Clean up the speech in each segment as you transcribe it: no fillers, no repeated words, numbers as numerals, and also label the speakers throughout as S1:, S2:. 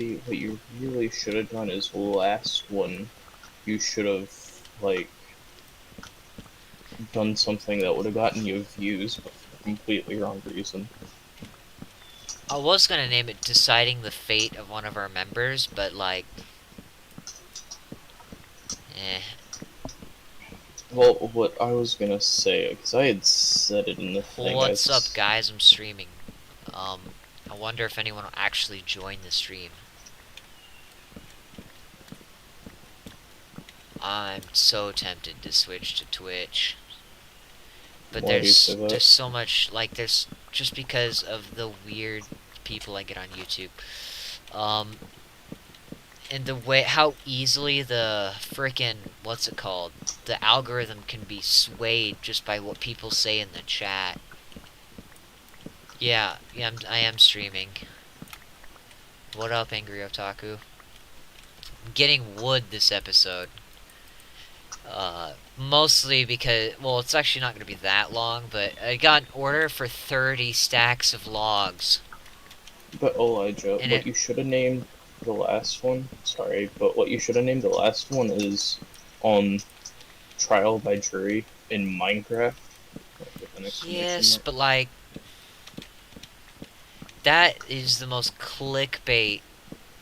S1: what you really should have done is last one. You should have like done something that would have gotten you views, but for the completely wrong reason.
S2: I was gonna name it Deciding the Fate of One of Our Members, but like, eh.
S1: Well, what I was gonna say, because I had said it in the thing,
S2: What's up, guys? I'm streaming. I wonder if anyone will actually join the stream. I'm so tempted to switch to Twitch, but
S1: why do you say
S2: there's
S1: that?
S2: so much, like, there's just because of the weird people I get on YouTube. Um, and the way how easily the frickin' what's it called? The algorithm can be swayed just by what people say in the chat. Yeah, I am streaming. What up, Angry Otaku? I'm getting wood this episode. Mostly because, well, it's actually not going to be that long, but I got an order for 30 stacks of logs.
S1: But Elijah,
S2: And
S1: what
S2: it,
S1: you should have named the last one, sorry, but what you should have named the last one is Trial by Jury in Minecraft, like, with an exclamation
S2: yes,
S1: mark.
S2: but like, that is the most clickbait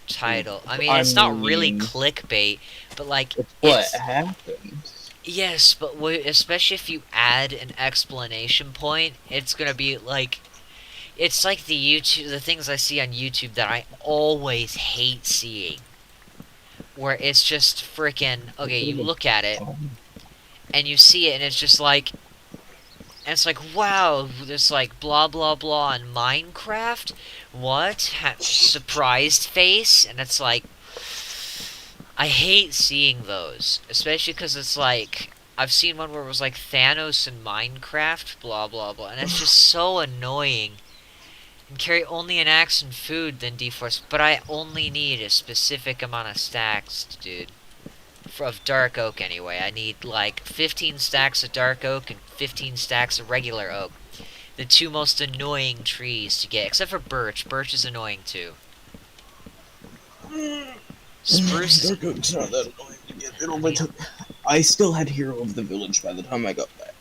S2: title. I mean,
S1: I
S2: it's not really
S1: mean,
S2: clickbait, but like,
S1: it's what
S2: it's,
S1: happened.
S2: yes, but especially if you add an explanation point, it's gonna be like, it's like the things I see on YouTube that I always hate seeing. Where it's just freaking,
S1: It
S2: okay,
S1: would have
S2: you
S1: been
S2: look at it,
S1: fun.
S2: and you see it, and it's just like, and it's like, wow, there's like blah blah blah in Minecraft. What? Surprised face, and it's like, I hate seeing those, especially because it's like I've seen one where it was like Thanos in Minecraft, blah blah blah, and it's just so annoying. And carry only an axe and food, then deforce, but I only need a specific amount of stacks, dude. Of dark oak anyway. I need like 15 stacks of dark oak and 15 stacks of regular oak. The two most annoying trees to get, except for birch. Birch is annoying too. Spruce is.
S1: Dark Oak's not that annoying to get. It only took. I still had Hero of the Village by the time I got back.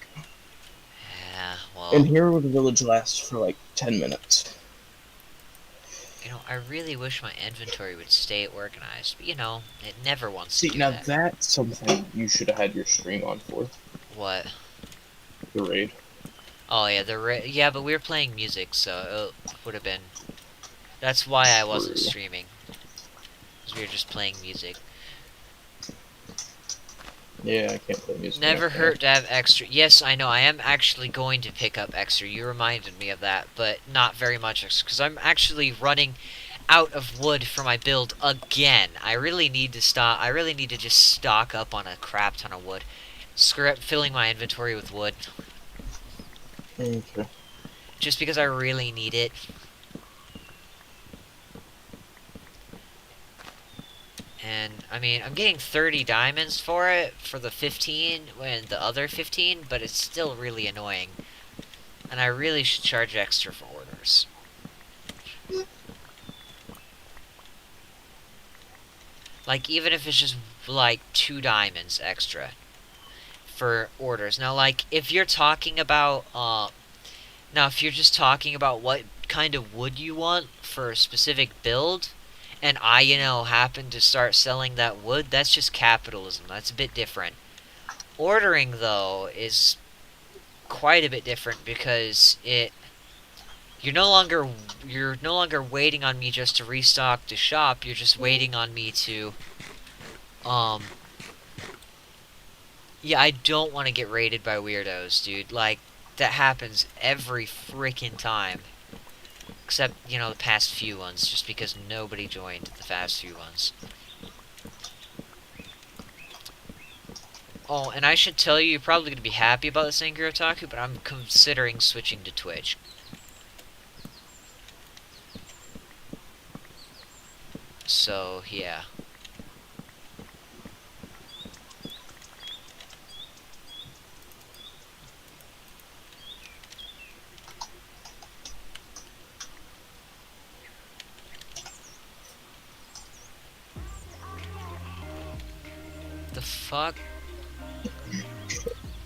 S2: Yeah,
S1: And
S2: well,
S1: Hero of the Village lasts for like 10 minutes.
S2: I really wish my inventory would stay organized, but it never wants to
S1: See,
S2: do
S1: now
S2: that.
S1: that's something you should have had your stream on for.
S2: What?
S1: The raid.
S2: Oh yeah, yeah, but we were playing music, so it would have been. That's why I wasn't
S1: True.
S2: streaming, because we were just playing music.
S1: Yeah, I can't play music on my
S2: Never
S1: phone.
S2: hurt to have extra. Yes, I know. I am actually going to pick up extra. You reminded me of that, but not very much extra because I'm actually running out of wood for my build again. I really need to stop. I really need to just stock up on a crap ton of wood. Screw it, filling my inventory with wood
S1: Okay.
S2: just because I really need it. And I mean, I'm getting 30 diamonds for it for the 15 and the other 15, but it's still really annoying. And I really should charge extra for orders. Like, even if it's just, like, 2 diamonds extra for orders. Now, like, if you're talking about, now, if you're just talking about what kind of wood you want for a specific build, and I, happen to start selling that wood, that's just capitalism. That's a bit different. Ordering, though, is quite a bit different because you're no longer waiting on me just to restock the shop. You're just waiting on me to um yeah, I don't want to get raided by weirdos, dude. Like, that happens every freaking time. Except, the past few ones, just because nobody joined the past few ones. Oh, and I should tell you, you're probably going to be happy about this, Angry Otaku, but I'm considering switching to Twitch. So, yeah. the fuck?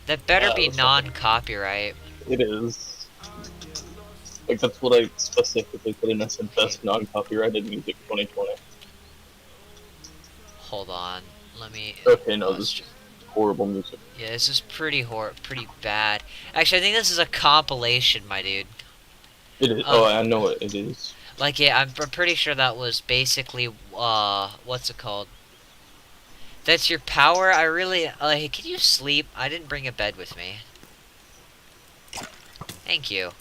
S2: That better be
S1: That's not-
S2: non-copyright.
S1: It is. Like, that's what I specifically put in. I said
S2: Okay,
S1: best non-copyrighted music 2020.
S2: hold on. Let me.
S1: Okay, no,
S2: Let's
S1: this
S2: ju-
S1: is horrible music.
S2: Yeah, this is pretty bad. Actually, I think this is a compilation, my dude.
S1: It is.
S2: Of
S1: Oh, I know it is.
S2: like, yeah, I'm pretty sure that was basically what's it called? That's your power. I really like. Can you sleep? I didn't bring a bed with me. Thank you.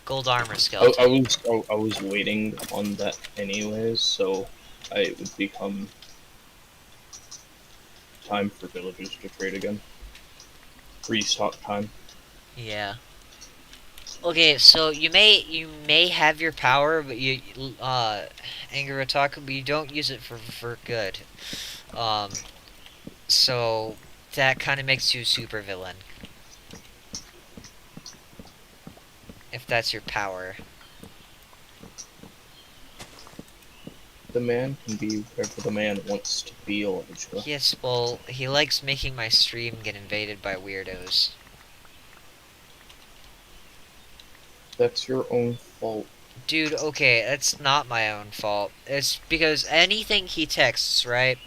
S2: Gold armor
S1: I
S2: skeleton.
S1: I was waiting on that anyways, so it would become time for villagers to trade again. Restock time.
S2: Yeah. Okay, so you may have your power, but you Anger Otaku, but you don't use it for good. Um, so that kind of makes you a super villain if that's your power.
S1: The man can be wherever the man wants to be, Elijah.
S2: Yes, well, he likes making my stream get invaded by weirdos.
S1: That's your own fault.
S2: Dude, okay, that's not my own fault. It's because anything he texts, right,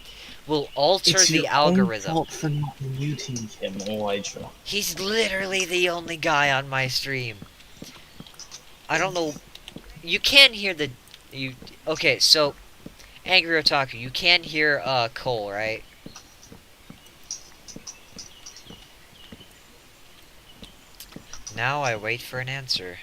S2: will alter
S1: It's
S2: the
S1: your
S2: algorithm.
S1: own fault for not muting him, Elijah.
S2: He's literally the only guy on my stream. I don't know. You can hear the you. Okay, so Angry Otaku, you can hear Cole, right? Now I wait for an answer.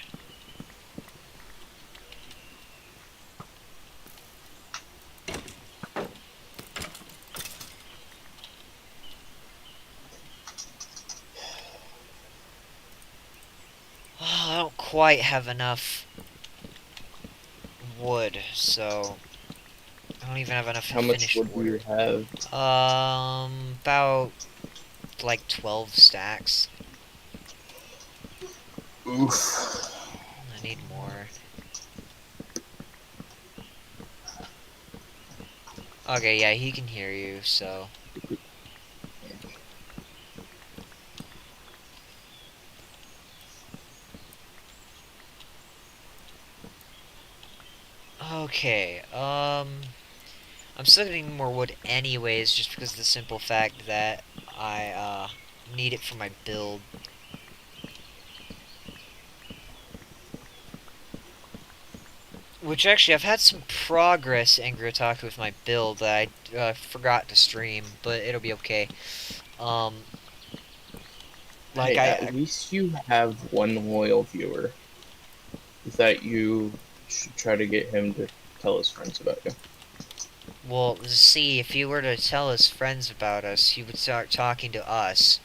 S2: Oh, I don't quite have enough wood, so I don't even have enough
S1: How much
S2: finished
S1: wood do you
S2: wood.
S1: have?
S2: About like 12 stacks.
S1: Oof.
S2: I need more. Okay, yeah, he can hear you, so. Okay, I'm still getting more wood anyways, just because of the simple fact that I, need it for my build. Which actually, I've had some progress, Angry Otaku, with my build that I forgot to stream, but it'll be okay. Like
S1: Hey,
S2: I,
S1: at least you have one loyal viewer that you should try to get him to tell his friends about you.
S2: well, see, if he were to tell his friends about us, he would start talking to us.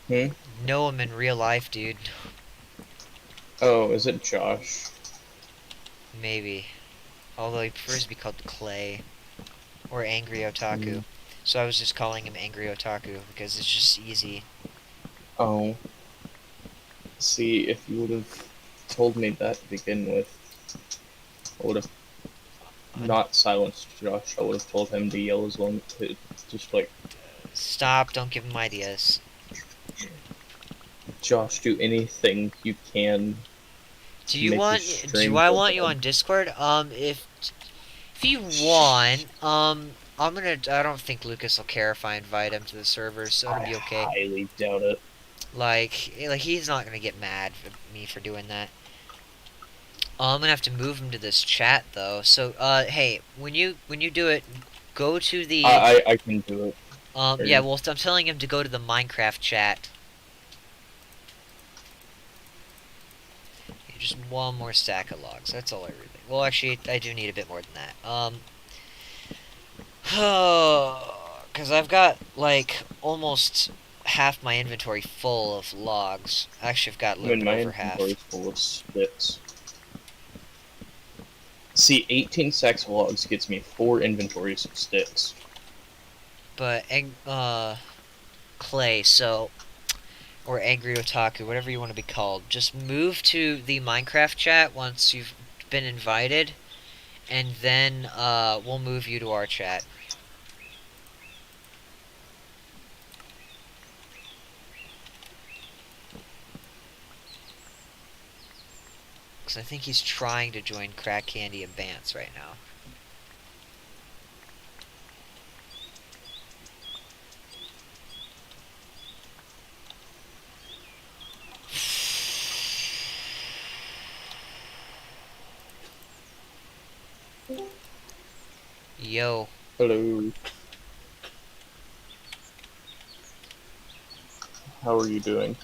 S1: Hmm?
S2: Know him in real life, dude.
S1: Oh, is it Josh?
S2: Maybe. Although he prefers to be called Clay. Or Angry Otaku. So I was just calling him Angry Otaku because it's just easy.
S1: Oh. See, if you would have told me that to begin with, I would have not silenced Josh. I would have told him to yell as long to just like,
S2: Stop, don't give him ideas.
S1: Josh, do anything you can.
S2: Do I want you on Discord? If you want, I don't think Lucas will care if I invite him to the server, so it'll be okay.
S1: I highly doubt it.
S2: Like he's not gonna get mad at me for doing that. I'm gonna have to move him to this chat though. So, hey, when you do it, go to the
S1: I can do it.
S2: yeah. Well, I'm telling him to go to the Minecraft chat. Just one more stack of logs. That's all I really. Well, actually, I do need a bit more than that. Because I've got like almost half my inventory full of logs. Actually, I've got a little bit
S1: My
S2: over half.
S1: inventory's full of sticks. See, 18 stacks of logs gets me 4 inventories of sticks.
S2: But Clay, so or Angry Otaku, whatever you want to be called, just move to the Minecraft chat once you've been invited, and then we'll move you to our chat. because I think he's trying to join Crack Candy and Bants right now. Yo.
S1: Hello. How are you doing?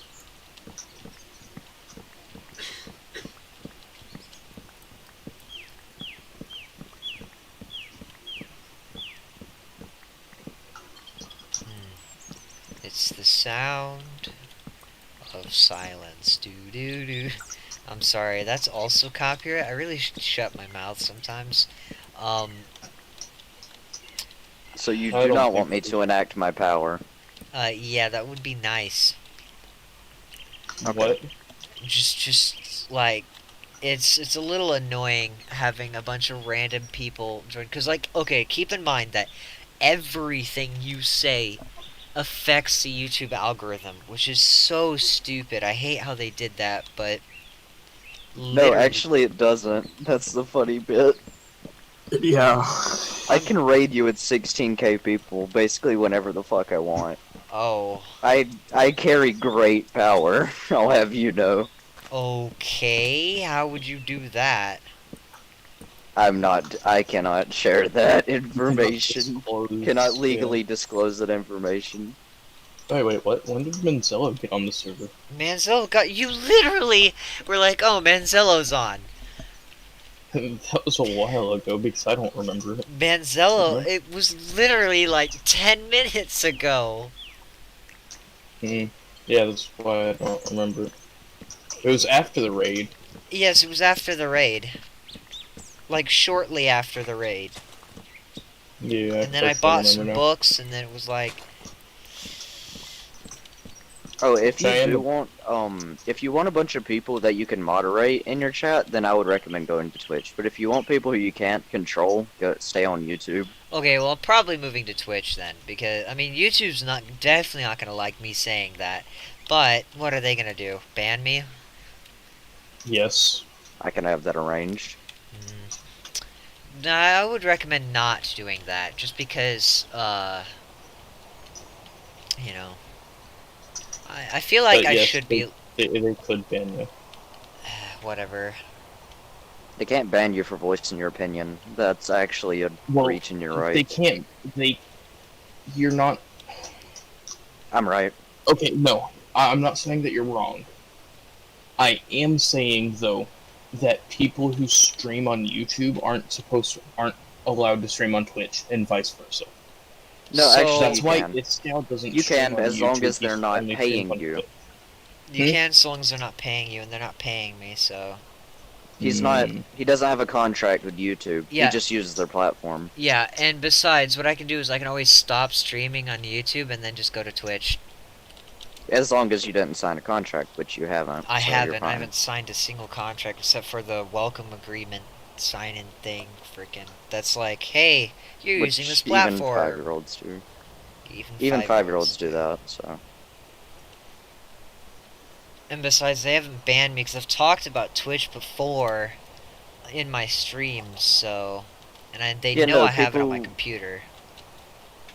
S2: It's the sound of silence. Do do do. I'm sorry, that's also copyright. I really should shut my mouth sometimes.
S3: So you
S1: I
S3: do
S1: don't
S3: not
S1: think
S3: want me to enact my power.
S2: Yeah, that would be nice.
S3: Okay.
S1: What?
S2: Just like it's a little annoying having a bunch of random people join, because like, okay, keep in mind that everything you say affects the YouTube algorithm, which is so stupid. I hate how they did that, but
S3: No,
S2: literally,
S3: actually it doesn't. That's the funny bit.
S1: Yeah.
S3: I can raid you with 16k people basically whenever the fuck I want.
S2: oh,
S3: I carry great power, I'll have you know.
S2: okay, how would you do that?
S3: I cannot share that information.
S1: Disclose,
S3: Cannot
S1: yeah.
S3: legally disclose that information.
S1: Wait, what? When did Manzello get on the server?
S2: Manzello got, you literally were like, oh, Manzello's on.
S1: That was a while ago because I don't remember it.
S2: Manzello, it was literally like 10 minutes ago.
S1: Yeah, that's why I don't remember it. It was after the raid.
S2: Yes, it was after the raid. Like, shortly after the raid.
S1: Yeah,
S2: And then I bought some books, and then it was like,
S3: Oh, if you
S1: Cheyenne-
S3: do want, if you want a bunch of people that you can moderate in your chat, then I would recommend going to Twitch. But if you want people who you can't control, stay on YouTube.
S2: okay, well, I'm probably moving to Twitch then, because, I mean, YouTube's definitely not gonna like me saying that. But, what are they gonna do? Ban me?
S1: Yes.
S3: I can have that arranged.
S2: Nah, I would recommend not doing that, just because, you know, I feel like
S1: But
S2: I
S1: yes,
S2: should be,
S1: They could ban you.
S2: whatever.
S3: They can't ban you for voicing your opinion. That's actually a breach in your
S1: They
S3: rights.
S1: can't. You're not.
S3: I'm right.
S1: Okay, no. I'm not saying that you're wrong. I am saying though that people who stream on YouTube aren't allowed to stream on Twitch, and vice versa.
S3: No,
S2: So-
S3: actually,
S1: That's
S3: you
S1: why
S3: can.
S1: Iscal doesn't.
S3: You
S1: stream
S3: can,
S1: on
S3: as long
S1: YouTube,
S3: as
S1: he
S3: they're not
S1: only streams
S3: paying
S1: on
S3: you.
S1: Twitch.
S2: You can, so long as they're not paying you, and they're not paying me, so...
S3: He's not. He doesn't have a contract with YouTube.
S2: Yeah.
S3: He just uses their platform.
S2: Yeah, and besides, what I can do is I can always stop streaming on YouTube and then just go to Twitch.
S3: As long as you didn't sign a contract, which you haven't.
S2: I
S3: so you're
S2: haven't. I
S3: fine.
S2: haven't signed a single contract except for the welcome agreement sign-in thing. Freaking, that's like, hey, you're
S3: Which
S2: using this
S3: even
S2: platform.
S3: 5-year-olds do.
S2: Even
S3: Even
S2: 5-year-olds
S3: 5-year-olds do that. So.
S2: And besides, they haven't banned me because I've talked about Twitch before in my streams. So, and they
S3: Yeah,
S2: know
S3: no,
S2: I have it on my
S3: people-
S2: computer.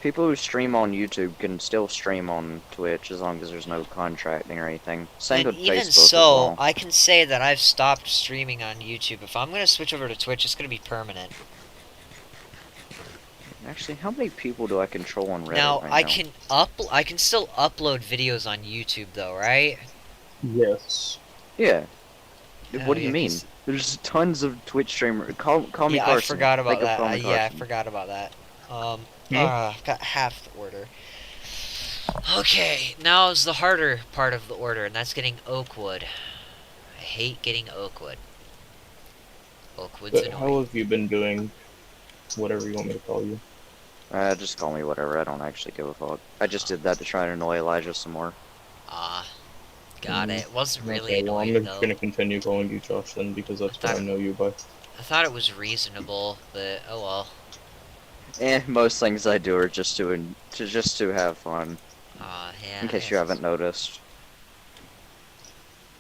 S3: People who stream on YouTube can still stream on Twitch as long as there's no contracting or anything. Same
S2: And
S3: with
S2: even
S3: Facebook as
S2: so,
S3: well.
S2: I can say that I've stopped streaming on YouTube. If I'm gonna switch over to Twitch, it's gonna be permanent.
S3: Actually, how many people do I control on Reddit
S2: Now,
S3: right
S2: I
S3: now?
S2: can still upload videos on YouTube though, right?
S1: Yes.
S3: Yeah. What do
S2: yeah,
S3: you mean?
S2: 'cause-
S3: There's tons of Twitch streamers. Call me
S2: Yeah,
S3: Carson.
S2: I forgot about
S3: Think of
S2: that.
S3: Call Me
S2: Yeah, I
S3: Carson.
S2: forgot about that.
S1: Hmm?
S2: I've got half the order. Okay, now is the harder part of the order, and that's getting Oakwood. I hate getting Oakwood. Oakwood's
S1: But how
S2: annoying.
S1: have you been doing? Whatever you want me to call you.
S3: Just call me whatever. I don't actually give a fuck. I just did that to try and annoy Elijah some more.
S2: Ah, got it. It wasn't really
S1: Okay, well, I'm
S2: annoying
S1: just
S2: though.
S1: gonna continue calling you Josh then because that's what I know you by.
S2: I thought it was reasonable, but oh well.
S3: Most things I do are just to have fun.
S2: Yeah.
S3: In case
S2: I
S3: you
S2: guess.
S3: haven't noticed.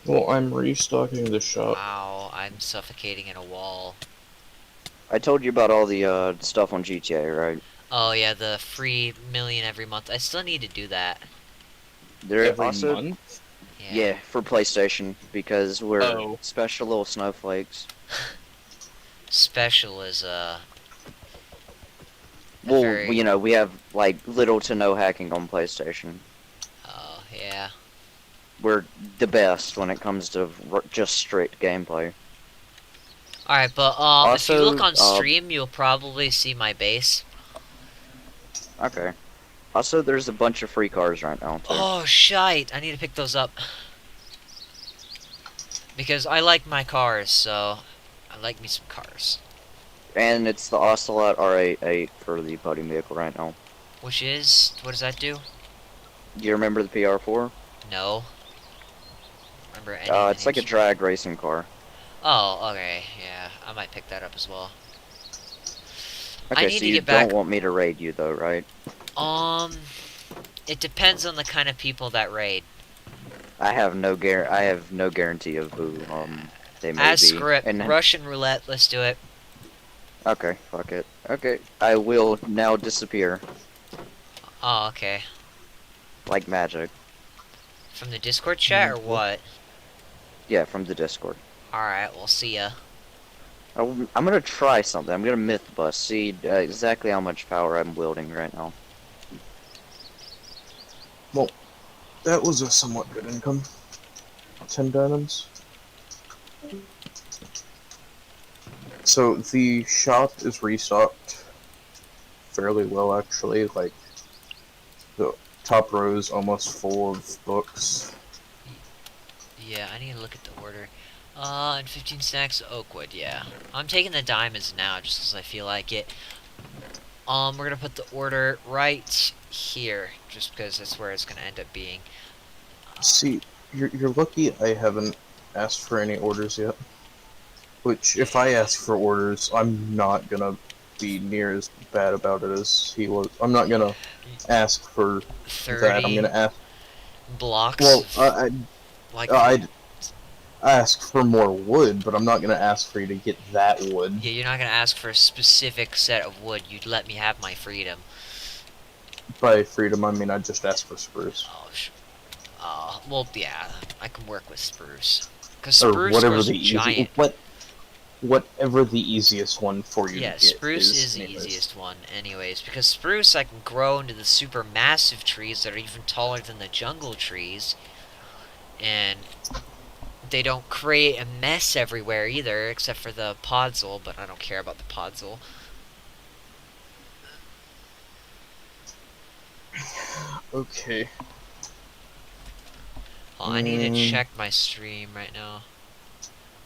S1: Well, I'm restocking the shop.
S2: Ow, I'm suffocating in a wall.
S3: I told you about all the stuff on GTA, right?
S2: Oh yeah, the free million every month. I still need to do that.
S3: There
S1: Every
S3: also,
S1: month?
S2: Yeah.
S3: yeah, for PlayStation because we're
S1: Oh.
S3: special little snowflakes.
S2: Special is a
S3: Well,
S2: very
S3: we have like little to no hacking on PlayStation.
S2: oh yeah.
S3: We're the best when it comes to just strict gameplay.
S2: Alright, but if you look
S3: Also,
S2: on stream you'll probably see my base.
S3: okay. Also, there's a bunch of free cars right now too,
S2: Oh shite, I need to pick those up. Because I like my cars, so I like me some cars.
S3: and it's the Ocelot R88 for the podium vehicle right now.
S2: Which is what does that do?
S3: Do you remember the PR4?
S2: No. Remember any
S3: It's like a drag racing car.
S2: Oh, okay, yeah. I might pick that up as well. I
S3: Okay,
S2: need
S3: so
S2: to
S3: you
S2: get back
S3: don't want me to raid you though, right?
S2: um it depends on the kind of people that raid.
S3: I have no guarantee of who they may
S2: As
S3: be.
S2: screw it.
S3: And
S2: Russian roulette, let's do it.
S3: okay, fuck it. Okay, I will now disappear
S2: Oh, okay.
S3: like magic.
S2: From the Discord chat or what?
S3: Yeah, from the Discord.
S2: Alright, we'll see ya.
S3: I'm gonna try something. I'm gonna myth bust. See exactly how much power I'm wielding right now.
S1: That was a somewhat good income. 10 diamonds. So the shop is restocked fairly well, actually. Like, the top row is almost full of books.
S2: Yeah, I need to look at the order. And 15 stacks of oak wood, yeah. I'm taking the diamonds now just because I feel like it. We're gonna put the order right here, just because that's where it's gonna end up being.
S1: See, you're lucky I haven't asked for any orders yet. Which, if I ask for orders, I'm not gonna be near as bad about it as he was. I'm not gonna ask for that. I'm
S2: 30
S1: gonna ask.
S2: blocks.
S1: Well,
S2: Like,
S1: I'd ask for more wood, but I'm not gonna ask for you to get that wood.
S2: yeah, you're not gonna ask for a specific set of wood. You'd let me have my freedom.
S1: By freedom, I mean I just ask for spruce.
S2: Well, yeah, I can work with spruce. Because
S1: Or
S2: spruce
S1: whatever
S2: goes
S1: the
S2: giant.
S1: whatever the easiest one for you
S2: Yeah,
S1: to get
S2: spruce is the
S1: anyways.
S2: easiest one, anyways. Because spruce I can grow into the super massive trees that are even taller than the jungle trees. And they don't create a mess everywhere either, except for the podzol, but I don't care about the podzol.
S1: Okay.
S2: Oh, I need to check my stream right now.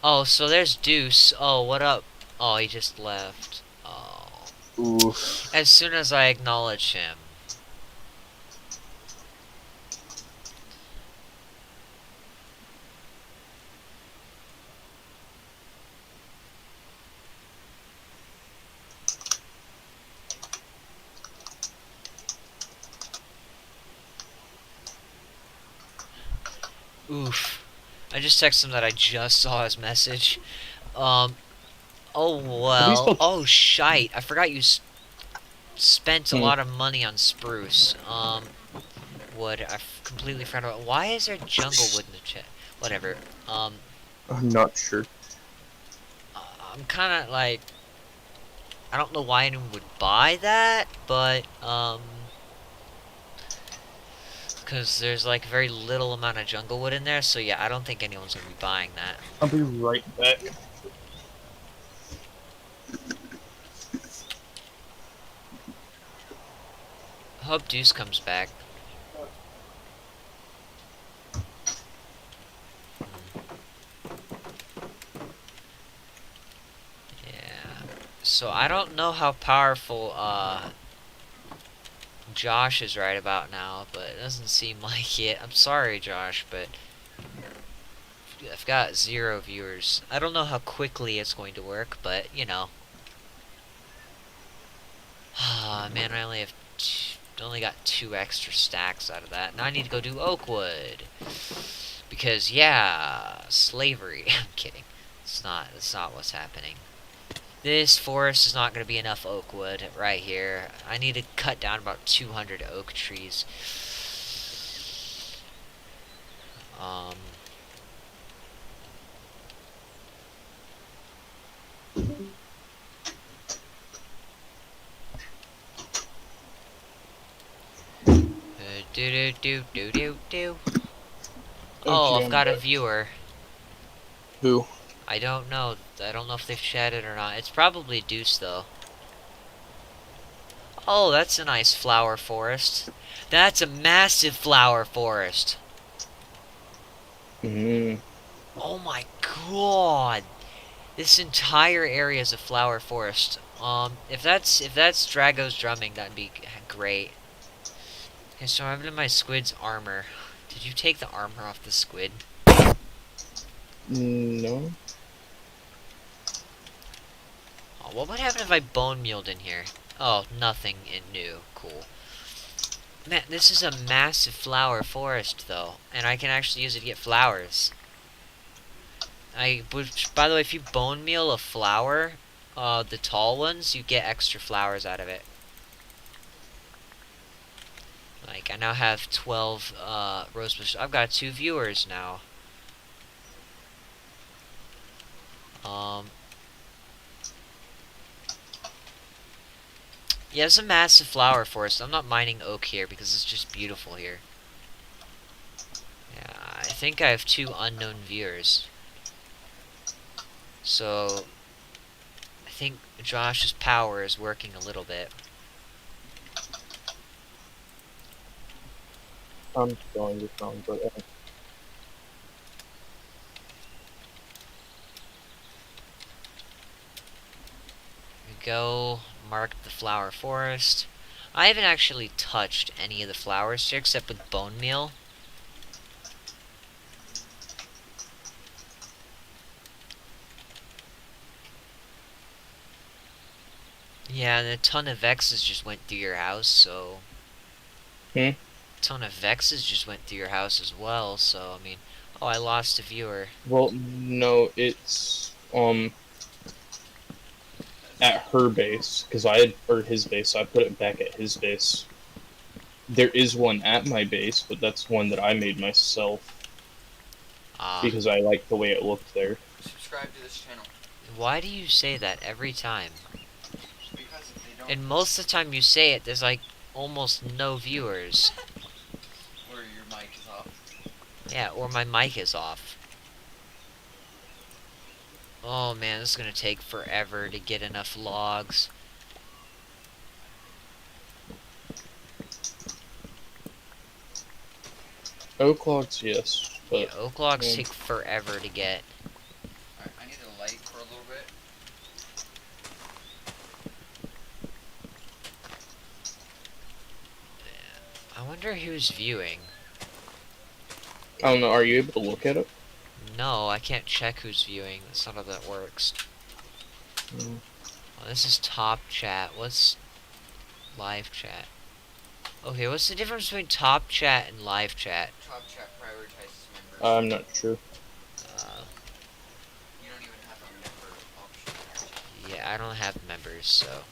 S2: Oh, so there's Deuce. Oh, what up? Oh, he just left. Oh.
S1: Oof.
S2: As soon as I acknowledge him. Oof. I just texted him that I just saw his message. Oh well. Oh shite. I forgot you spent a lot of money on spruce. Wood. I completely forgot about. Why is there jungle wood in the chat? Whatever.
S1: I'm not sure.
S2: I'm kind of like. I don't know why anyone would buy that, but because there's like very little amount of jungle wood in there, so yeah, I don't think anyone's gonna be buying that.
S1: I'll be right back.
S2: Hope Deuce comes back. Yeah. So I don't know how powerful Josh is right about now, but it doesn't seem like it. I'm sorry, Josh, but I've got 0 viewers. I don't know how quickly it's going to work, but you know. Ah, man, I only got 2 extra stacks out of that. Now I need to go do oak wood. Because yeah, slavery. I'm kidding. It's not. That's not what's happening. This forest is not going to be enough oak wood right here. I need to cut down about 200 oak trees. Um. Do do do do do do. Oh,
S1: Okay,
S2: I've
S1: I'm
S2: got a
S1: back.
S2: viewer.
S1: Who?
S2: I don't know. I don't know if they've chatted or not. It's probably Deuce though. Oh, that's a nice flower forest. That's a massive flower forest.
S1: Mm,
S2: Oh my god. This entire area is a flower forest. If that's Drago's drumming, that'd be great. Okay, so I'm in my squid's armor. Did you take the armor off the squid?
S1: no.
S2: Oh, what would happen if I bone mealed in here? Oh, nothing new. Cool. Man, this is a massive flower forest, though, and I can actually use it to get flowers. By the way, if you bone meal a flower, the tall ones, you get extra flowers out of it. Like, I now have 12, rose bushes. I've got 2 viewers now. Yeah, it's a massive flower forest. I'm not mining oak here because it's just beautiful here. Yeah, I think I have 2 unknown viewers. So, I think Josh's power is working a little bit.
S1: I'm going this wrong, but
S2: We go, mark the flower forest. I haven't actually touched any of the flowers here except with bone meal. Yeah, and a ton of Vexes just went through your house, so...
S1: Hmm?
S2: A ton of Vexes just went through your house as well, so, I mean... Oh, I lost a viewer.
S1: well, no, it's at her base because or his base. So I put it back at his base. There is one at my base, but that's one that I made myself because I like the way it looked there.
S4: Subscribe to this channel.
S2: Why do you say that every time?
S4: Because if they don't,
S2: And most of the time you say it, there's like almost no viewers.
S4: or your mic is off.
S2: Yeah, or my mic is off. Oh man, this is gonna take forever to get enough logs.
S1: Oak logs, yes, but
S2: Yeah, oak logs
S1: yeah.
S2: take forever to get.
S4: Alright, I need a light for a little bit.
S2: I wonder who's viewing.
S1: I don't know. Are you able to look at it?
S2: No, I can't check who's viewing. That's not how that works.
S1: Mm.
S2: Oh, this is top chat. What's live chat? Okay, what's the difference between top chat and live chat?
S4: Top chat prioritizes members.
S1: I'm not sure.
S4: You don't even have a member option.
S2: Yeah, I don't have members, so...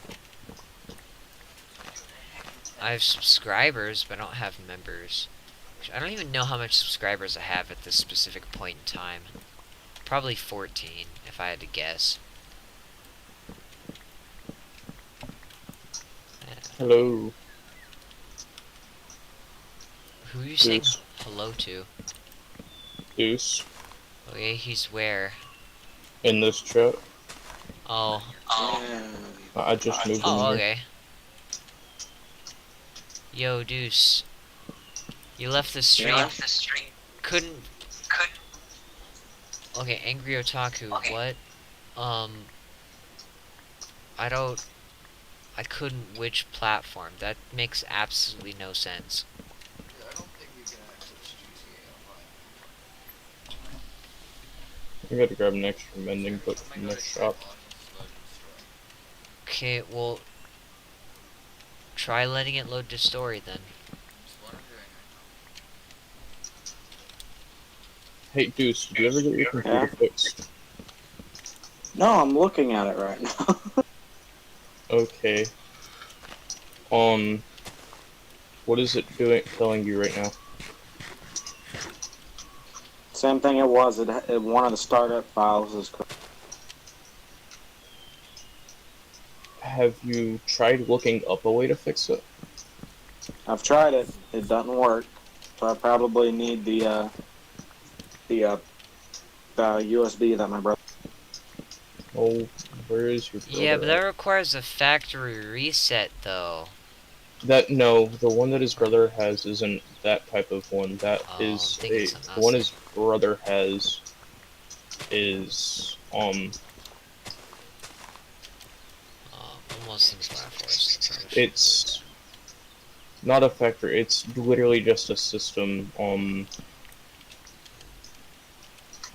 S2: I have subscribers, but I don't have members. I don't even know how much subscribers I have at this specific point in time. Probably 14, if I had to guess.
S1: Hello.
S2: Who are you saying
S1: Deuce.
S2: hello to?
S1: Deuce.
S2: Okay, he's where?
S1: In this chat.
S2: Oh.
S1: I just moved in
S2: Oh,
S1: here.
S2: okay. Yo, Deuce. You left the stream. Couldn't. Okay, Angry Otaku, what? I couldn't which platform. That makes absolutely no sense.
S4: I don't think we can access GTA Online.
S1: I gotta grab an extra mending book
S4: Oh my
S1: from
S4: god,
S1: this
S4: it's
S1: shop.
S4: logged into load and destroy.
S2: Okay, well, try letting it load to story then.
S4: That's what I'm doing
S1: Hey, Deuce, did you ever get your computer
S5: Yeah?
S1: fixed?
S5: No, I'm looking at it right now.
S1: Okay. What is it telling you right now?
S5: Same thing it was. One of the startup files is correct.
S1: Have you tried looking up a way to fix it?
S5: I've tried it. It doesn't work. So I probably need the USB that my brother.
S1: Oh, where is your brother?
S2: Yeah, but that
S1: at?
S2: requires a factory reset, though.
S1: No, the one that his brother has isn't that type of one. That
S2: Oh, I'm
S1: is
S2: thinking
S1: a
S2: something
S1: the one
S2: else.
S1: his brother has is
S2: Almost things Fire Force.
S1: it's not a factory. It's literally just a system.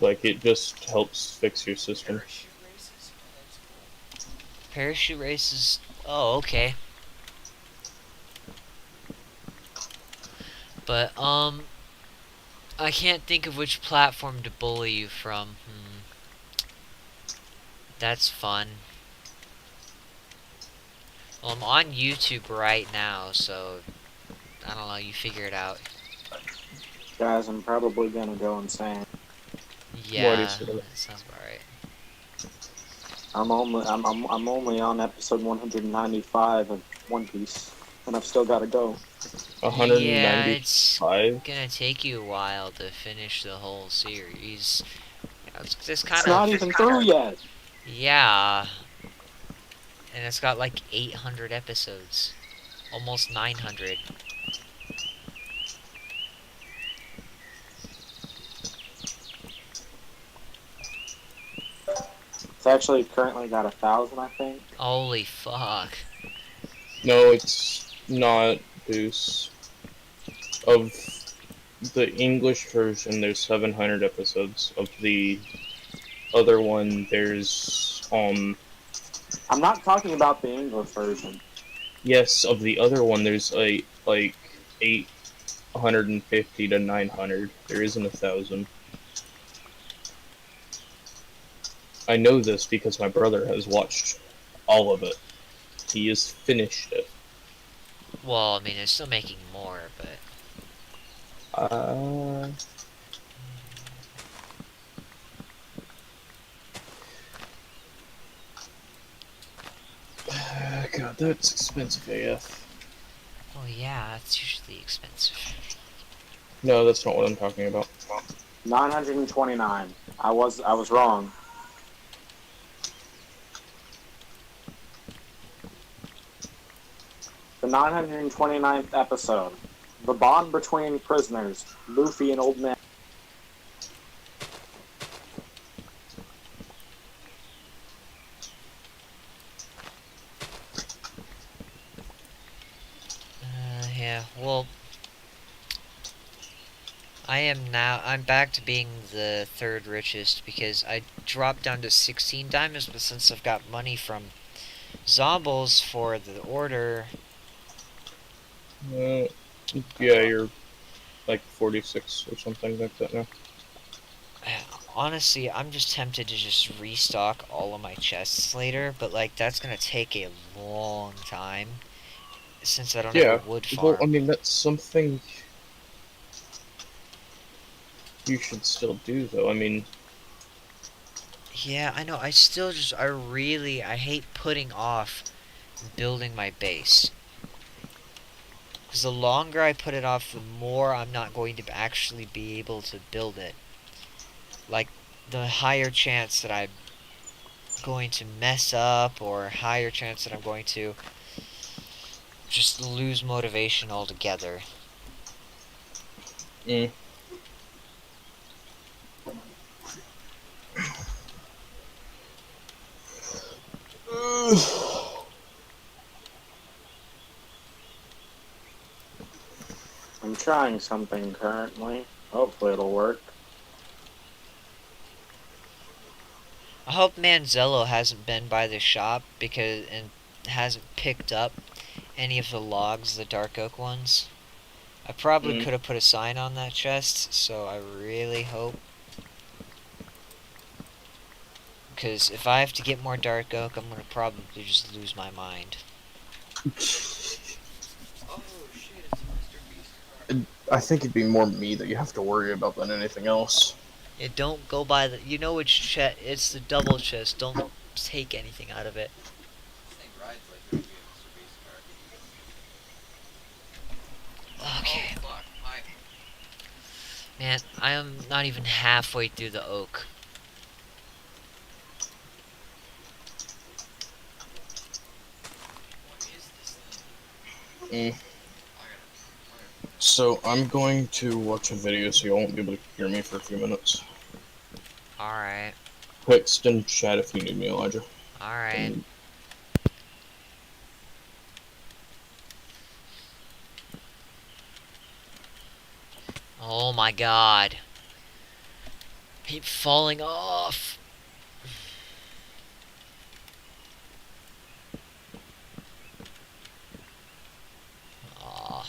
S1: Like it just helps fix your system.
S4: Parachute races? Oh, that's cool.
S2: Parachute races. Oh, okay. But I can't think of which platform to bully you from. That's fun. Well, I'm on YouTube right now, so I don't know. You figure it out.
S5: Guys, I'm probably gonna go insane.
S1: Why do you
S2: Yeah,
S1: say that?
S2: that sounds about right.
S5: I'm only on episode 195 of One Piece, and I've still got to go.
S2: Yeah, it's
S1: 195.
S2: gonna take you a while to finish the whole series. You know, it's just
S5: It's
S2: kind
S5: not
S2: of
S5: even through yet.
S2: yeah, and it's got like 800 episodes, almost 900.
S5: It's actually currently got 1,000, I think.
S2: Holy fuck!
S1: No, it's not Deuce. Of the English version, there's 700 episodes. Of the other one, there's
S5: I'm not talking about the English version.
S1: yes, of the other one, there's like 850 to 900. There isn't 1,000. I know this because my brother has watched all of it. He has finished it.
S2: Well, I mean, it's still making more, but
S1: Uh, God, that's expensive AF.
S2: oh yeah, it's usually expensive.
S1: No, that's not what I'm talking about.
S5: 929. I was wrong. The 929th episode. The bond between prisoners, Luffy and Old Man.
S2: Yeah, well, I'm back to being the third richest because I dropped down to 16 diamonds, but since I've got money from Zombles for the order,
S1: Uh, yeah, you're like 46 or something like that now.
S2: honestly, I'm just tempted to just restock all of my chests later, but like that's gonna take a long time since I don't
S1: Yeah,
S2: have a wood
S1: well,
S2: farm.
S1: I mean, that's something you should still do, though. I mean,
S2: Yeah, I know. I hate putting off building my base. Because the longer I put it off, the more I'm not going to actually be able to build it. Like, the higher chance that I'm going to mess up, or higher chance that I'm going to just lose motivation altogether.
S1: mm.
S5: I'm trying something currently. Hopefully it'll work.
S2: I hope Manzello hasn't been by the shop and hasn't picked up any of the logs, the dark oak ones. I probably
S1: Mm.
S2: could have put a sign on that chest, so I really hope because if I have to get more dark oak, I'm gonna probably just lose my mind.
S4: Oh shit, it's a Mr. Beast card.
S1: I think it'd be more me that you have to worry about than anything else.
S2: It don't go by the. You know which chest? It's the double chest. Don't take anything out of it.
S4: This thing rides like it would be a Mr. Beast card.
S2: Okay,
S4: Oh fuck, my.
S2: man, I am not even halfway through the oak.
S4: What is this thing?
S1: Mm.
S4: I gotta.
S1: So I'm going to watch a video so you won't be able to hear me for a few minutes.
S2: Alright,
S1: Text in chat if you need me, Elijah.
S2: alright. Oh my god. Keep falling off. Aw.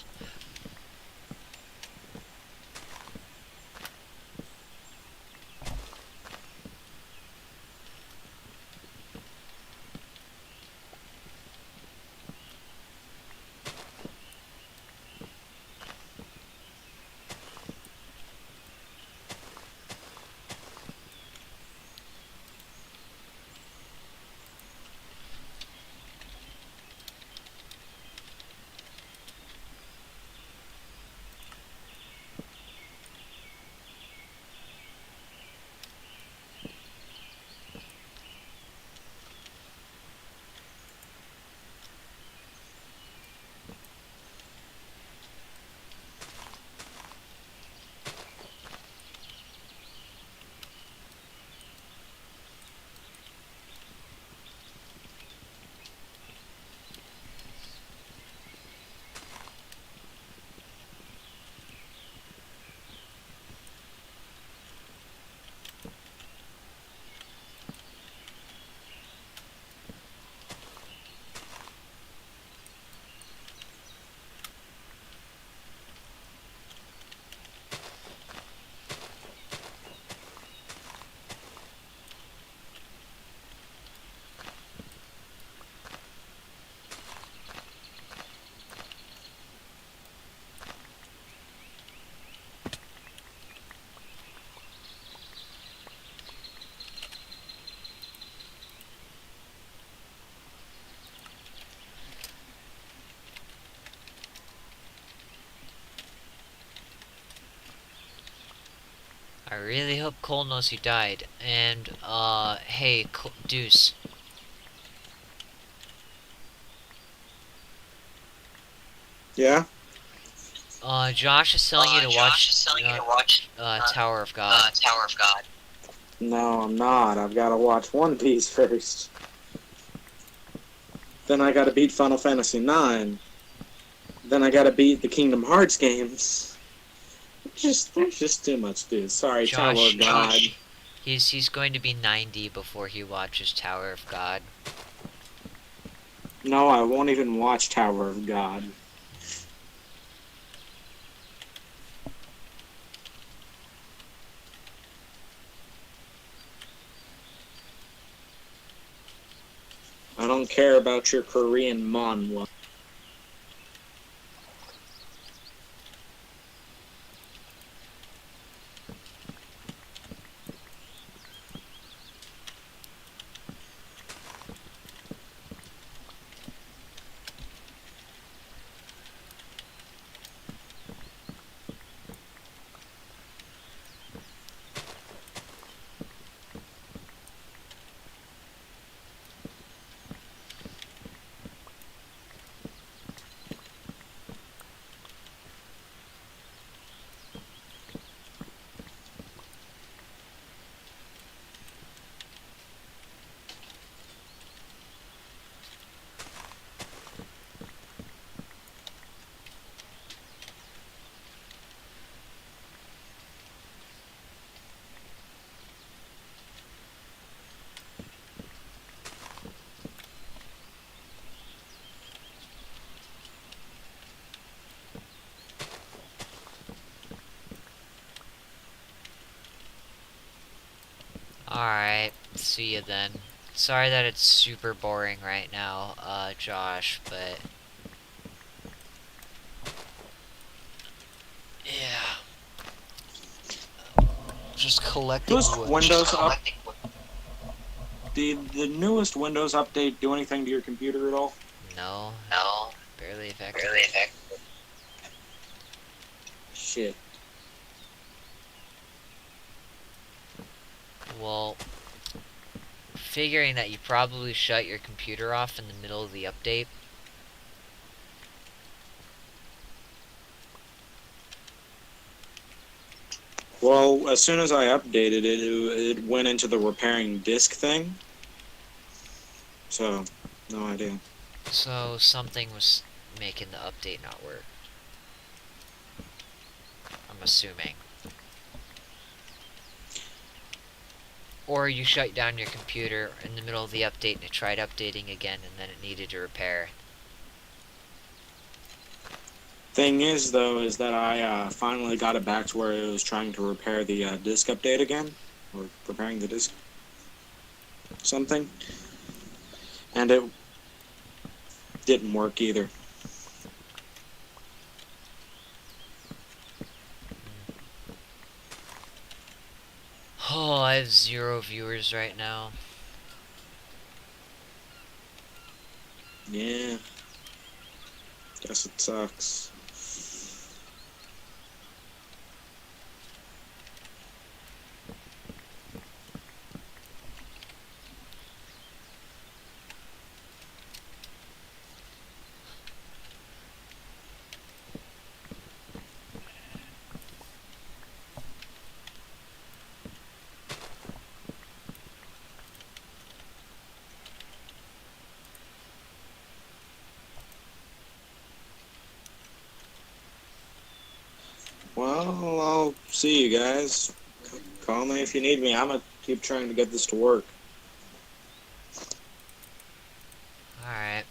S2: I really hope Cole knows he died. And, hey, Deuce.
S5: Yeah?
S2: Josh is telling you to watch, Tower of God.
S5: No, I'm not. I've got to watch One Piece first. Then I got to beat Final Fantasy IX. Then I got to beat the Kingdom Hearts games. There's just too much, dude. Sorry, Tower
S2: Josh,
S5: of God.
S2: He's going to be 90 before he watches Tower of God.
S5: No, I won't even watch Tower of God. I don't care about your Korean manhwa.
S2: see you then. Sorry that it's super boring right now, Josh, but yeah. Just collecting
S5: Newest
S2: wood.
S5: Windows up. Did the newest Windows update do anything to your computer at all?
S2: No, barely effective.
S5: Shit.
S2: Well, figuring that you probably shut your computer off in the middle of the update.
S5: Well, as soon as I updated it, it went into the repairing disk thing. So, no idea.
S2: So something was making the update not work. I'm assuming. Or you shut down your computer in the middle of the update and it tried updating again and then it needed to repair.
S5: Thing is, though, is that I finally got it back to where it was trying to repair the disk update again, or preparing the disk something, and it didn't work either.
S2: Oh, I have 0 viewers right now.
S5: Yeah. Guess it sucks. Well, I'll see you guys. Call me if you need me. I'm gonna keep trying to get this to work.
S2: Alright.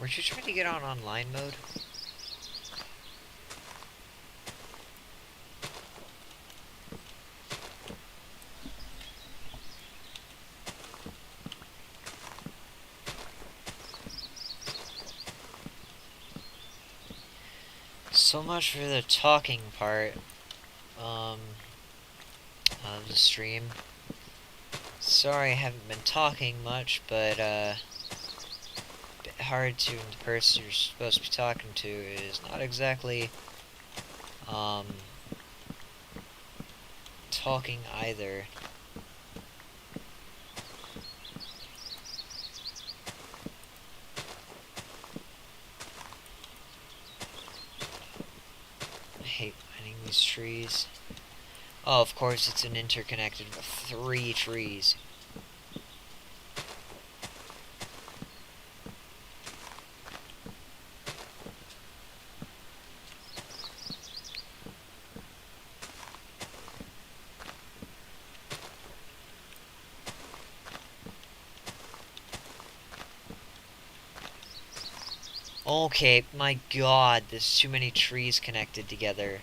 S2: Weren't you trying to get on online mode? So much for the talking part, of the stream. Sorry I haven't been talking much, but, bit hard to, the person you're supposed to be talking to is not exactly, talking either. I hate mining these trees. Oh, of course it's an interconnected 3 trees. Okay, my god, there's too many trees connected together.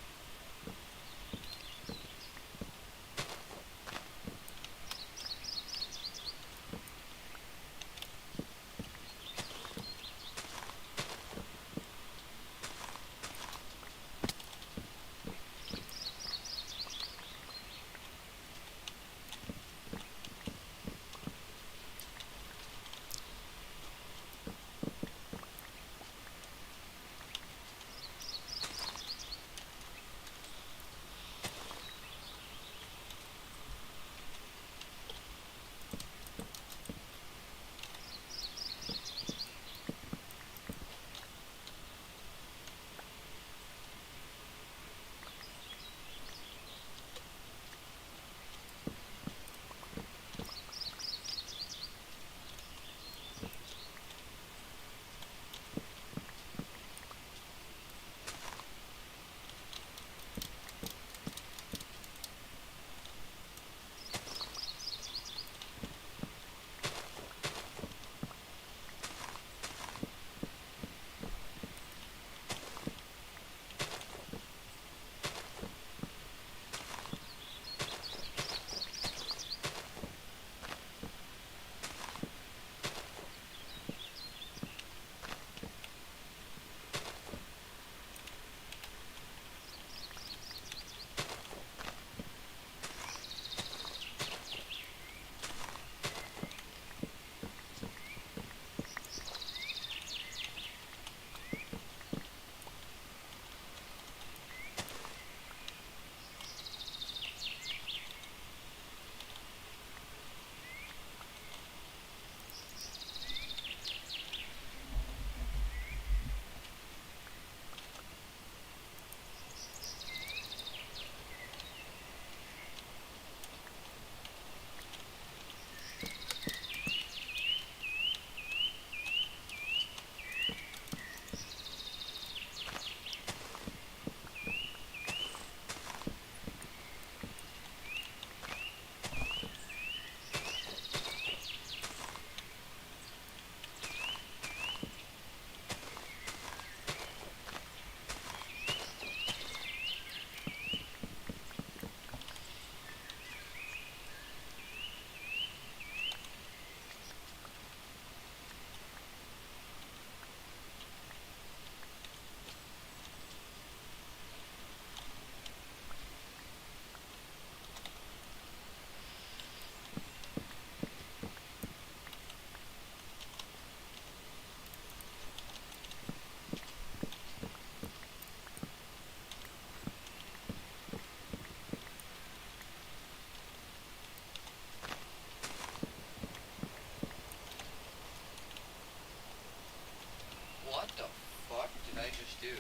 S4: What the fuck did I just do?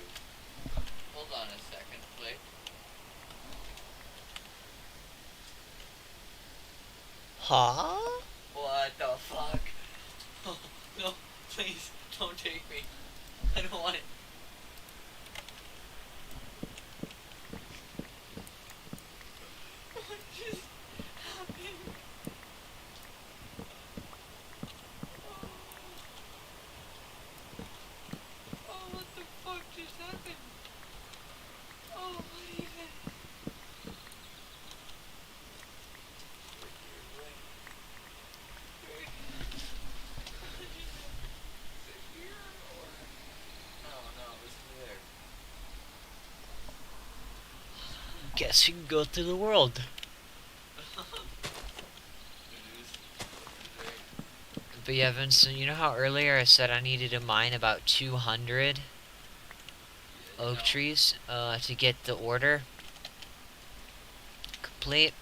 S4: Hold on a second, please.
S2: Huh?
S4: What the fuck? Oh, no, please, don't take me. I don't want it. What just happened?
S2: Guess we can go through the world.
S4: It is very
S2: But yeah, Vincent, you know how earlier I said I needed to mine about 200 oak
S4: no.
S2: trees to get the order complete?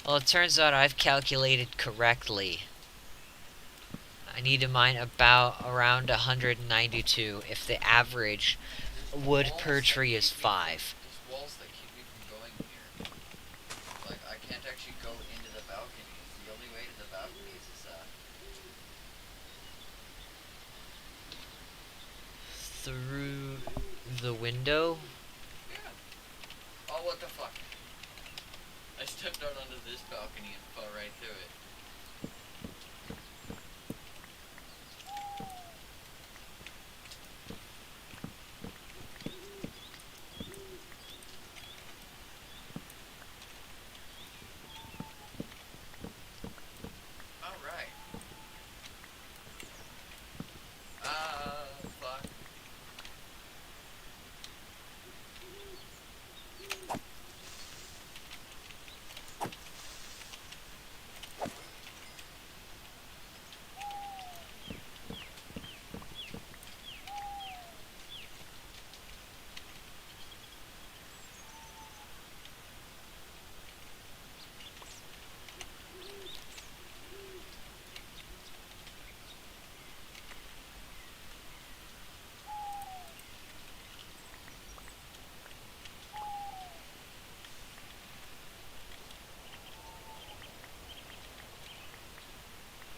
S2: Well, it turns out I've calculated correctly. I need to mine about around 192 if the average
S6: There's
S2: wood
S6: walls
S2: per
S6: that
S2: tree
S6: keep
S2: is
S6: me
S2: 5.
S6: There's walls that keep me from going here. Like, I can't actually go into the balconies. The only way to the balconies is,
S2: Through the window?
S6: yeah. Oh, what the fuck? I stepped out onto this balcony and fell right through it. Alright. Fuck.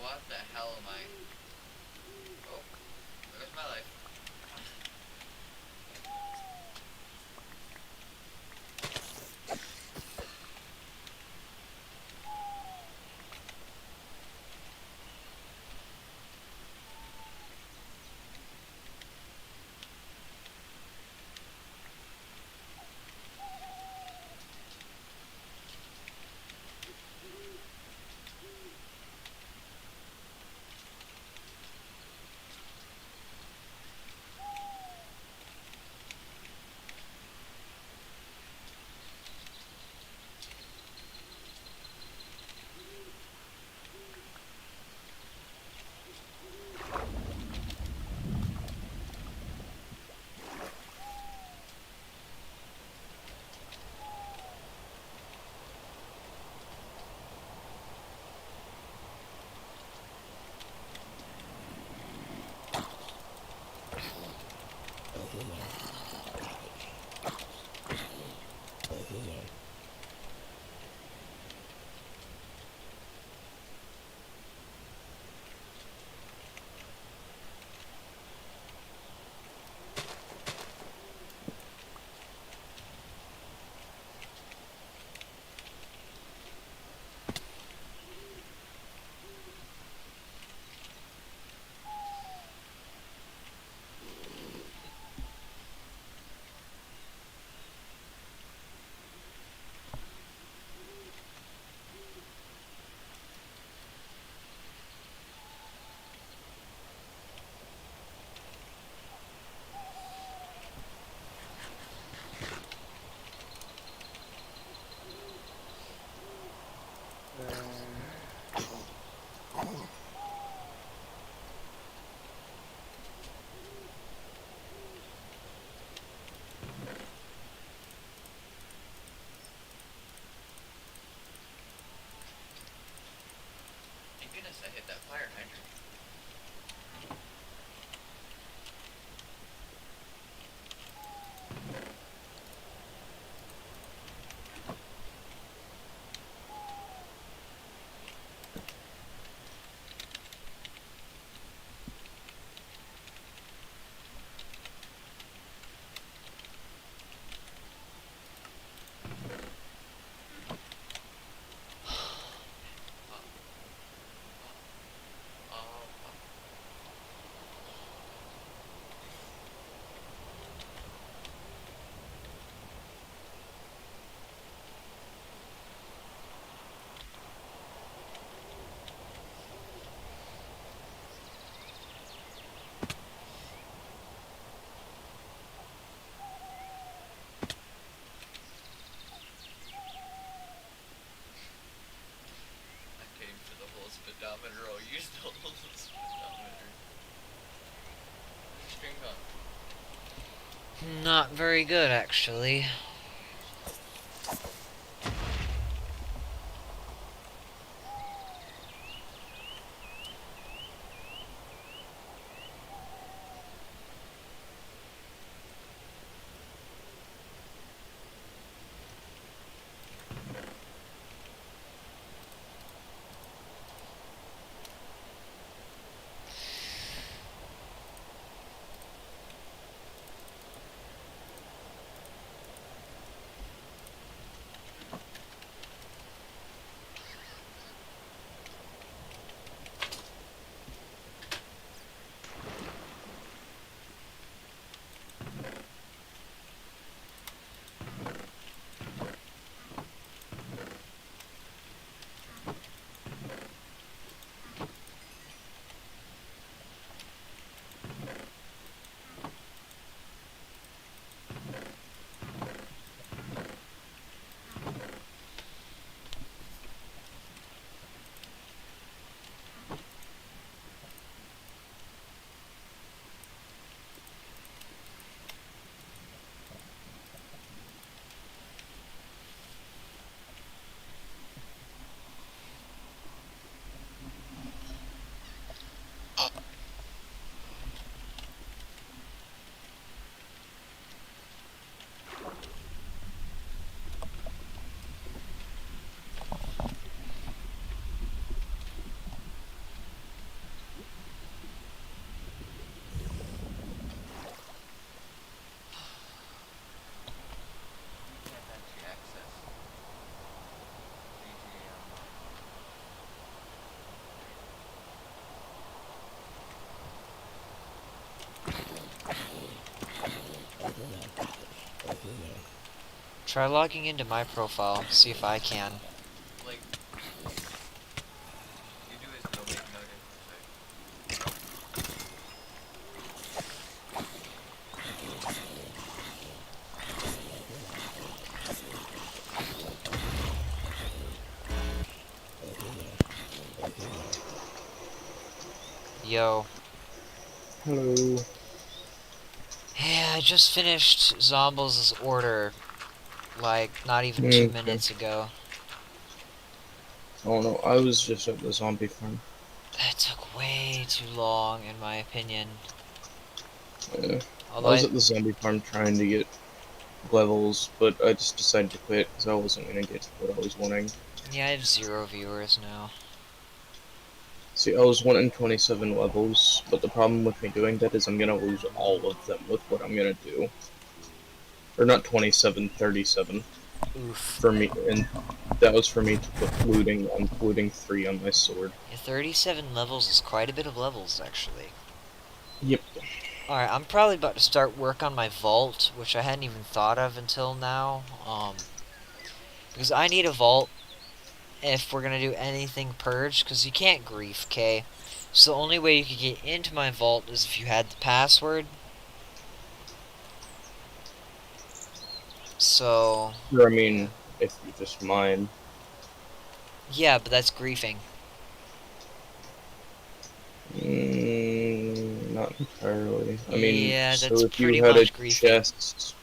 S6: What the hell am I? Oh, there's my life.
S2: Not very good, actually.
S6: Can't actually access GTA Online.
S2: Try logging into my profile, see if I can.
S6: Like, you do is go make no difference.
S2: Yo.
S1: Hello.
S2: Yeah, I just finished Zombles' order, like, not even
S1: Okay.
S2: 2 minutes ago.
S1: Oh no, I was just at the zombie farm.
S2: That took way too long, in my opinion.
S1: I
S2: Although
S1: was at the zombie farm trying to get levels, but I just decided to quit because I wasn't gonna get what I was wanting.
S2: yeah, I have 0 viewers now.
S1: See, I was wanting 27 levels, but the problem with me doing that is I'm gonna lose all of them with what I'm gonna do. Or not 27, 37
S2: Oof.
S1: for me, and that was for me to put looting. I'm looting 3 on my sword.
S2: Yeah, 37 levels is quite a bit of levels, actually.
S1: Yep.
S2: Alright, I'm probably about to start work on my vault, which I hadn't even thought of until now. Because I need a vault if we're gonna do anything purge, because you can't grief, okay? So the only way you could get into my vault is if you had the password. So,
S1: Or, I mean, if you just mine.
S2: yeah, but that's griefing.
S1: Not entirely. I mean,
S2: Yeah,
S1: so
S2: that's
S1: if you
S2: pretty
S1: had a
S2: much griefing.
S1: chest,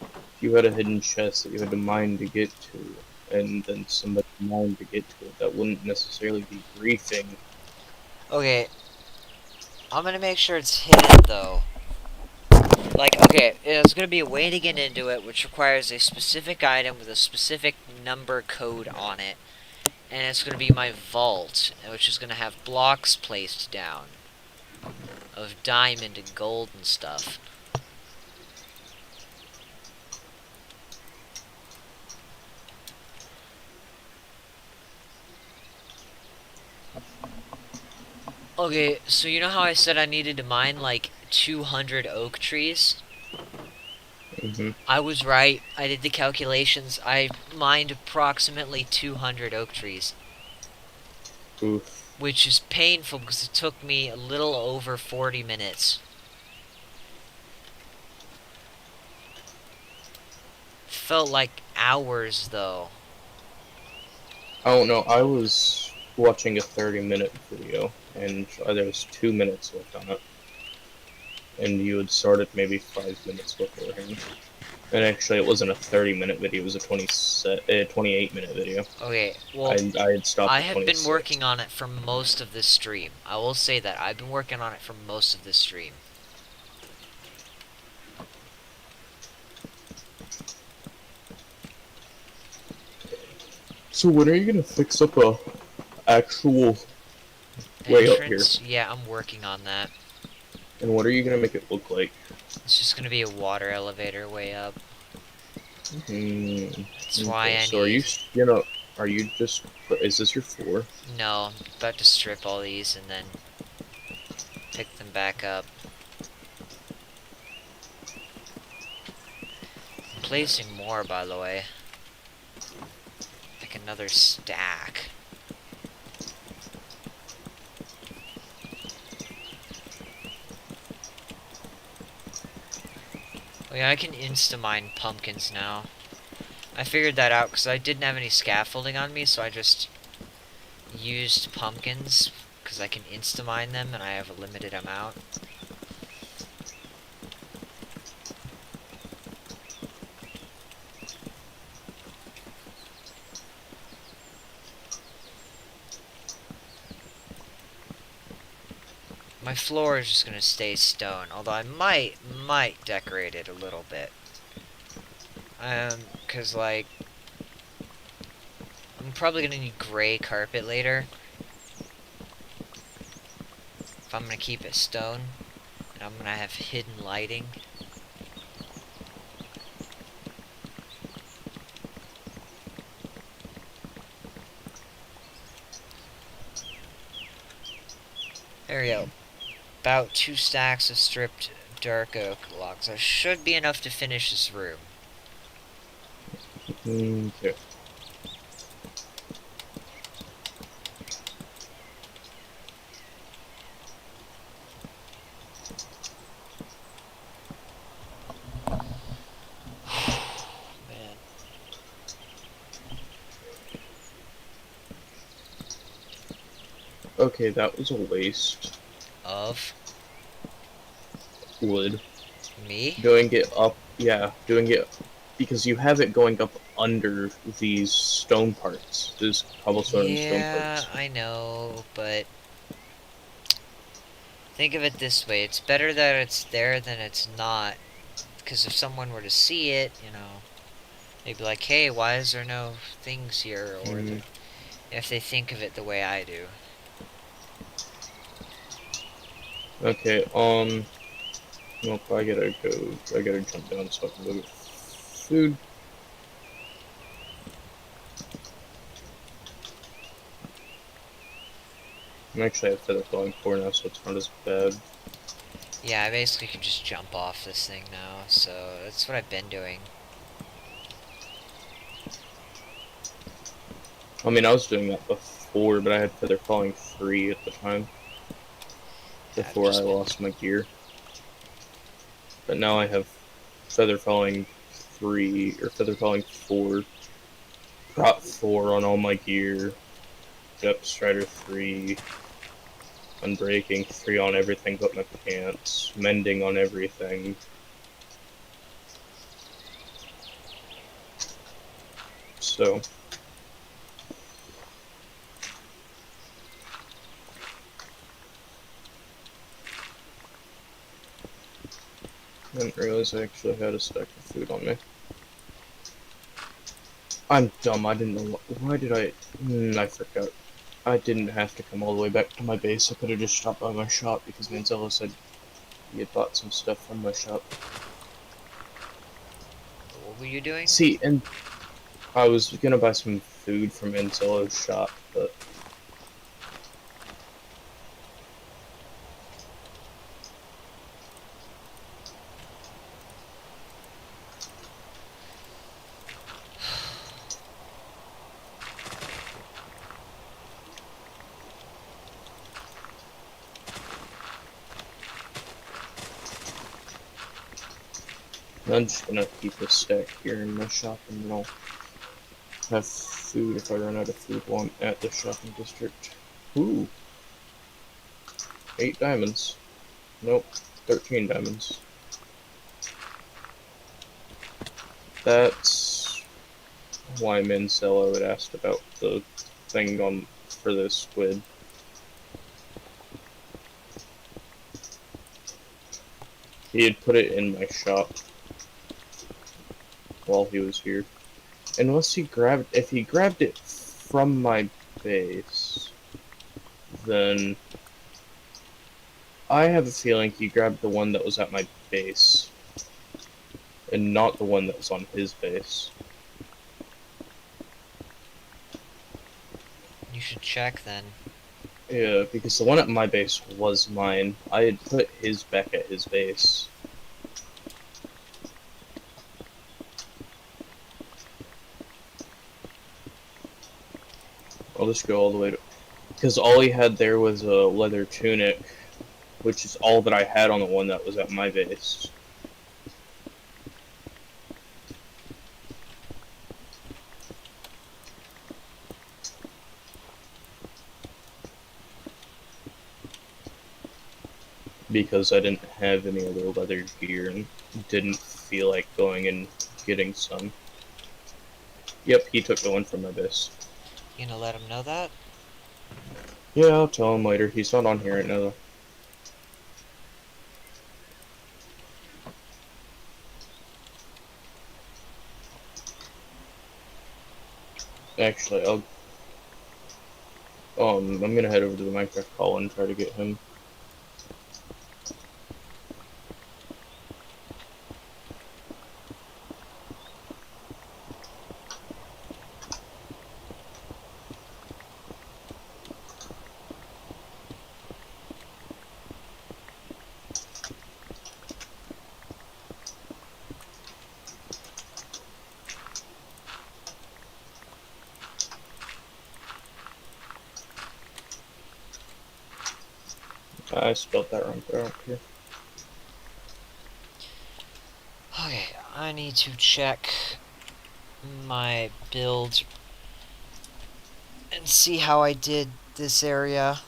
S1: if you had a hidden chest that you had to mine to get to, and then somebody mined to get to it, that wouldn't necessarily be griefing.
S2: Okay, I'm gonna make sure it's hidden, though. Like, okay, there's gonna be a way to get into it, which requires a specific item with a specific number code on it. And it's gonna be my vault, which is gonna have blocks placed down of diamond and gold and stuff. Okay, so you know how I said I needed to mine like 200 oak trees?
S1: Mm-hmm.
S2: I was right. I did the calculations. I mined approximately 200 oak trees,
S1: Oof.
S2: which is painful because it took me a little over 40 minutes. Felt like hours, though.
S1: I don't know. I was watching a 30-minute video, and there was 2 minutes left on it. and you had started maybe 5 minutes beforehand. And actually, it wasn't a 30-minute video; it was a 28-minute video.
S2: Okay, well,
S1: I had stopped.
S2: I
S1: at
S2: have been
S1: 26.
S2: working on it for most of this stream. I will say that I've been working on it for most of this stream.
S1: So when are you gonna fix up a actual way up here?
S2: Entrance? Yeah, I'm working on that.
S1: And what are you gonna make it look like?
S2: It's just gonna be a water elevator way up. That's why I
S1: So are you,
S2: need...
S1: are you just, is this your floor?
S2: No, I'm about to strip all these and then pick them back up. I'm placing more, by the way. Like another stack. Oh yeah, I can insta-mine pumpkins now. I figured that out because I didn't have any scaffolding on me, so I just used pumpkins because I can insta-mine them and I have a limited amount. My floor is just gonna stay stone, although I might decorate it a little bit. Cause like, I'm probably gonna need gray carpet later. If I'm gonna keep it stone, and I'm gonna have hidden lighting. There we go. About 2 stacks of stripped dark oak logs. That should be enough to finish this room.
S1: Okay.
S2: Man.
S1: Okay, that was a waste.
S2: Of
S1: Wood.
S2: me?
S1: Doing it up, yeah, doing it, because you have it going up under these stone parts, these cobblestone and stone
S2: Yeah,
S1: parts.
S2: I know, but think of it this way. It's better that it's there than it's not. Because if someone were to see it, you know, they'd be like, hey, why is there no things here? Or if they think of it the way I do.
S1: Okay, nope, I gotta jump down so I can go get food. I'm actually at feather falling 4 now, so it's not as bad.
S2: Yeah, I basically can just jump off this thing now, so that's what I've been doing.
S1: I mean, I was doing that before, but I had feather falling 3 at the time.
S2: Yeah, I've
S1: Before I
S2: just been-
S1: lost my gear. But now I have feather falling 3, or feather falling 4. Got 4 on all my gear. Depth Strider 3. Unbreaking 3 on everything but my pants. Mending on everything. So. I didn't realize I actually had a stack of food on me. I'm dumb, I didn't know why did I forgot. I didn't have to come all the way back to my base. I could have just stopped by my shop because Manzella said he had bought some stuff from my shop.
S2: What were you doing?
S1: See, and I was gonna buy some food from Manzella's shop, but I'm just gonna keep a stack here in my shop and then I'll have food if I run out of food while I'm at the shopping district. Ooh. 8 diamonds. Nope. 13 diamonds. That's why Mincello had asked about the thing on for the squid. He had put it in my shop while he was here. Unless he grabbed, if he grabbed it from my base, then I have a feeling he grabbed the one that was at my base, and not the one that was on his base.
S2: You should check then.
S1: Yeah, because the one at my base was mine. I had put his back at his base. I'll just go all the way to... Because all he had there was a leather tunic, which is all that I had on the one that was at my base. Because I didn't have any other leather gear and didn't feel like going and getting some. Yep, he took the one from my base.
S2: You gonna let him know that?
S1: Yeah, I'll tell him later. He's not on here right now, though. Actually, I'm gonna head over to the Minecraft call and try to get him. I spelled that wrong, but I don't care.
S2: Okay, I need to check my build and see how I did this area.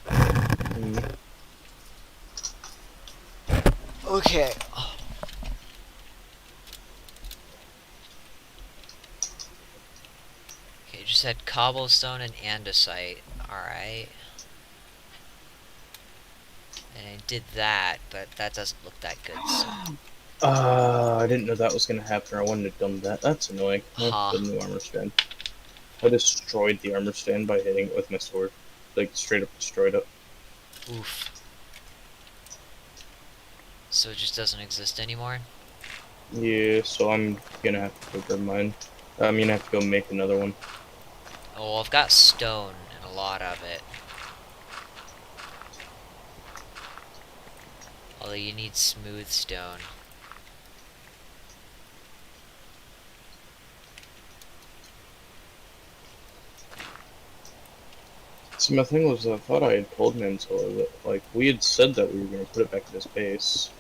S1: Mm.
S2: Okay. Okay, just had cobblestone and andesite. Alright. And I did that, but that doesn't look that good, so.
S1: I didn't know that was gonna happen. I wouldn't have done that. That's annoying. I have
S2: Huh.
S1: to put a new armor stand. I destroyed the armor stand by hitting it with my sword. Like, straight up destroyed it.
S2: Oof. So it just doesn't exist anymore?
S1: Yeah, so I'm gonna have to go grab mine. I'm gonna have to go make another one.
S2: Oh, well, I've got stone, and a lot of it. Although you need smooth stone.
S1: See, my thing was, I thought I had told Manzilla that, like, we had said that we were gonna put it back at his base.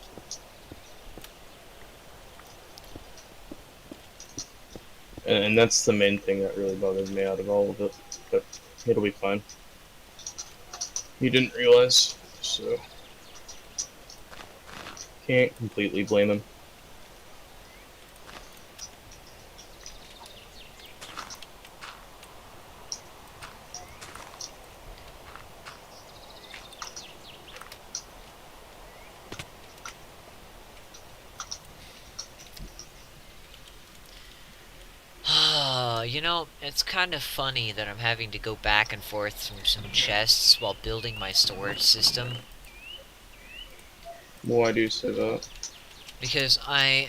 S1: And that's the main thing that really bothered me out of all of it. But it'll be fine. He didn't realize, so... Can't completely blame him.
S2: You know, it's kind of funny that I'm having to go back and forth from some chests while building my storage system.
S1: Why do you say that?
S2: Because I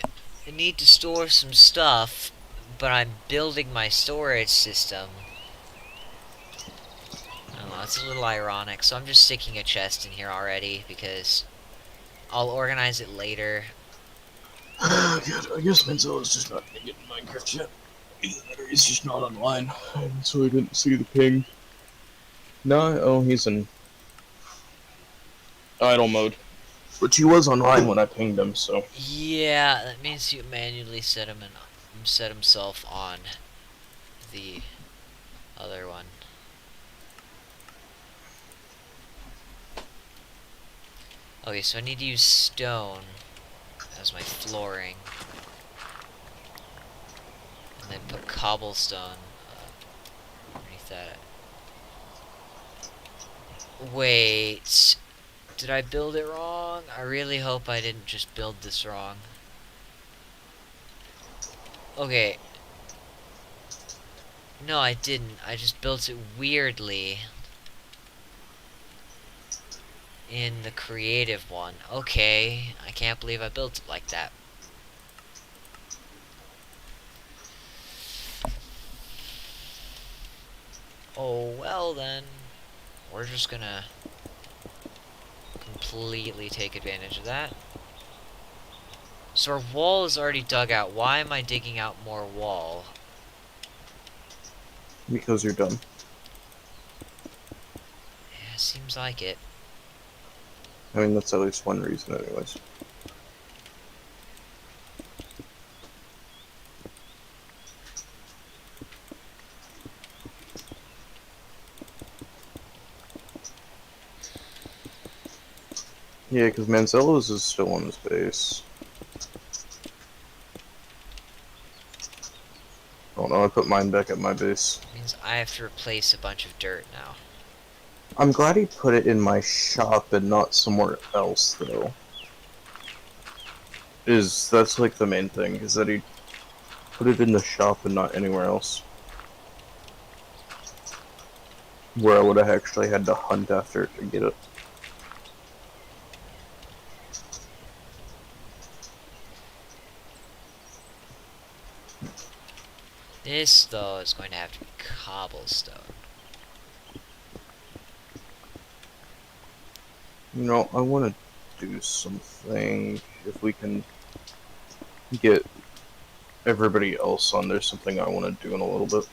S2: need to store some stuff, but I'm building my storage system. I don't know, it's a little ironic, so I'm just sticking a chest in here already, because I'll organize it later.
S1: Good. I guess Manzilla's just not gonna get in Minecraft yet. Either that or he's just not online, and so he didn't see the ping. No, oh, he's in idle mode. Which he was online when I pinged him, so...
S2: Yeah, that means you manually set himself on the other one. Okay, so I need to use stone as my flooring. And then put cobblestone underneath that. Wait. Did I build it wrong? I really hope I didn't just build this wrong. Okay. No, I didn't. I just built it weirdly. In the creative one. Okay. I can't believe I built it like that. Oh, well then. We're just gonna completely take advantage of that. So our wall is already dug out. Why am I digging out more wall?
S1: Because you're dumb.
S2: Yeah, seems like it.
S1: I mean, that's at least one reason, anyways. Yeah, because Manzello's is still on his base. Oh no, I put mine back at my base.
S2: Means I have to replace a bunch of dirt now.
S1: I'm glad he put it in my shop and not somewhere else, though. That's like the main thing, is that he put it in the shop and not anywhere else. Where I would have actually had to hunt after it to get it.
S2: This, though, is going to have to be cobblestone.
S1: You know, I want to do something, if we can get everybody else on there, something I want to do in a little bit.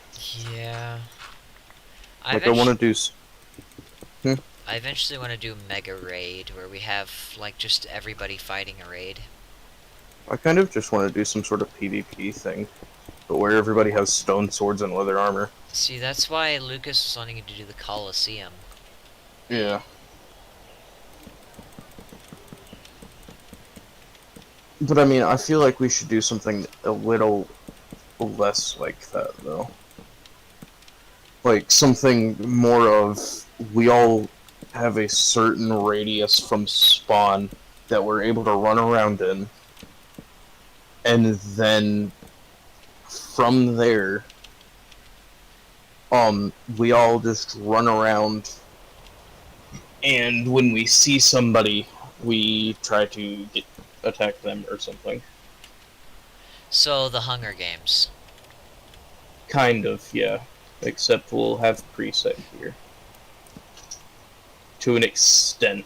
S2: Yeah.
S1: Like, I want to do...
S2: I eventually want to do a mega raid where we have, like, just everybody fighting a raid.
S1: I kind of just want to do some sort of PvP thing, but where everybody has stone swords and leather armor.
S2: See, that's why Lucas was wanting to do the Colosseum.
S1: Yeah. But I mean, I feel like we should do something a little less like that, though. Like, something more of, we all have a certain radius from spawn that we're able to run around in. And then, from there, we all just run around, and when we see somebody, we try to attack them or something.
S2: So, the Hunger Games.
S1: Kind of, yeah. Except we'll have preset here. To an extent.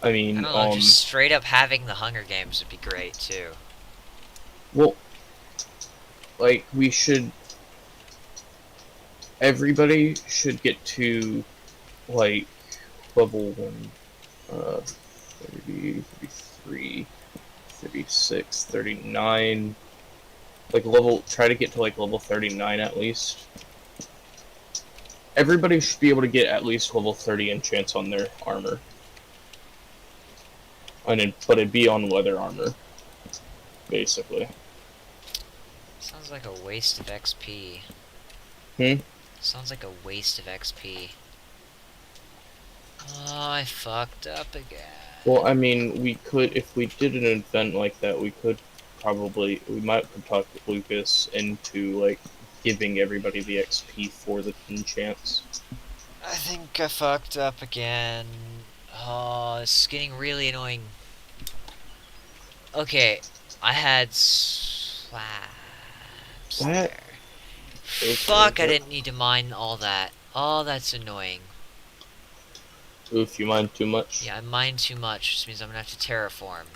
S1: I mean,
S2: I don't know, just straight up having the Hunger Games would be great, too.
S1: well, like, we should... Everybody should get to, like, level 30, 33, 36, 39... Like, try to get to, like, level 39 at least. Everybody should be able to get at least level 30 enchants on their armor. But it'd be on leather armor, basically.
S2: Sounds like a waste of XP. Sounds like a waste of XP. Oh, I fucked up again.
S1: Well, I mean, we could, if we did an event like that, we might could talk Lucas into, like, giving everybody the XP for the enchants.
S2: I think I fucked up again. Oh, this is getting really annoying. Okay, I had slabs
S1: What?
S2: there. Fuck, I didn't need to mine all that. Oh, that's annoying.
S1: If you mind too much.
S2: Yeah, I mined too much, which means I'm gonna have to terraform.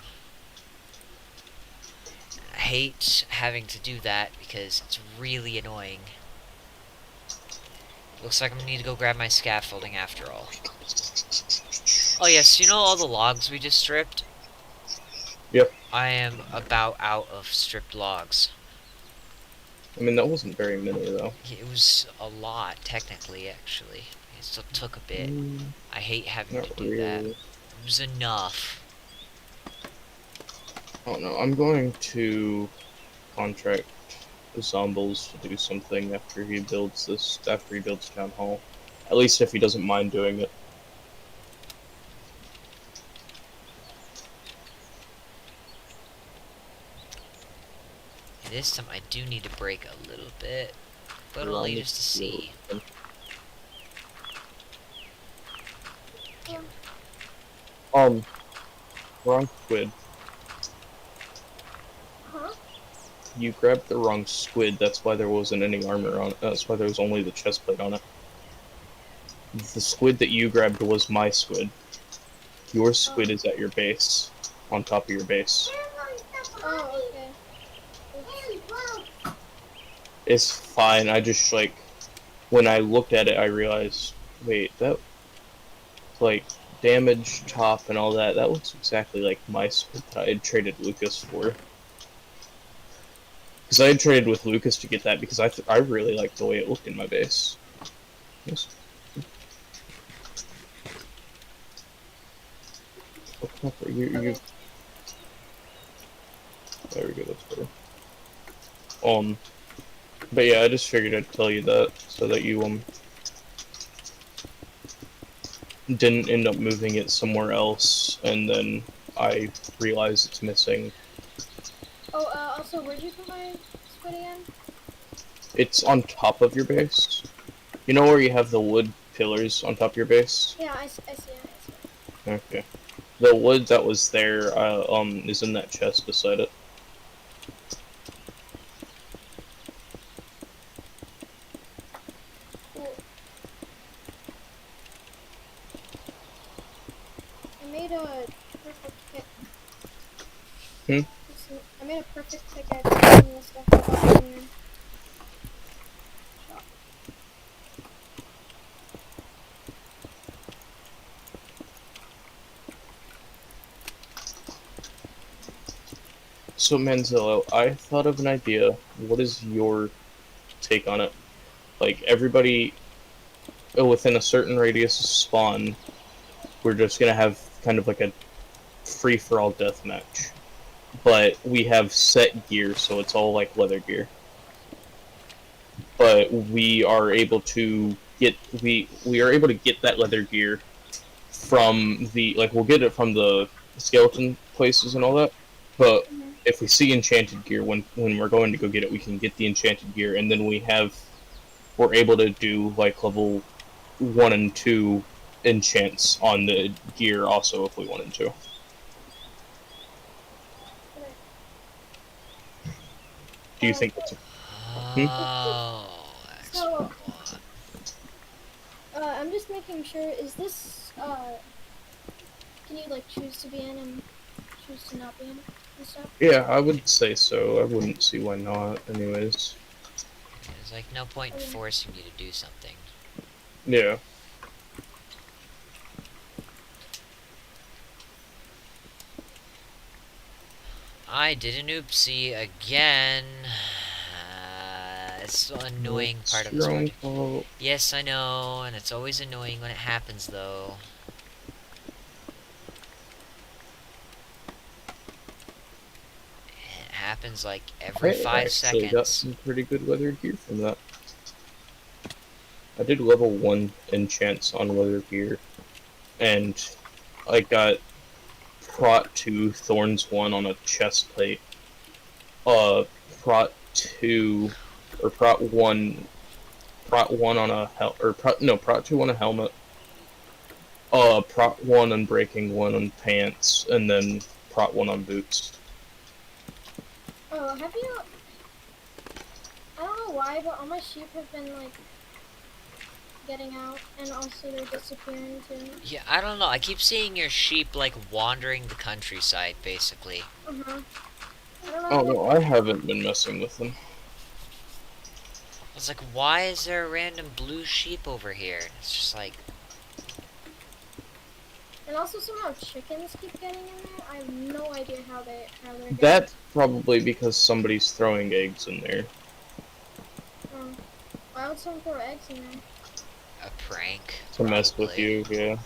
S2: I hate having to do that because it's really annoying. Looks like I'm gonna need to go grab my scaffolding after all. Oh yes, you know all the logs we just stripped?
S1: Yep.
S2: I am about out of stripped logs.
S1: I mean, that wasn't very many, though.
S2: It was a lot, technically, actually. It still took a bit. I hate having
S1: Not
S2: to do that.
S1: really.
S2: It was enough.
S1: Oh no, I'm going to contract Zombles to do something after he builds Town Hall. At least if he doesn't mind doing it.
S2: This time I do need to break a little bit, but
S1: Around
S2: only
S1: the
S2: just to see.
S1: Um, wrong squid.
S7: Huh?
S1: You grabbed the wrong squid, that's why there wasn't any armor on it. That's why there was only the chest plate on it. The squid that you grabbed was my squid. Your squid is at your base. On top of your base.
S7: Oh, okay.
S1: It's fine, I just, like, when I looked at it, I realized, wait, that, like, damage, top, and all that, that looks exactly like my squid that I had traded Lucas for. Because I had traded with Lucas to get that because I really liked the way it looked in my base. Yes. Oh, Pepper, you.
S7: Okay.
S1: There we go, that's better. But yeah, I just figured I'd tell you that so that you didn't end up moving it somewhere else, and then I realize it's missing.
S7: Oh, also, where'd you put my squid again?
S1: It's on top of your base. You know where you have the wood pillars on top of your base?
S7: Yeah, I see it.
S1: Okay. The wood that was there, is in that chest beside it.
S7: Cool. I made a perfect kit. I made a perfect pickaxe using the stuff I got in shop.
S1: So Manzillo, I thought of an idea. What is your take on it? Like, everybody within a certain radius of spawn, we're just gonna have kind of like a free-for-all deathmatch. But we have set gear, so it's all like leather gear. But we are able to get that leather gear from the, like, we'll get it from the skeleton places and all that. But if we see enchanted gear when we're going to go get it, we can get the enchanted gear, and then we're able to do like level 1 and 2 enchants on the gear also if we wanted to. Do you think that's a
S2: Oh, that's
S7: So-
S2: what.
S7: I'm just making sure, is this, can you, like, choose to be in and choose to not be in and stuff?
S1: Yeah, I would say so. I wouldn't see why not, anyways.
S2: There's like no point in forcing you to do something.
S1: Yeah.
S2: I did an oopsie again. It's the annoying part of this
S1: Your own
S2: project.
S1: fault.
S2: Yes, I know, and it's always annoying when it happens, though. It happens like every
S1: I
S2: 5
S1: actually got
S2: seconds.
S1: some pretty good leather gear from that. I did level 1 enchants on leather gear, and I got Prot 2 Thorns 1 on a chest plate. Prot 2 or Prot 1 on a Prot 2 on a helmet. Prot 1 on breaking 1 on pants, and then Prot 1 on boots.
S7: Oh, have you, I don't know why, but all my sheep have been, like, getting out, and also they're disappearing too.
S2: Yeah, I don't know. I keep seeing your sheep, like, wandering the countryside, basically.
S7: Uh-huh. I don't know.
S1: Oh no, I haven't been messing with them.
S2: I was like, why is there a random blue sheep over here? It's just like,
S7: And also somehow chickens keep getting in there. I have no idea how they're getting.
S1: That's probably because somebody's throwing eggs in there.
S7: Why would someone throw eggs in there?
S2: a prank.
S1: To mess with
S2: probably.
S1: you, yeah.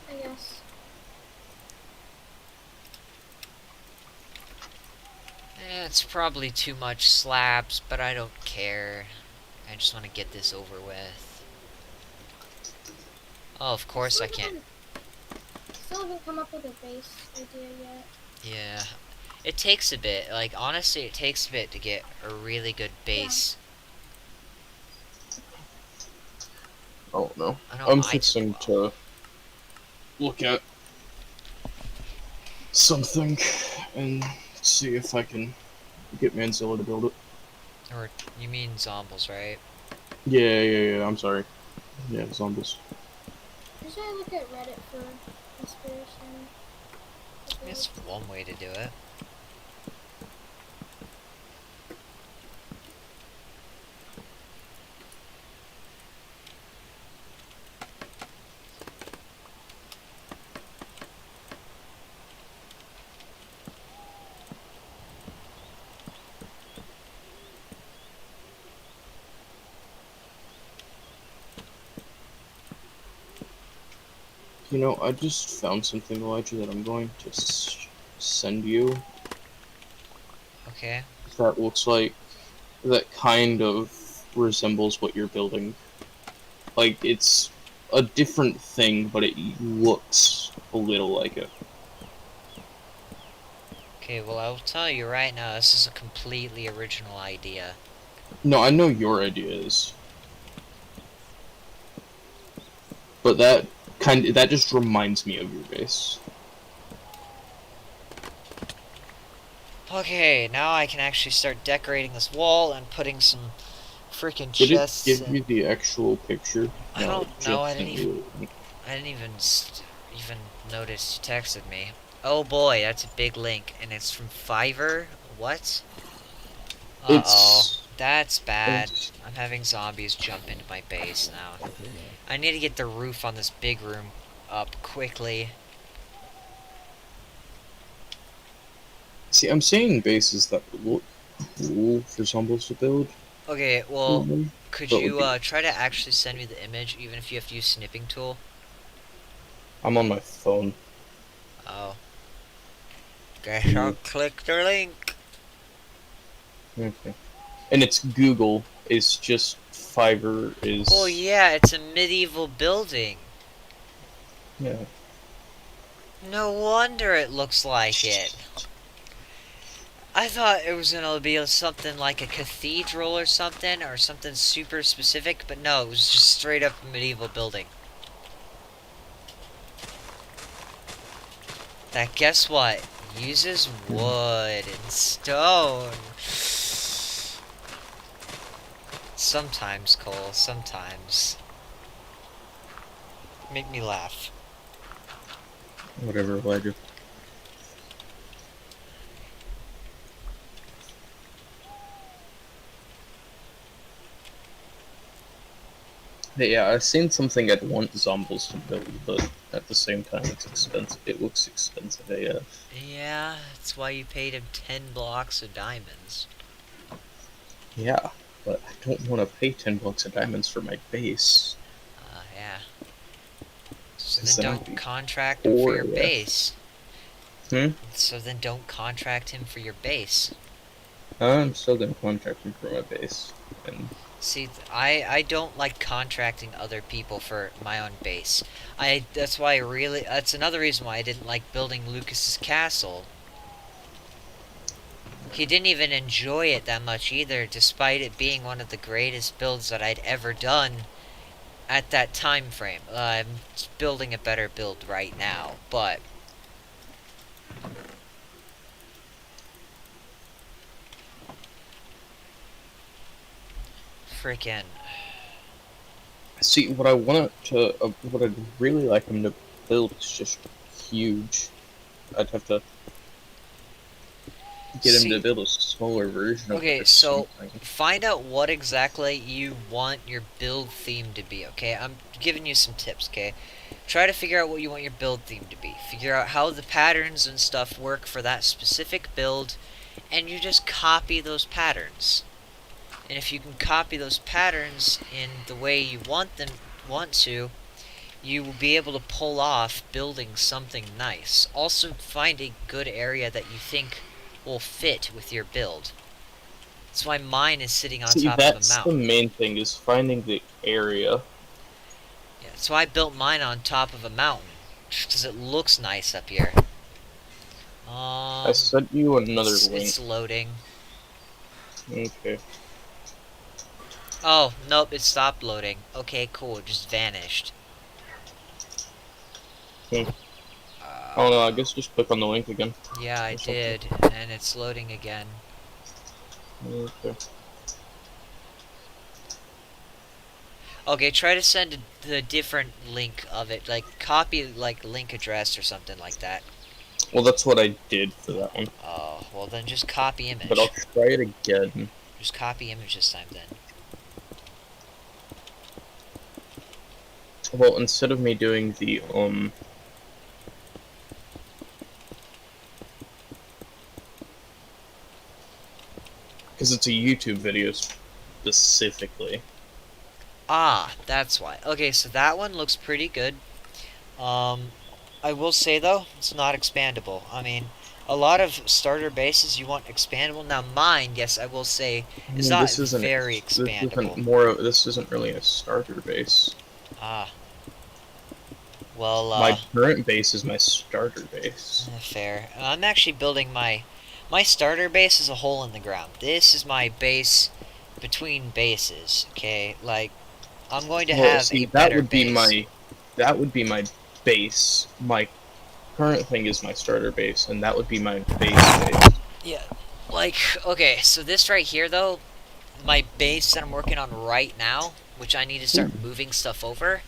S7: I guess.
S2: It's probably too much slabs, but I don't care. I just want to get this over with. Oh, of course I can't.
S7: Still haven't come up with a base idea yet.
S2: Yeah. It takes a bit. Like, honestly, it takes a bit to get a really good base.
S1: Oh no.
S2: I know
S1: I'm
S2: I
S1: fixing
S2: did well.
S1: to look at something and see if I can get Manzilla to build it.
S2: Or, you mean zombies, right?
S1: Yeah, I'm sorry. Yeah, zombies.
S7: Usually I look at Reddit for inspiration.
S2: It's one way to do it.
S1: You know, I just found something, Elijah, that I'm going to send you.
S2: Okay.
S1: That looks like, that kind of resembles what you're building. Like, it's a different thing, but it looks a little like it.
S2: Okay, well, I'll tell you right now, this is a completely original idea.
S1: No, I know your idea is. But that just reminds me of your base.
S2: Okay, now I can actually start decorating this wall and putting some freaking
S1: Did it
S2: chests.
S1: give you the actual picture?
S2: I don't know, I didn't
S1: even.
S2: I didn't even even notice you texted me. Oh boy, that's a big link, and it's from Fiverr. What? Uh-oh,
S1: It's.
S2: that's bad. I'm having zombies jump into my base now. I need to get the roof on this big room up quickly.
S1: See, I'm seeing bases that look cool for zombies to build.
S2: Okay, well,
S1: Mhm.
S2: could
S1: That
S2: you
S1: would be-
S2: try to actually send me the image, even if you have to use snipping tool?
S1: I'm on my phone.
S2: Oh. Guess I'll click the link.
S1: Okay. And it's Google. It's just Fiverr is.
S2: Oh yeah, it's a medieval building.
S1: Yeah.
S2: No wonder it looks like it. I thought it was gonna be something like a cathedral or something super specific, but no, it was just straight up a medieval building. That, guess what? Uses wood and stone. Sometimes, Cole, sometimes. Make me laugh.
S1: Whatever, Elijah. Hey, yeah, I've seen something I'd want zombies to build, but at the same time, it's expensive. It looks expensive AF.
S2: Yeah, that's why you paid him 10 blocks of diamonds.
S1: Yeah, but I don't want to pay 10 bucks of diamonds for my base.
S2: Yeah. So
S1: Because
S2: then
S1: then I'd
S2: don't
S1: be
S2: contract him for
S1: poor
S2: your
S1: AF.
S2: base.
S1: Hmm?
S2: So then don't contract him for your base.
S1: I'm still gonna contract him for my base. And
S2: See, I don't like contracting other people for my own base. That's why that's another reason why I didn't like building Lucas's castle. He didn't even enjoy it that much either, despite it being one of the greatest builds that I'd ever done at that time frame. I'm building a better build right now, but freaking
S1: see, what I want to, what I'd really like him to build is just huge. I'd have to get him to build a smaller version of it.
S2: Okay,
S1: or
S2: so
S1: something.
S2: find out what exactly you want your build theme to be, okay? I'm giving you some tips, okay? Try to figure out what you want your build theme to be. Figure out how the patterns and stuff work for that specific build, and you just copy those patterns. And if you can copy those patterns in the way you want to, you will be able to pull off building something nice. Also, find a good area that you think will fit with your build. That's why mine is sitting on
S1: See,
S2: top of a
S1: that's the
S2: mountain.
S1: main thing, is finding the area.
S2: Yeah, that's why I built mine on top of a mountain, because it looks nice up here.
S1: I sent you another link.
S2: It's loading.
S1: Okay.
S2: Oh, nope, it stopped loading. Okay, cool, it just vanished.
S1: Oh no, I guess just click on the link again.
S2: Yeah, I
S1: or something.
S2: did, and it's loading again.
S1: Okay.
S2: Okay, try to send the different link of it, like copy like link address or something like that.
S1: Well, that's what I did for that one.
S2: Oh, well then just copy image.
S1: But I'll try it again.
S2: Just copy image this time then.
S1: Well, instead of me doing the, because it's a YouTube video specifically.
S2: Ah, that's why. Okay, so that one looks pretty good. I will say though, it's not expandable. I mean, a lot of starter bases you want expandable. Now mine, yes, I will say, is not very expandable.
S1: This isn't really a starter base.
S2: Ah. Well,
S1: My current base is my starter base.
S2: fair. I'm actually building my starter base is a hole in the ground. This is my base between bases. Okay, like I'm going to have a better base.
S1: That would be my base. My current thing is my starter base, and that would be my base.
S2: Yeah, like okay. So this right here, though, my base that I'm working on right now, which I need to start moving stuff over.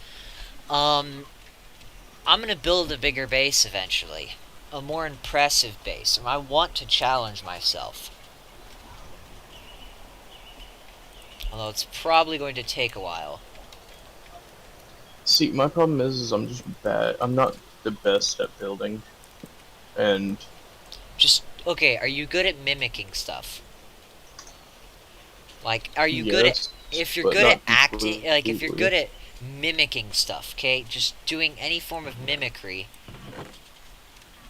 S2: I'm gonna build a bigger base eventually. A more impressive base. And I want to challenge myself. Although it's probably going to take a while.
S1: See, my problem is I'm just bad. I'm not the best at building. And...
S2: Just, okay, are you good at mimicking stuff? Like, are you good at... If you're good at acting... Like, if you're good at mimicking stuff, okay? Just doing any form of mimicry,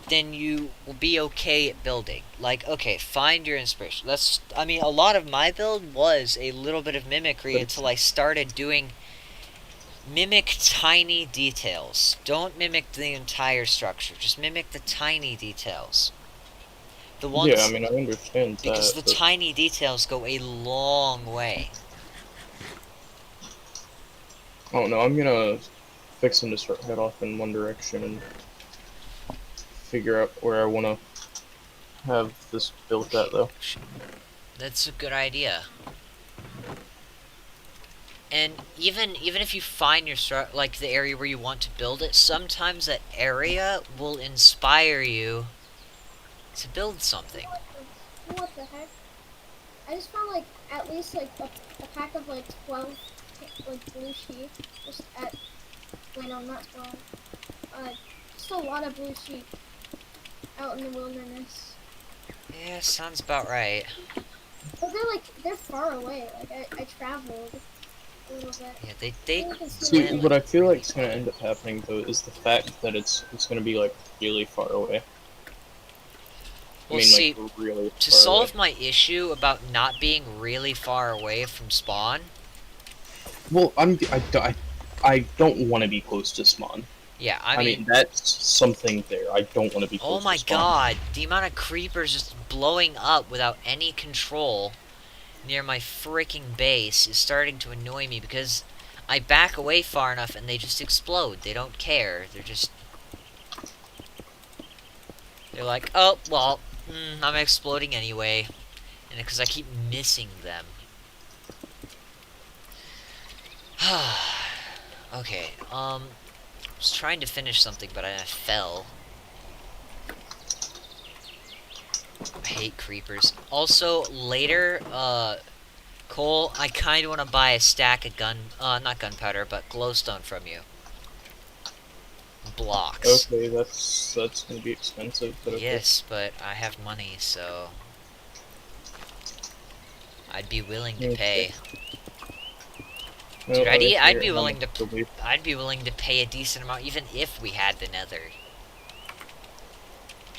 S2: then you will be okay at building. Like, okay, find your inspiration. I mean, a lot of my build was a little bit of mimicry until I started doing... Mimic tiny details. Don't mimic the entire structure. Just mimic the tiny details. The ones...
S1: Yeah, I mean, I understand that.
S2: Because the tiny details go a long way.
S1: Oh no, I'm gonna fix them to start head off in one direction and figure out where I wanna have this built at, though.
S2: That's a good idea. And even if you find your like the area where you want to build it, sometimes that area will inspire you to build something.
S7: What the heck? I just found like at least like a pack of like 12 like blue sheep just at wait no not 12. Just a lot of blue sheep out in the wilderness.
S2: Yeah, sounds about right.
S7: But they're far away. Like I traveled a little bit.
S2: Yeah, they
S1: See, what I feel like is gonna end up happening though is the fact that it's gonna be like really far away.
S2: Well,
S1: I mean,
S2: see,
S1: like, really
S2: to
S1: far
S2: solve
S1: away.
S2: my issue about not being really far away from spawn.
S1: Well, I don't want to be close to spawn.
S2: Yeah,
S1: I mean that's something there. I don't want to be close
S2: oh
S1: to
S2: my
S1: spawn.
S2: god, the amount of creepers just blowing up without any control near my freaking base is starting to annoy me because I back away far enough and they just explode. They don't care. They're like, oh, well, I'm exploding anyway. And because I keep missing them. Okay, I was trying to finish something, but I fell. I hate creepers. Also, later, Cole, I kind of want to buy a stack of not gunpowder, but glowstone from you. Blocks.
S1: Okay, that's gonna be expensive, but okay.
S2: Yes, but I have money, so I'd be willing to pay. Dude, I'd be willing to pay a decent amount, even if we had the Nether.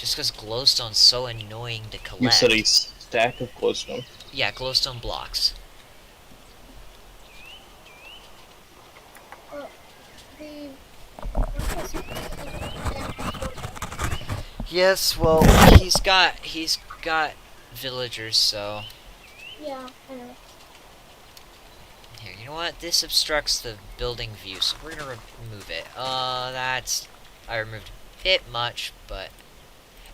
S2: Just because glowstone's so annoying to collect.
S1: You said a stack of glowstone.
S2: Yeah, glowstone blocks.
S7: The
S2: Yes, well, he's got villagers, so
S7: yeah, I know.
S2: here. You know what? This obstructs the building view, so we're gonna remove it. That's I removed a bit much, but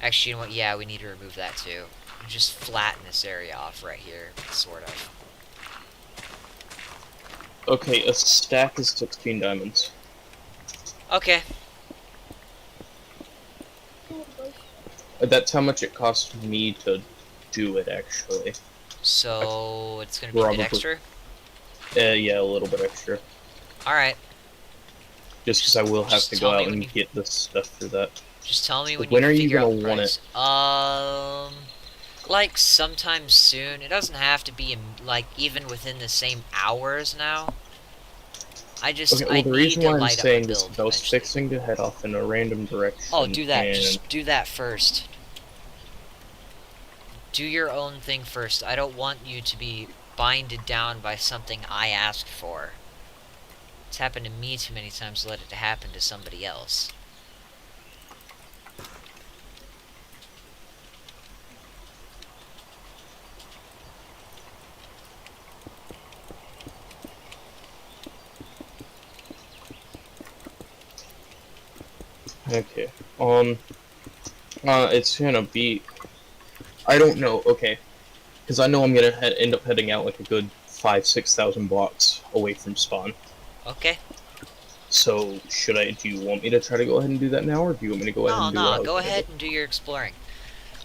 S2: actually, you know what? Yeah, we need to remove that too. Just flatten this area off right here, sort of.
S1: Okay, a stack is 16 diamonds.
S2: Okay.
S1: That's how much it cost me to do it, actually.
S2: So it's gonna be a bit
S1: Probably.
S2: extra.
S1: Yeah, a little bit extra.
S2: All right.
S1: Just because I will have
S2: Just
S1: to
S2: tell
S1: go
S2: me
S1: out
S2: when
S1: and
S2: you-
S1: get the stuff for that.
S2: Just tell me when
S1: When
S2: you
S1: are you
S2: figure out
S1: gonna
S2: the
S1: want
S2: price. Like sometime soon. It doesn't have to be like even within the same hours now. I just
S1: Okay, well,
S2: I
S1: the
S2: need
S1: reason
S2: to
S1: why I'm
S2: light up my
S1: saying this
S2: build
S1: is I was
S2: eventually.
S1: fixing to head off in a random direction.
S2: Oh, do that.
S1: And
S2: Just do that first. Do your own thing first. I don't want you to be binded down by something I asked for. It's happened to me too many times to let it happen to somebody else.
S1: Okay. It's gonna be. I don't know. Okay, because I know I'm gonna end up heading out like a good 5,000-6,000 blocks away from spawn.
S2: Okay?
S1: So should I? Do you want me to try to go ahead and do that now, or do you want me to go ahead
S2: No,
S1: and do what I
S2: no,
S1: was
S2: go
S1: gonna
S2: ahead
S1: do?
S2: and do your exploring.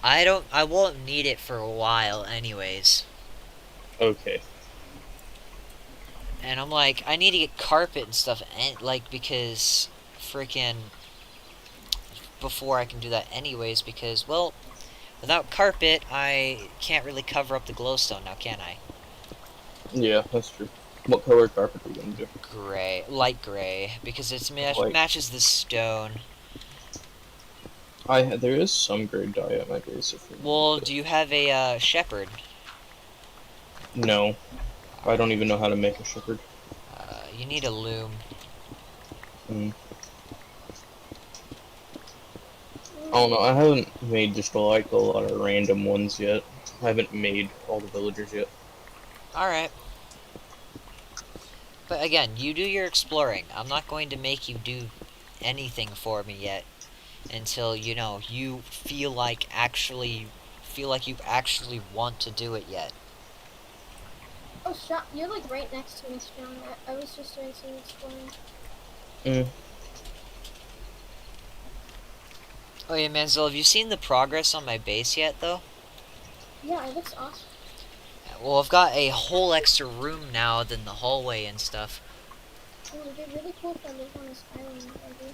S2: I won't need it for a while anyways.
S1: Okay.
S2: And I'm like, I need to get carpet and stuff, and like, because freaking before I can do that anyways, because, well, without carpet, I can't really cover up the glowstone now, can I?
S1: Yeah, that's true. What color carpet are you gonna do?
S2: Gray, light gray, because it
S1: Light.
S2: matches the stone.
S1: There is some gray dye at my base. If you
S2: Well,
S1: want it.
S2: do you have a shepherd?
S1: No, I don't even know how to make a shepherd.
S2: You need a loom.
S1: I don't know. I haven't made just like a lot of random ones yet. I haven't made all the villagers yet.
S2: Alright. But again, you do your exploring. I'm not going to make you do anything for me yet until, you know, you feel like you actually want to do it yet.
S7: Oh, shot! You're like right next to me, Sean. I was just doing some exploring.
S2: Oh yeah, Manzel, have you seen the progress on my base yet, though?
S7: Yeah, it looks awesome.
S2: Well, I've got a whole extra room now than the hallway and stuff.
S7: Oh, it'd be really cool if I lived on this island, maybe.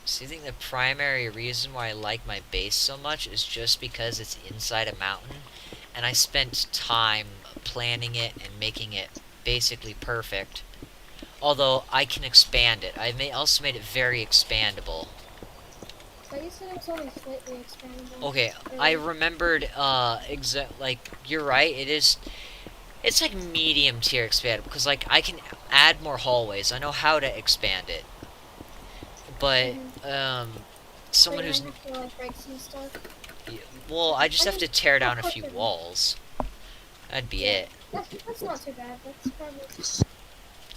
S2: So I think the primary reason why I like my base so much is just because it's inside a mountain, and I spent time planning it and making it basically perfect. Although I can expand it. Also made it very expandable.
S7: So you said it's only slightly expandable.
S2: Okay, I remembered, like, you're right, it's like medium tier expandable, because, like, I can add more hallways, I know how to expand it. But, someone
S7: But you
S2: who's,
S7: might have to, like, break some stuff.
S2: well, I just
S7: I
S2: have to
S7: mean,
S2: tear down a
S7: of
S2: few
S7: course it is.
S2: walls. That'd be it.
S7: That's not too bad. That's probably...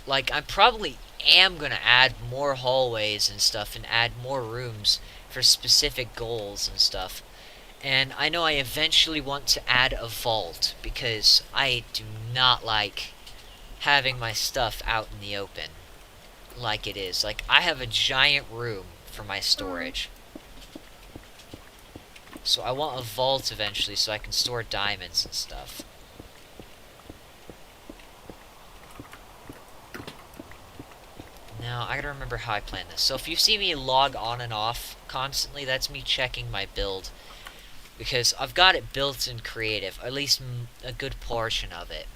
S2: Like, I probably am gonna add more hallways and stuff, and add more rooms for specific goals and stuff. And I know I eventually want to add a vault, because I do not like having my stuff out in the open like it is. Like, I have a giant room for my storage. So I want a vault eventually so I can store diamonds and stuff. Now, I gotta remember how I plan this. So if you see me log on and off constantly, that's me checking my build. Because I've got it built in creative, at least a good portion of it.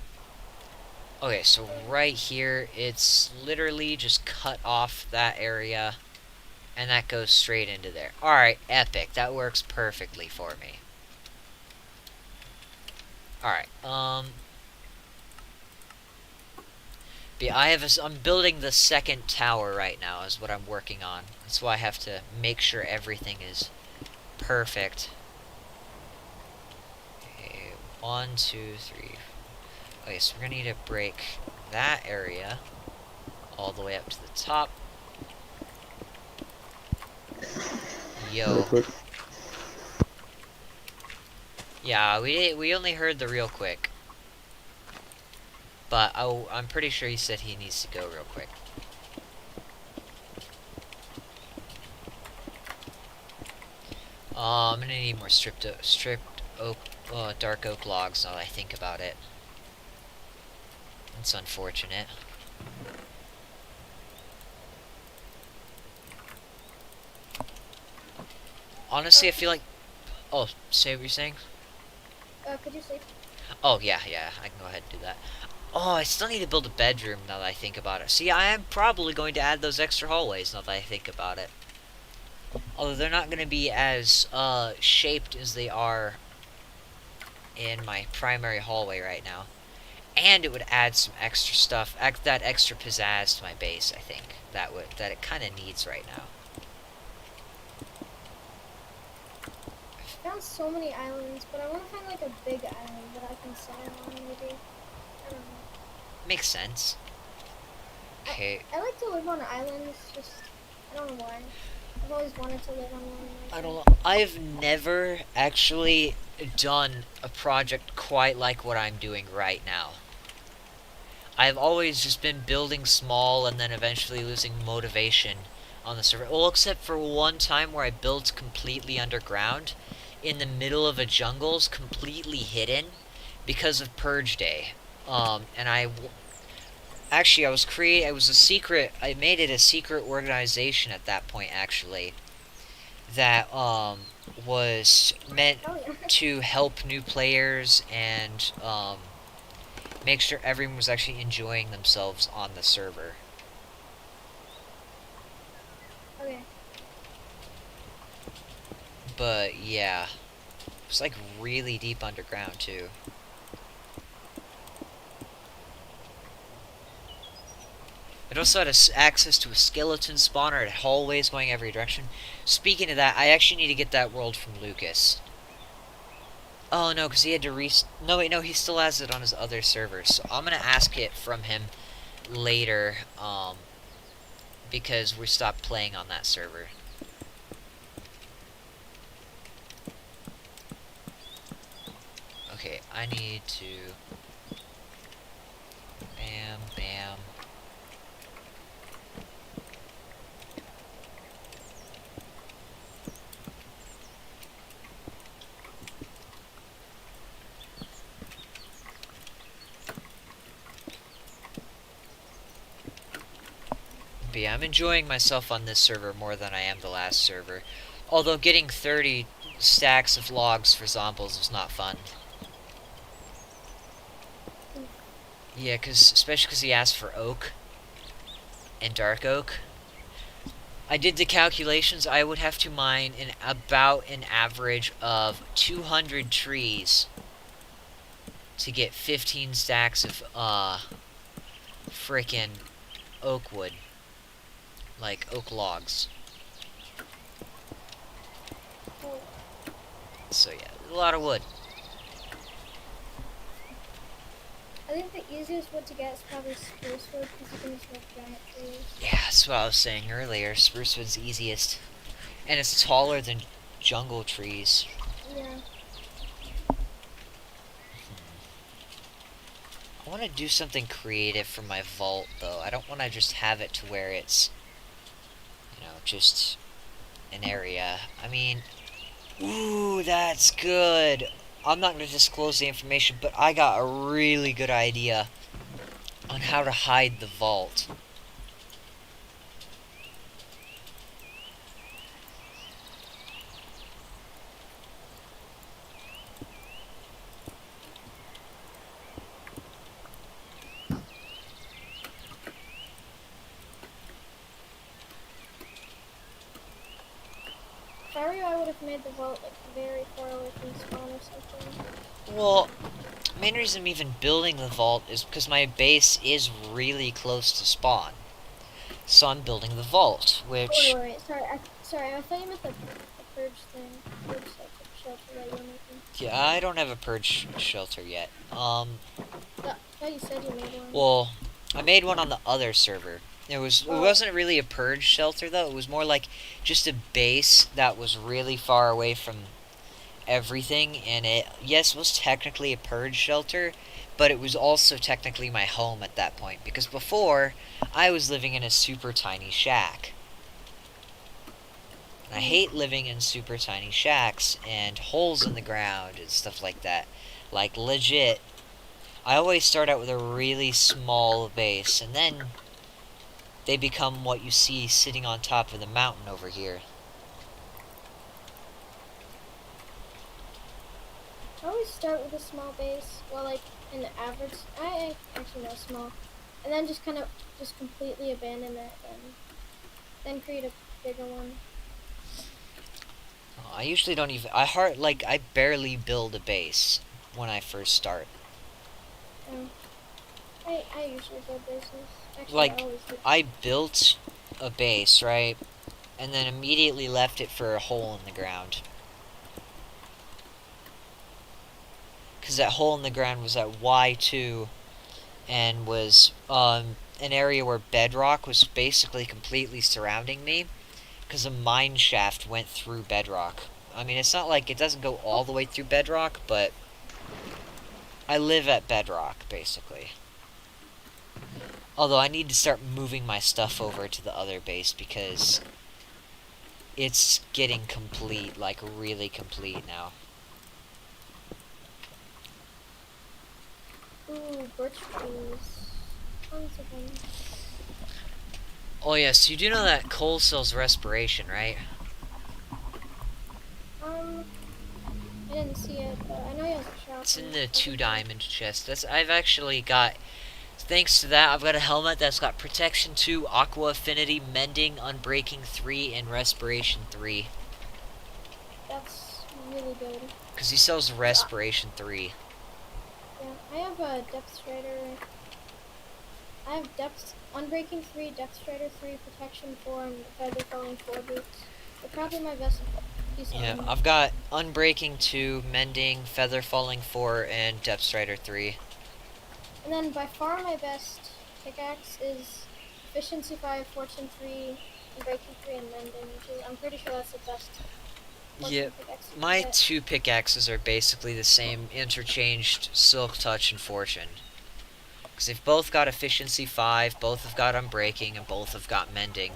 S2: Okay, so right here, it's literally just cut off that area, and that goes straight into there. Alright, epic. That works perfectly for me. Alright, yeah, I'm building the second tower right now, is what I'm working on. That's why I have to make sure everything is perfect. Okay, 1, 2, 3. Okay, so we're gonna need to break that area all the way up to the top.
S1: Real
S2: Yo.
S1: quick.
S2: Yeah, we only heard the real quick. But I'm pretty sure he said he needs to go real quick. I'm gonna need more stripped oak, dark oak logs now that I think about it. It's unfortunate. Honestly, I feel like... Oh, say what you're saying?
S7: Could you say?
S2: Oh, yeah, I can go ahead and do that. Oh, I still need to build a bedroom now that I think about it. See, I am probably going to add those extra hallways now that I think about it. Although they're not going to be as shaped as they are in my primary hallway right now. And it would add some extra stuff, that extra pizzazz to my base, I think. That it kind of needs right now.
S7: I found so many islands, but I want to find like a big island that I can settle on, maybe. I don't know.
S2: Makes sense. Okay.
S7: I like to live on islands, just, I don't know why. I've always wanted to live on one.
S2: I don't know. I've never actually done a project quite like what I'm doing right now. I've always just been building small and then eventually losing motivation on the server. Well, except for one time where I built completely underground in the middle of a jungle's completely hidden because of Purge Day. And actually, I was a secret, I made it a secret organization at that point, actually, that, was meant
S7: Oh, yeah.
S2: to help new players and, make sure everyone was actually enjoying themselves on the server.
S7: Okay.
S2: But, yeah. It's, like, really deep underground, too. It also had access to a skeleton spawner and hallways going every direction. Speaking of that, I actually need to get that world from Lucas. Oh no, because he had to no wait, no, he still has it on his other servers. So I'm gonna ask it from him later, because we stopped playing on that server. Okay, I need to... Bam, bam. But yeah, I'm enjoying myself on this server more than I am the last server. Although getting 30 stacks of logs for zombies was not fun. Yeah, especially because he asked for oak and dark oak. I did the calculations. I would have to mine in about an average of 200 trees to get 15 stacks of frickin' oak wood. Like oak logs.
S7: Well,
S2: So yeah, a lot of wood.
S7: I think the easiest wood to get is probably spruce wood, because you can just make giant trees.
S2: Yeah, that's what I was saying earlier. Spruce wood's easiest. And it's taller than jungle trees.
S7: Yeah.
S2: I want to do something creative for my vault, though. I don't want to just have it to where it's, you know, just an area. I mean, ooh, that's good. I'm not going to disclose the information, but I got a really good idea on how to hide the vault.
S7: If I were you, I would have made the vault like very far away from spawn or something.
S2: Well, main reason I'm even building the vault is because my base is really close to spawn. So I'm building the vault,
S7: Oh,
S2: which
S7: wait. Sorry, I thought you meant the purge thing. Purge shelter that you were making.
S2: yeah, I don't have a purge shelter yet.
S7: I thought you said you made one.
S2: Well, I made one on the other server. It
S7: Oh.
S2: wasn't really a purge shelter though. It was more like just a base that was really far away from everything, and it was technically a purge shelter, but it was also technically my home at that point because before I was living in a super tiny shack. And I hate living in super tiny shacks and holes in the ground and stuff like that. Like legit, I always start out with a really small base, and then they become what you see sitting on top of the mountain over here.
S7: I always start with a small base, well, like an average. I actually know small, and then just just completely abandon it, and then create a bigger one.
S2: I usually don't even. I barely build a base when I first start.
S7: I usually build bases. Actually,
S2: Like,
S7: I always do.
S2: I built a base, right? And then immediately left it for a hole in the ground. Because that hole in the ground was at Y2 and was an area where bedrock was basically completely surrounding me. Because a mine shaft went through bedrock. I mean, it's not like it doesn't go all the way through bedrock, but I live at bedrock, basically. Although I need to start moving my stuff over to the other base because it's getting complete, like really complete now.
S7: Ooh, birch trees. Tons of them.
S2: Oh yes, you do know that coal sells respiration, right?
S7: I didn't see it, but I know he has a shop.
S2: It's in the 2 diamond chest. I've actually got, thanks to that, I've got a helmet that's got Protection 2, Aqua Affinity, Mending, Unbreaking 3, and Respiration 3.
S7: That's really good.
S2: Because he sells Respiration 3.
S7: Yeah, I have a Depth Strider. I have Unbreaking 3, Depth Strider 3, Protection 4, and Feather Falling 4 boots. They're probably my best piece of
S2: Yeah,
S7: armor.
S2: I've got Unbreaking 2, Mending, Feather Falling 4, and Depth Strider 3.
S7: And then by far my best pickaxe is Efficiency 5, Fortune 3, Unbreaking 3, and Mending, which is, I'm pretty sure that's the best fortune
S2: Yeah,
S7: pickaxe you can
S2: my
S7: get.
S2: 2 pickaxes are basically the same, interchanged Silk Touch and Fortune. Because they've both got Efficiency 5, both have got Unbreaking, and both have got Mending.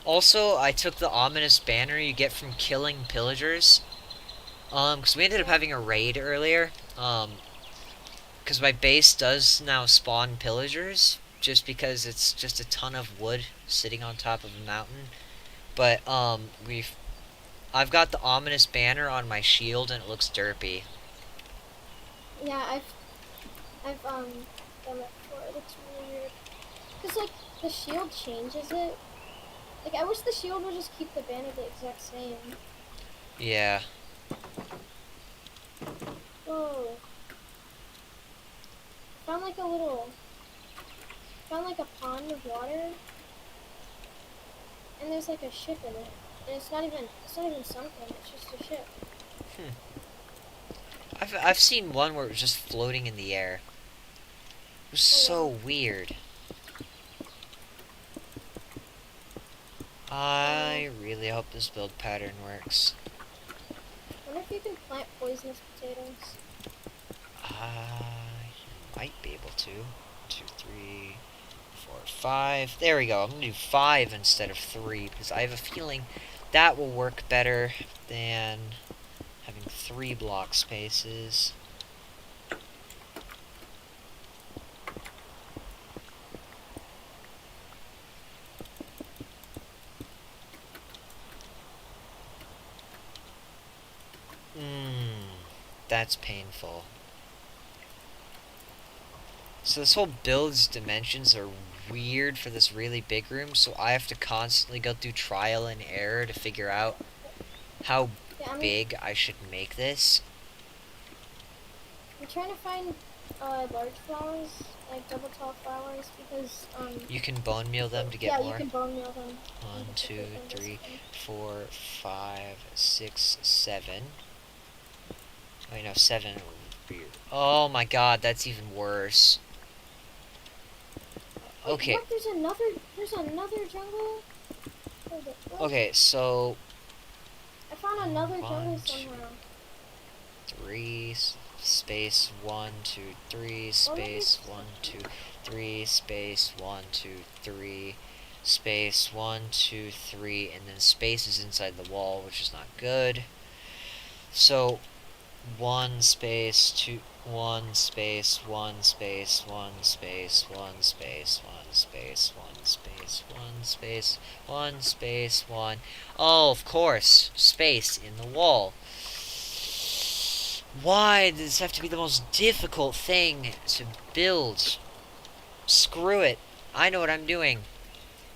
S2: Also, I took the ominous banner you get from killing pillagers. Because we ended up having a raid earlier. Because my base does now spawn pillagers. Just because it's just a ton of wood sitting on top of a mountain. But, I've got the ominous banner on my shield and it looks derpy.
S7: Yeah, I've done that before. It looks really weird. Cause like the shield changes it. Like I wish the shield would just keep the banner the exact same.
S2: Yeah.
S7: Whoa. Found like a pond of water. And there's like a ship in it. And it's not even sunken, it's just a ship.
S2: I've seen one where it was just floating in the air. It was so weird. I really hope this build pattern works.
S7: I wonder if you can plant poisonous potatoes.
S2: I might be able to. 2, 3, 4, 5. There we go. I'm gonna do 5 instead of 3 because I have a feeling that will work better than having 3 block spaces. That's painful. So this whole build's dimensions are weird for this really big room, so I have to constantly go through trial and error to figure out how
S7: Yeah,
S2: big I should make this.
S7: I'm trying to find large flowers, like double tall flowers, because
S2: You can bone meal them to get
S7: yeah,
S2: more.
S7: you can bone meal them.
S2: 1, 2,
S7: Different things.
S2: 3, 4, 5, 6, 7. Wait, no, 7. Oh my god, that's even worse.
S7: Wait,
S2: Okay,
S7: What? There's another jungle. Hold it, what?
S2: okay, so
S7: I found another jungle
S2: 1, 2,
S7: somehow.
S2: 3, space 1, 2, 3, space 1, 2, 3, space 1, 2, 3, space 1, 2, 3, and then space is inside the wall, which is not good. So 1 space 2, 1 space 1 space 1 space 1 space 1 space 1 space 1 space 1 space 1. Oh, of course, space in the wall. Why does this have to be the most difficult thing to build? Screw it. I know what I'm doing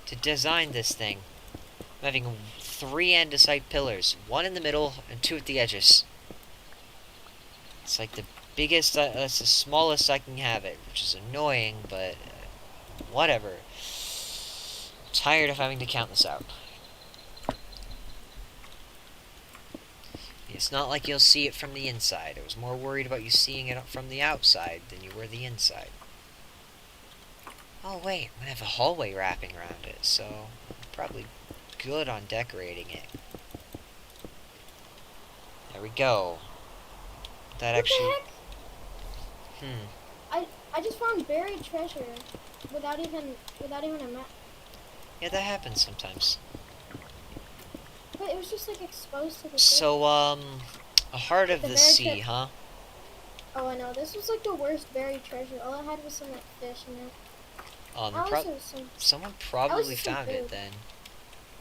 S2: to design this thing. I'm having 3 andesite pillars, 1 in the middle and 2 at the edges. It's like the biggest, it's the smallest I can have it, which is annoying, but whatever. I'm tired of having to count this out. It's not like you'll see it from the inside. I was more worried about you seeing it from the outside than you were the inside. Oh wait, I'm gonna have a hallway wrapping around it, so I'm probably good on decorating it. There we go. That
S7: What
S2: actually...
S7: the heck? I just found buried treasure without even a map.
S2: Yeah, that happens sometimes.
S7: But it was just like exposed to the
S2: So, a heart of
S7: The
S2: the
S7: very
S2: sea,
S7: tip-
S2: huh?
S7: Oh, I know. This was like the worst buried treasure. All I had was some like fish in it. Also some,
S2: someone
S7: was
S2: probably
S7: some
S2: found it
S7: food.
S2: then.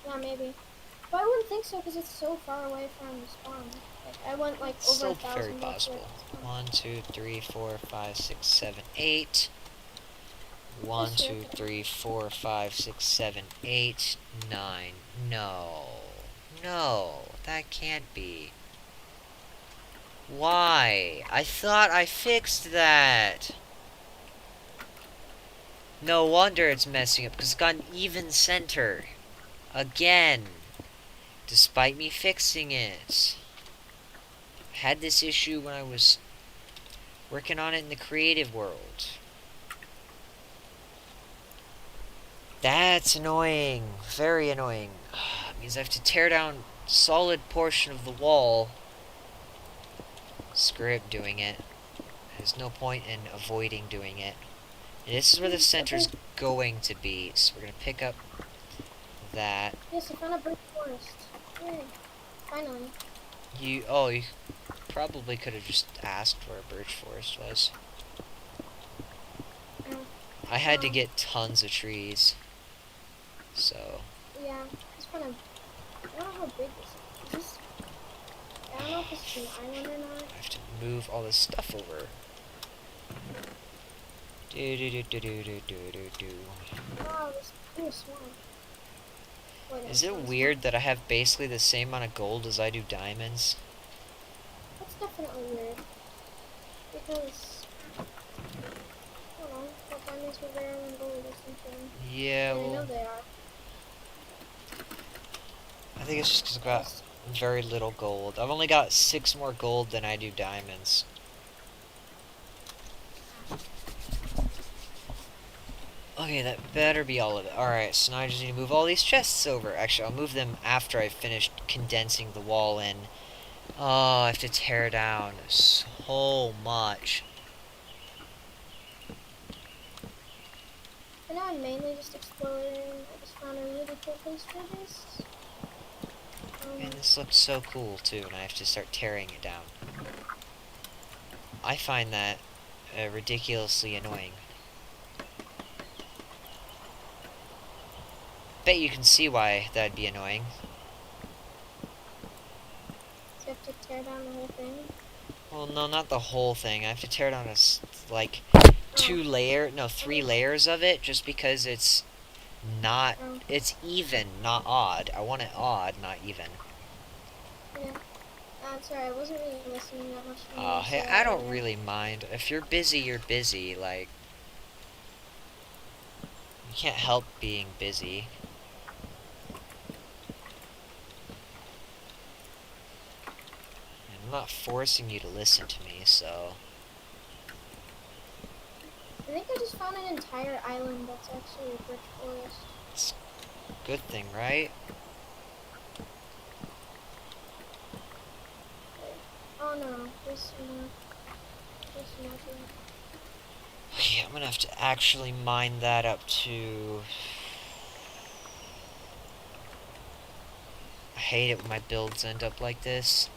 S7: yeah, maybe. But I wouldn't think so because it's so far away from the spawn. Like I went like
S2: It's
S7: over
S2: still
S7: 1,000
S2: very
S7: meters away
S2: possible.
S7: from the spawn.
S2: 1, 2, 3, 4, 5, 6, 7, 8. 1,
S7: Yes, sir.
S2: 2, 3, 4, 5, 6, 7, 8, 9. No. No, that can't be. Why? I thought I fixed that. No wonder it's messing up, because it's got an even center. Again. Despite me fixing it. I had this issue when I was working on it in the creative world. That's annoying. Very annoying. It means I have to tear down a solid portion of the wall. Screw it doing it. There's no point in avoiding doing it. And this is where the center's going to be. So we're going to pick up that.
S7: Yes, I found a birch forest. Yay. Finally.
S2: You probably could have just asked where a birch forest was. I had to get tons of trees. So,
S7: Yeah, it's kind of. I don't know how big this is. I don't know if it's an island or not.
S2: I have to move all this stuff over. Do do do do do do do do do.
S7: Wow, this is swamp. Wait,
S2: Is
S7: no,
S2: it
S7: it's not
S2: weird that I have basically the same amount of gold as I do diamonds?
S7: swamp. That's definitely weird. Because. I don't know. What diamonds were there and gold or something.
S2: Yeah,
S7: And I know
S2: well,
S7: they are.
S2: I think it's just because I've got very little gold. I've only got 6 more gold than I do diamonds. Okay, that better be all of it. Alright, so now I just need to move all these chests over. Actually, I'll move them after I've finished condensing the wall in. Oh, I have to tear down so much.
S7: And now I'm mainly just exploring. I just found a really cool place for this.
S2: And this looks so cool too, and I have to start tearing it down. I find that ridiculously annoying. Bet you can see why that'd be annoying.
S7: So you have to tear down the whole thing.
S2: Well, no, not the whole thing. I have to tear down like three layers of it, just because it's not,
S7: Oh,
S2: it's even, not odd. I want it odd, not even.
S7: yeah. Sorry, I wasn't really listening that much. To you,
S2: Hey,
S7: so,
S2: I don't
S7: yeah.
S2: really mind. If you're busy, you're busy. Like, you can't help being busy. And I'm not forcing you to listen to me, so.
S7: I think I just found an entire island that's actually a birch forest.
S2: Good thing, right?
S7: Oh no, there's some more. There's some more to it.
S2: Okay, I'm gonna have to actually mine that up to. I hate it when my builds end up like this.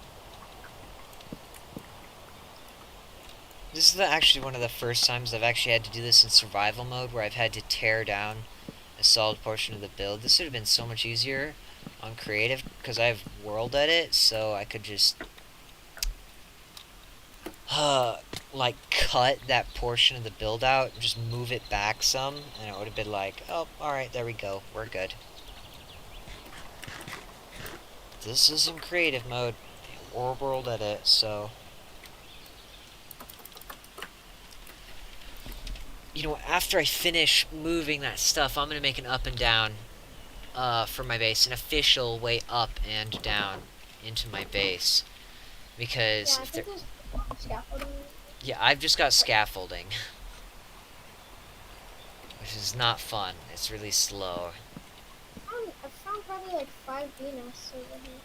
S2: This is actually one of the first times I've actually had to do this in survival mode, where I've had to tear down a solid portion of the build. This would have been so much easier on creative, because I have world edit, so I could just like cut that portion of the build out and just move it back some, and it would have been like, oh, alright, there we go, we're good. This is in creative mode or world edit, so you know, after I finish moving that stuff, I'm gonna make an up and down for my base, an official way up and down into my base, because
S7: Yeah, I
S2: if there,
S7: think there's scaffolding.
S2: yeah, I've just got scaffolding, which is not fun. It's really slow.
S7: I found probably like 5 bee nests over here.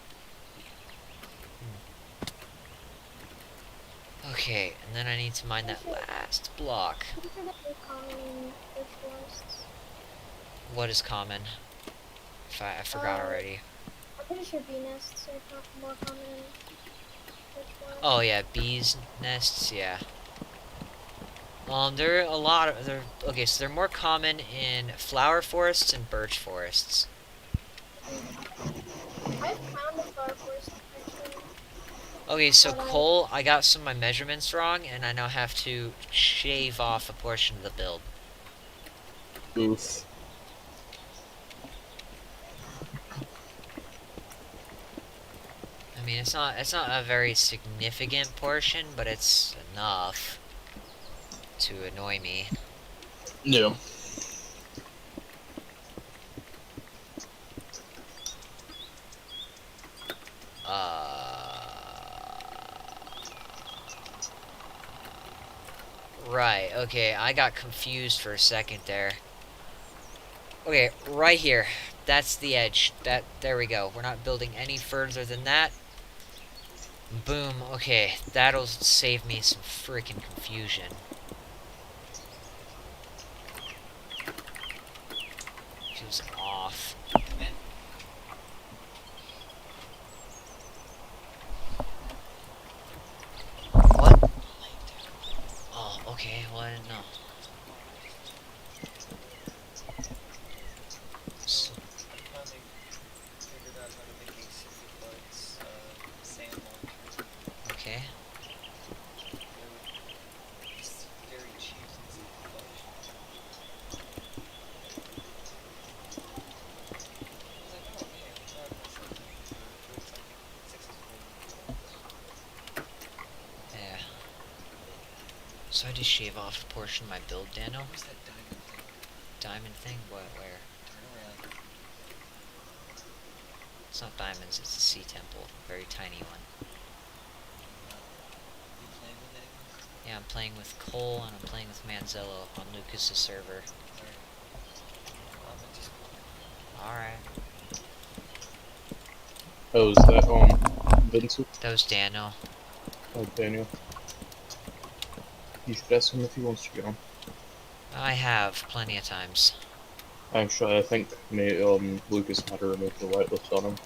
S2: Okay, and then I need to mine that last block.
S7: I'm pretty sure that they're common in birch forests.
S2: What is common? I forgot already.
S7: I'm pretty sure bee nests are more common in birch forests.
S2: Oh yeah, bees nests. Yeah. There are a lot of okay, so they're more common in flower forests and birch forests.
S7: I've found a flower forest actually.
S2: Okay, so
S7: But,
S2: coal, I got some of my measurements wrong, and I now have to shave off a portion of the build.
S1: Oof.
S2: I mean, it's not a very significant portion, but it's enough to annoy me.
S1: Yeah.
S2: Right, okay, I got confused for a second there. Okay, right here. That's the edge. There we go. We're not building any further than that. Boom, okay, that'll save me some freaking confusion. Feels off. What? Oh, okay, well, I didn't know. So,
S4: I finally figured out how to make a City Buds sand launcher.
S2: okay.
S4: It's very cheap and City Buds. I was like, oh man, I'm proud of myself for doing something successful.
S2: Yeah. So I just shave off a portion of my build, Daniel.
S4: Where's that diamond thing?
S2: Diamond thing? What? Where?
S4: Turn around.
S2: It's not diamonds, it's a sea temple. Very tiny one.
S4: You playing with anyone?
S2: Yeah, I'm playing with Cole and I'm playing with Manzello on Lucas's server.
S4: Alright. Well, I'm just
S2: Alright.
S1: Oh, is that Vincent?
S2: That was Daniel.
S1: Oh, Daniel. You should ask him if he wants to get on.
S2: I have plenty of times.
S1: Actually, I think Lucas had to remove the whitelist on him.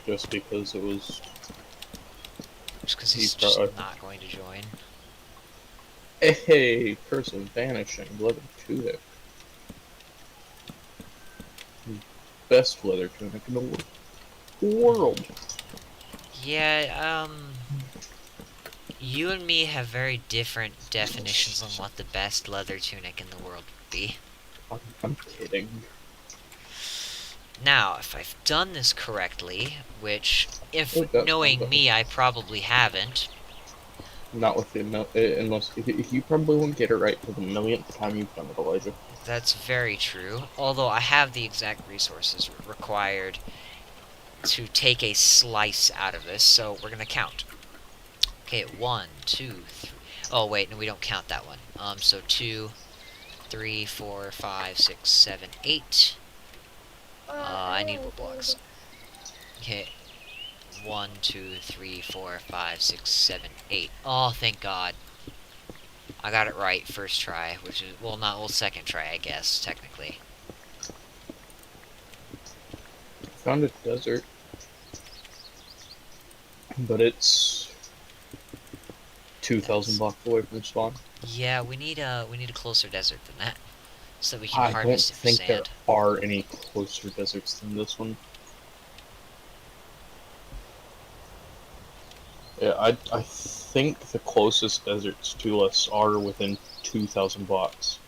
S1: Just because it was...
S2: Just because he's
S1: He's
S2: just
S1: probably-
S2: not going to join.
S1: Hey, Curse of Vanishing, leather tunic. Best leather tunic in the world.
S2: Yeah, You and me have very different definitions on what the best leather tunic in the world would be.
S1: I'm kidding.
S2: Now, if I've done this correctly, which, if
S1: Oh, that's
S2: knowing
S1: fine,
S2: me, I probably haven't.
S1: Not with the amount, unless if you probably won't get it right for the millionth time you've done it, Elijah.
S2: That's very true. Although I have the exact resources required to take a slice out of this, so we're gonna count. Okay, 1, 2, 3. Oh wait, no, we don't count that one. So 2, 3, 4, 5, 6, 7, 8. I need more blocks. Okay. 1, 2, 3, 4, 5, 6, 7, 8. Oh, thank God. I got it right first try, which is, second try, I guess, technically.
S1: Found a desert, but it's 2,000 blocks away from spawn.
S2: Yeah, we need a closer desert than that, so that we can
S1: I don't
S2: harvest it for
S1: think there
S2: sand.
S1: are any closer deserts than this one. Yeah, I think the closest deserts to us are within 2,000 blocks.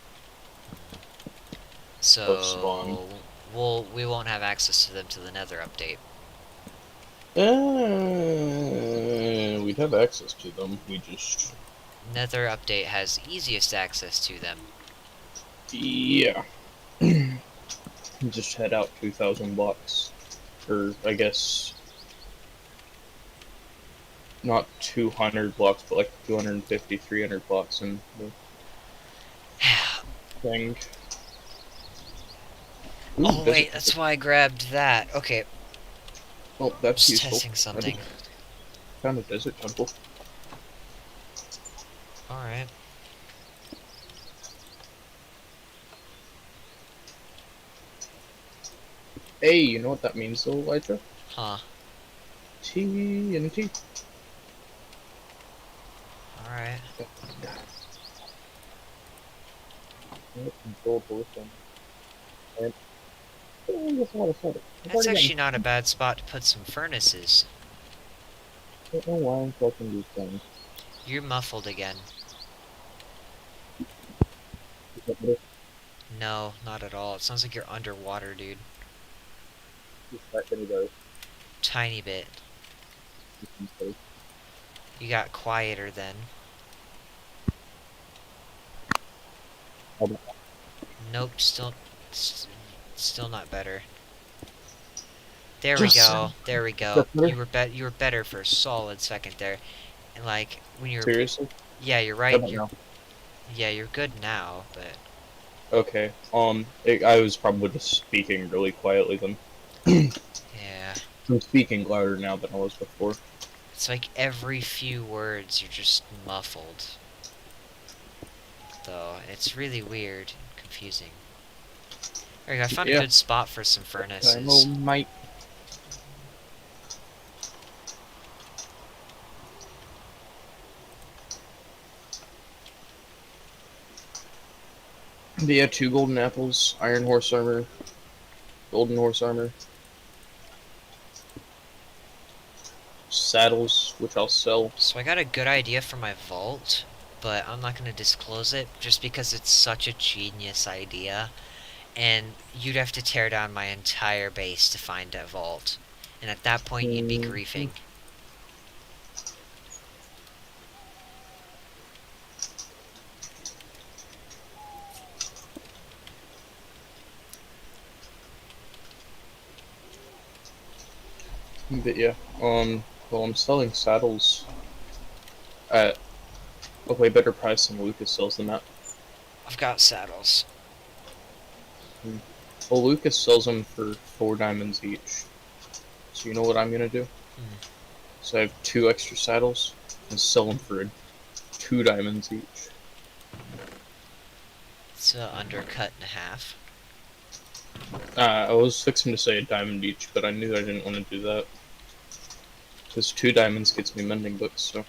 S2: So
S1: spawn.
S2: we won't have access to them to the Nether update.
S1: We'd have access to them. We just
S2: Nether update has easiest access to them.
S1: yeah. Just head out 2,000 blocks, or I guess not 200 blocks, but like 250, 300 blocks in the thing. Ooh,
S2: Oh
S1: desert
S2: wait, that's why I grabbed that. Okay,
S1: Oh, that's
S2: just
S1: useful.
S2: testing something.
S1: Found a desert temple.
S2: Alright.
S1: Hey, you know what that means though, Elijah?
S2: Huh.
S1: TNT.
S2: Alright.
S1: Control person. And that's what I said.
S2: That's actually not a bad spot to put some furnaces.
S1: I don't know why I'm talking these things.
S2: You're muffled again.
S1: Is that better?
S2: No, not at all. It sounds like you're underwater, dude.
S1: Is that any better?
S2: Tiny bit. You got quieter then.
S1: Hold on.
S2: Nope, still not better. There we
S1: Just
S2: go. There we go.
S1: Just better?
S2: You were better for a solid second there. And like when you're
S1: Seriously?
S2: yeah, you're
S1: How
S2: right.
S1: about
S2: You're,
S1: now?
S2: yeah, you're good now, but
S1: Okay. I was probably just speaking really quietly then.
S2: yeah.
S1: I'm speaking louder now than I was before.
S2: It's like every few words you're just muffled. Though, it's really weird and confusing. There we go, I found a
S1: Yeah.
S2: good spot for some furnaces.
S1: Dynamite. But yeah, 2 golden apples, iron horse armor, golden horse armor, saddles, which I'll sell.
S2: So I got a good idea for my vault, but I'm not going to disclose it just because it's such a genius idea. And you'd have to tear down my entire base to find a vault. And at that point, you'd be griefing.
S1: But yeah, well, I'm selling saddles at a way better price than Lucas sells them at.
S2: I've got saddles.
S1: Well, Lucas sells them for 4 diamonds each. So you know what I'm gonna do? So I have 2 extra saddles and sell them for 2 diamonds each.
S2: It's an undercut and a half.
S1: I was fixing to say a diamond each, but I knew I didn't want to do that. Because 2 diamonds gets me mending books, so.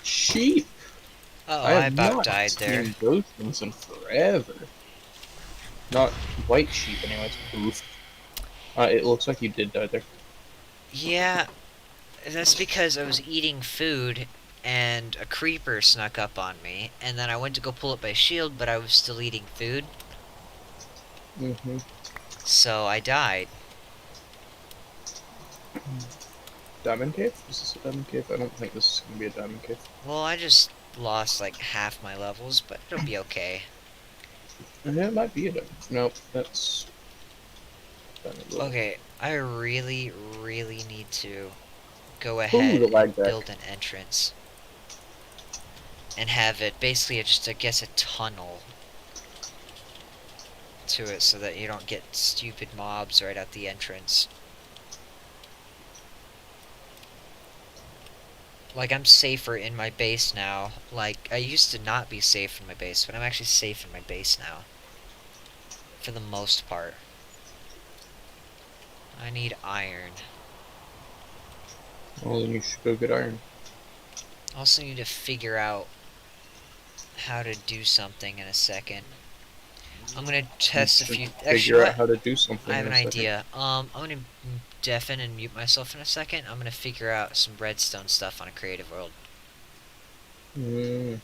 S1: Sheep!
S2: Oh,
S1: I
S2: I
S1: have
S2: about
S1: not
S2: died there.
S1: seen those things in forever. Not white sheep, anyways. Oof. It looks like you did die there.
S2: Yeah, that's because I was eating food and a creeper snuck up on me, and then I went to go pull up my shield, but I was still eating food,
S1: Mm-hmm.
S2: so I died.
S1: Diamond cave? Is this a diamond cave? I don't think this is gonna be a diamond cave.
S2: Well, I just lost like half my levels, but it'll be okay.
S1: Yeah, it might be a diamond. Nope, that's diamond level.
S2: Okay, I really, really need to go
S1: Ooh,
S2: ahead
S1: the lag
S2: and
S1: back.
S2: build an entrance. And have it basically just, I guess, a tunnel to it so that you don't get stupid mobs right at the entrance. Like, I'm safer in my base now. Like, I used to not be safe in my base, but I'm actually safe in my base now. For the most part. I need iron.
S1: Well, then you should go get iron.
S2: I also need to figure out how to do something in a second. I'm gonna test a
S1: You
S2: few.
S1: should
S2: Actually,
S1: figure
S2: what?
S1: out how to do something.
S2: I have
S1: in
S2: an
S1: a second.
S2: idea. I'm gonna deafen and mute myself in a second. I'm gonna figure out some redstone stuff on a creative world.
S1: Mm.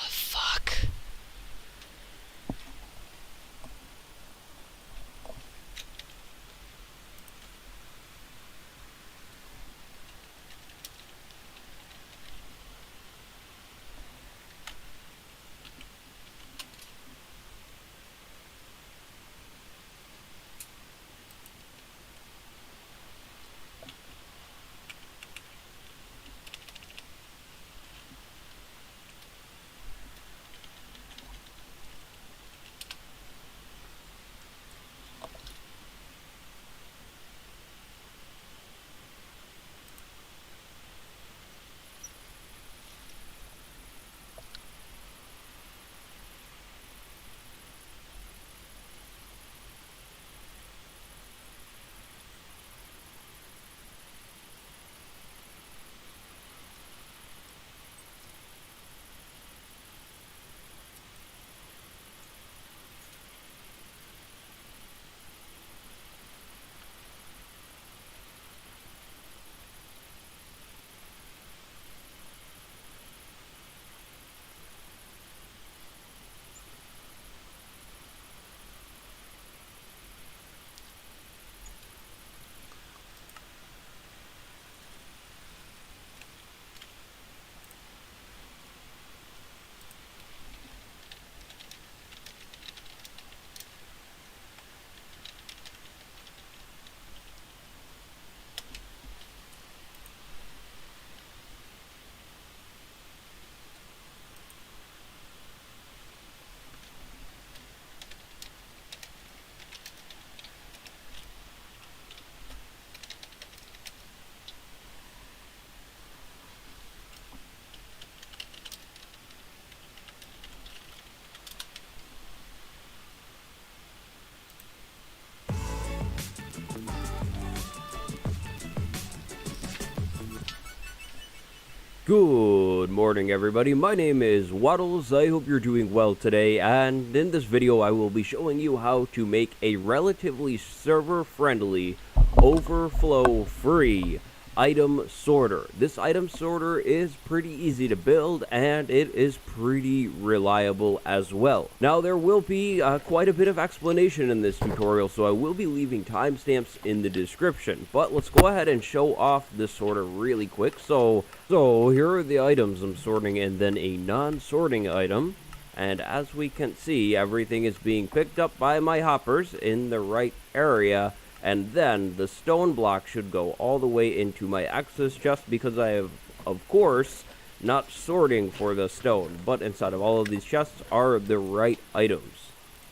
S2: Fuck.
S8: Good morning, everybody. My name is Waddles. I hope you're doing well today, and in this video I will be showing you how to make a relatively server-friendly, overflow-free item sorter. This item sorter is pretty easy to build, and it is pretty reliable as well. Now, there will be quite a bit of explanation in this tutorial, so I will be leaving timestamps in the description. But let's go ahead and show off this sorter really quick. So here are the items I'm sorting, and then a non-sorting item. And as we can see, everything is being picked up by my hoppers in the right area. and then the stone block should go all the way into my access chest because I have, of course, not sorting for the stone, but inside of all of these chests are the right items.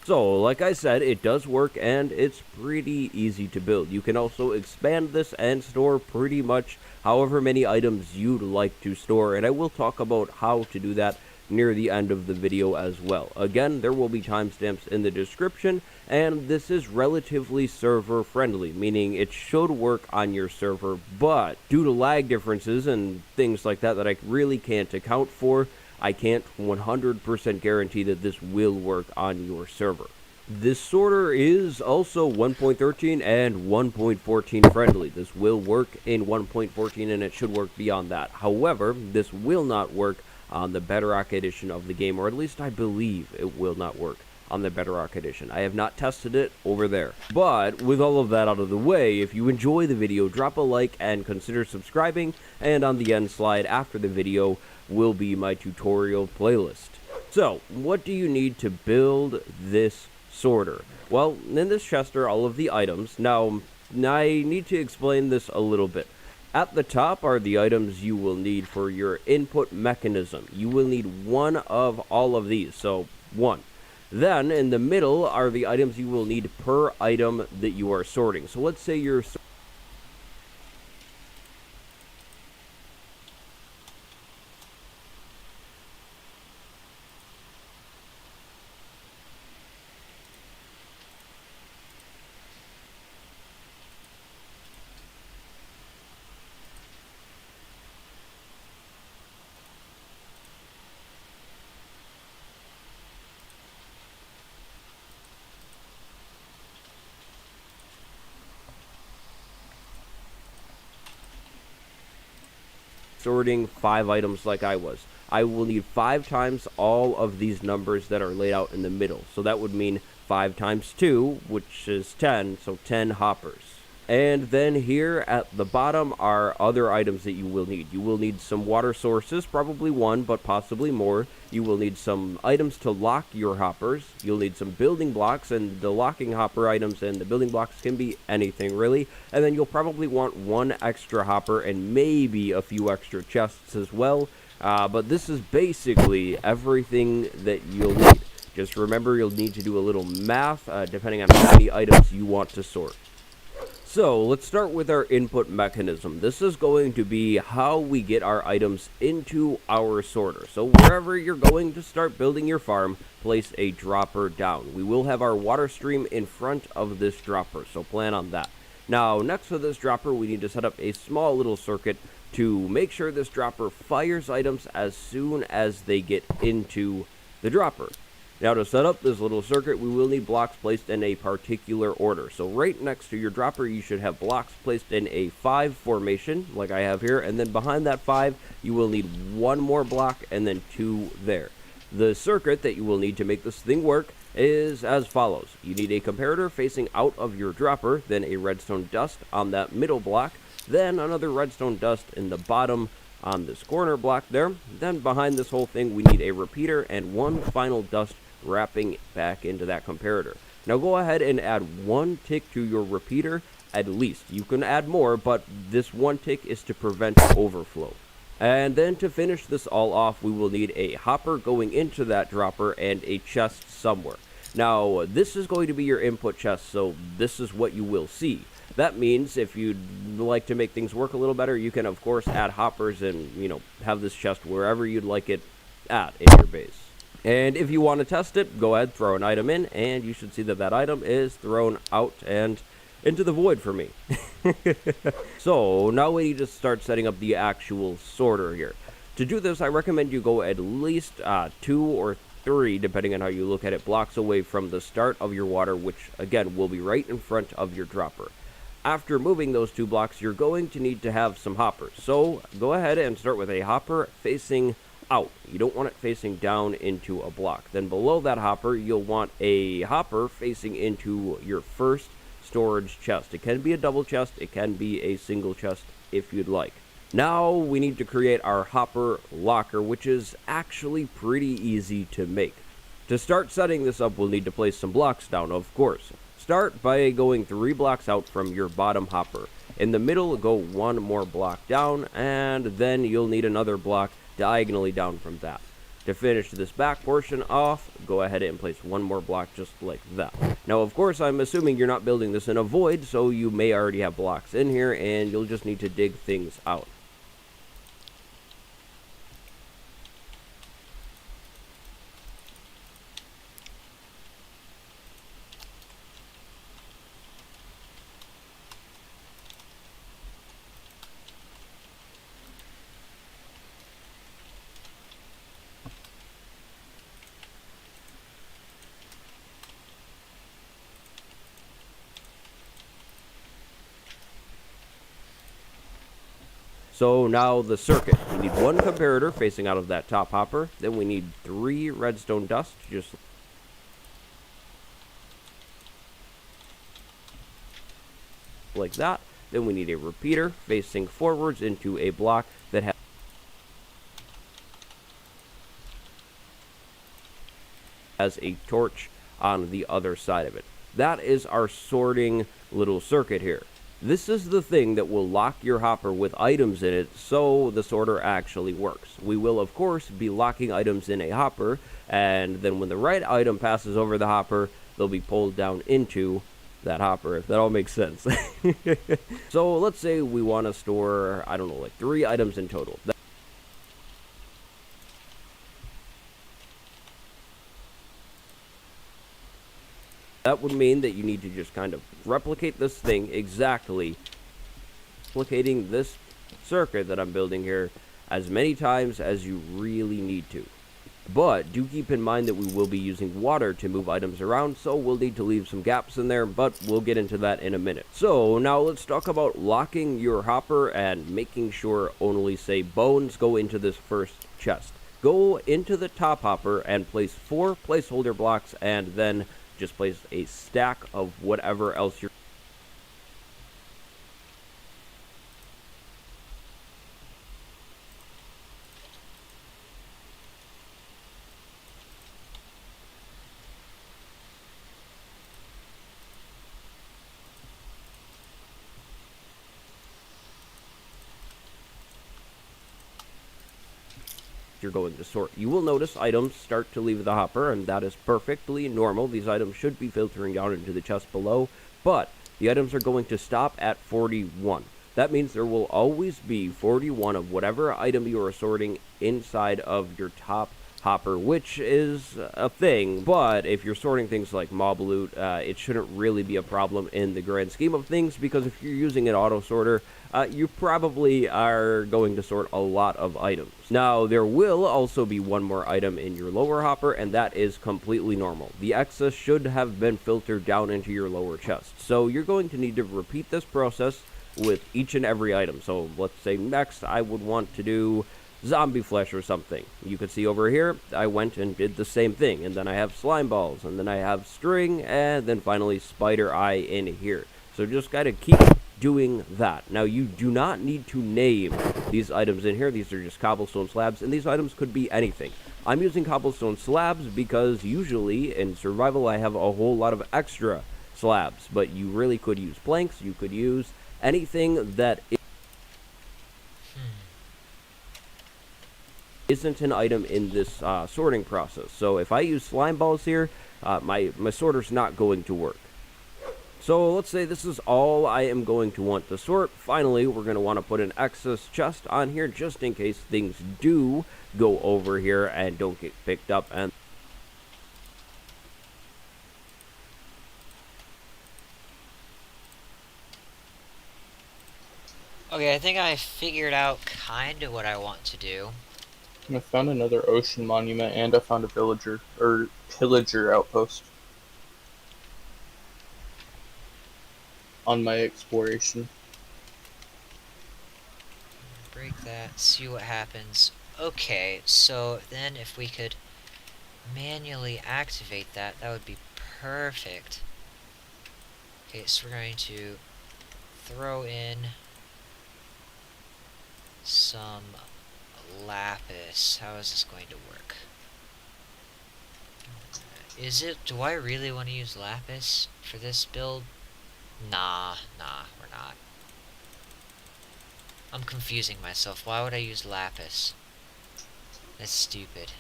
S8: So, like I said, it does work and it's pretty easy to build. You can also expand this and store pretty much however many items you'd like to store, and I will talk about how to do that near the end of the video as well. Again, there will be timestamps in the description, and this is relatively server friendly, meaning it should work on your server, but due to lag differences and things like that I really can't account for, I can't 100% guarantee that this will work on your server. This sorter is also 1.13 and 1.14 friendly. This will work in 1.14 and it should work beyond that. However, this will not work on the Bedrock edition of the game, or at least I believe it will not work on the Bedrock edition. I have not tested it over there. But with all of that out of the way, if you enjoy the video, drop a like and consider subscribing, and on the end slide after the video will be my tutorial playlist. So, what do you need to build this sorter? Well, in this chest are all of the items. Now, I need to explain this a little bit. At the top are the items you will need for your input mechanism. You will need one of all of these, so one. Then, in the middle are the items you will need per item that you are sorting. So let's say you're sorting 5 items like I was. I will need 5 times all of these numbers that are laid out in the middle. So that would mean 5 times 2, which is 10, so 10 hoppers. And then here at the bottom are other items that you will need. You will need some water sources, probably 1, but possibly more. You will need some items to lock your hoppers. You'll need some building blocks, and the locking hopper items and the building blocks can be anything really. And then you'll probably want 1 extra hopper and maybe a few extra chests as well. But this is basically everything that you'll need. Just remember you'll need to do a little math depending on how many items you want to sort. So, let's start with our input mechanism. This is going to be how we get our items into our sorter. So, wherever you're going to start building your farm, place a dropper down. We will have our water stream in front of this dropper, so plan on that. Now, next to this dropper, we need to set up a small little circuit to make sure this dropper fires items as soon as they get into the dropper. Now, to set up this little circuit, we will need blocks placed in a particular order. So right next to your dropper, you should have blocks placed in a 5 formation, like I have here, and then behind that 5, you will need 1 more block and then 2 there. The circuit that you will need to make this thing work is as follows. You need a comparator facing out of your dropper, then a redstone dust on that middle block, then another redstone dust in the bottom on this corner block there. Then behind this whole thing, we need a repeater and 1 final dust wrapping back into that comparator. Now go ahead and add 1 tick to your repeater at least. You can add more, but this 1 tick is to prevent overflow. And then to finish this all off, we will need a hopper going into that dropper and a chest somewhere. Now this is going to be your input chest, so this is what you will see. That means if you'd like to make things work a little better, you can of course add hoppers and, have this chest wherever you'd like it at in your base. And if you want to test it, go ahead, throw an item in, and you should see that that item is thrown out and into the void for me. So now we need to start setting up the actual sorter here. To do this, I recommend you go at least 2 or 3, depending on how you look at it, blocks away from the start of your water, which again will be right in front of your dropper. After moving those 2 blocks, you're going to need to have some hoppers. So go ahead and start with a hopper facing out. You don't want it facing down into a block. Then below that hopper, you'll want a hopper facing into your first storage chest. It can be a double chest, it can be a single chest if you'd like. Now we need to create our hopper locker, which is actually pretty easy to make. To start setting this up, we'll need to place some blocks down, of course. start by going 3 blocks out from your bottom hopper. In the middle, go 1 more block down, and then you'll need another block diagonally down from that. To finish this back portion off, go ahead and place 1 more block just like that. Now, of course, I'm assuming you're not building this in a void, so you may already have blocks in here, and you'll just need to dig things out. So now the circuit. We need 1 comparator facing out of that top hopper. Then we need 3 redstone dust, just like that. Then we need a repeater facing forwards into a block that has a torch on the other side of it. That is our sorting little circuit here. This is the thing that will lock your hopper with items in it so the sorter actually works. We will, of course, be locking items in a hopper, and then when the right item passes over the hopper, they'll be pulled down into that hopper, if that all makes sense. So let's say we want to store, I don't know, like 3 items in total. That would mean that you need to just kind of replicate this thing exactly, replicating this circuit that I'm building here as many times as you really need to. But do keep in mind that we will be using water to move items around, so we'll need to leave some gaps in there, but we'll get into that in a minute. So now let's talk about locking your hopper and making sure only, say, bones go into this first chest. Go into the top hopper and place 4 placeholder blocks, and then just place a stack of whatever else you're going to sort. You will notice items start to leave the hopper, and that is perfectly normal. These items should be filtering down into the chest below, but the items are going to stop at 41. That means there will always be 41 of whatever item you are sorting inside of your top hopper, which is a thing, but if you're sorting things like mob loot, it shouldn't really be a problem in the grand scheme of things, because if you're using an auto sorter, you probably are going to sort a lot of items. Now, there will also be 1 more item in your lower hopper, and that is completely normal. The excess should have been filtered down into your lower chest. So you're going to need to repeat this process with each and every item. So let's say next I would want to do zombie flesh or something. You can see over here, I went and did the same thing, and then I have slime balls, and then I have string, and then finally spider eye in here. So just gotta keep doing that. Now, you do not need to name these items in here. These are just cobblestone slabs, and these items could be anything. I'm using cobblestone slabs because usually in survival I have a whole lot of extra slabs, but you really could use planks. You could use anything that isn't an item in this sorting process. So if I use slime balls here, my sorter's not going to work. So let's say this is all I am going to want to sort. Finally, we're going to want to put an excess chest on here just in case things do go over here and don't get picked up. And
S2: Okay, I think I figured out kind of what I want to do.
S1: I found another ocean monument, and I found a villager, or pillager outpost on my exploration.
S2: Break that, see what happens. Okay, so then if we could manually activate that, that would be perfect. Okay, so we're going to throw in some lapis. How is this going to work? Is it? Do I really want to use lapis for this build? Nah, we're not. I'm confusing myself. Why would I use lapis? That's stupid.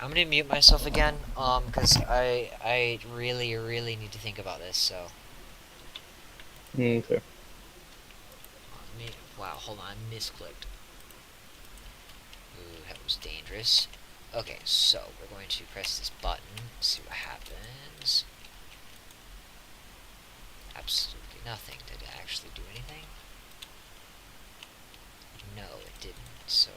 S2: I'm gonna mute myself again, because I really need to think about this, so.
S1: Okay.
S2: Wow, hold on, I misclicked. Ooh, that was dangerous. Okay, so we're going to press this button, see what happens. Absolutely nothing. Did it actually do anything? No, it didn't, so...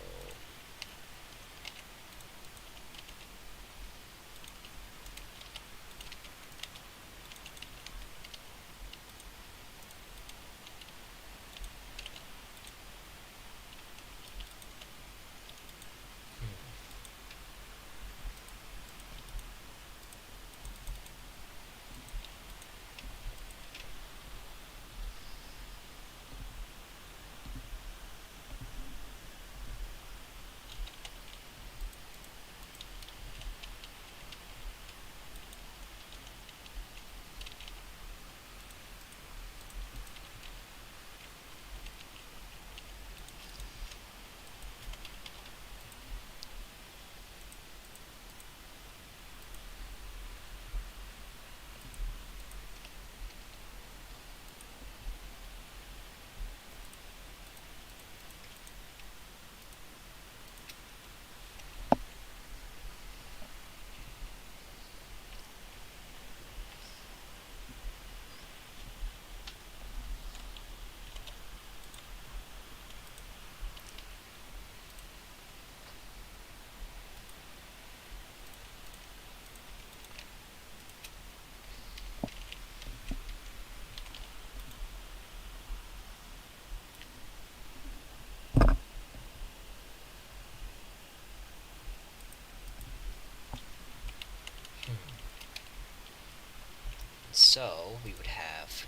S2: So, we would have...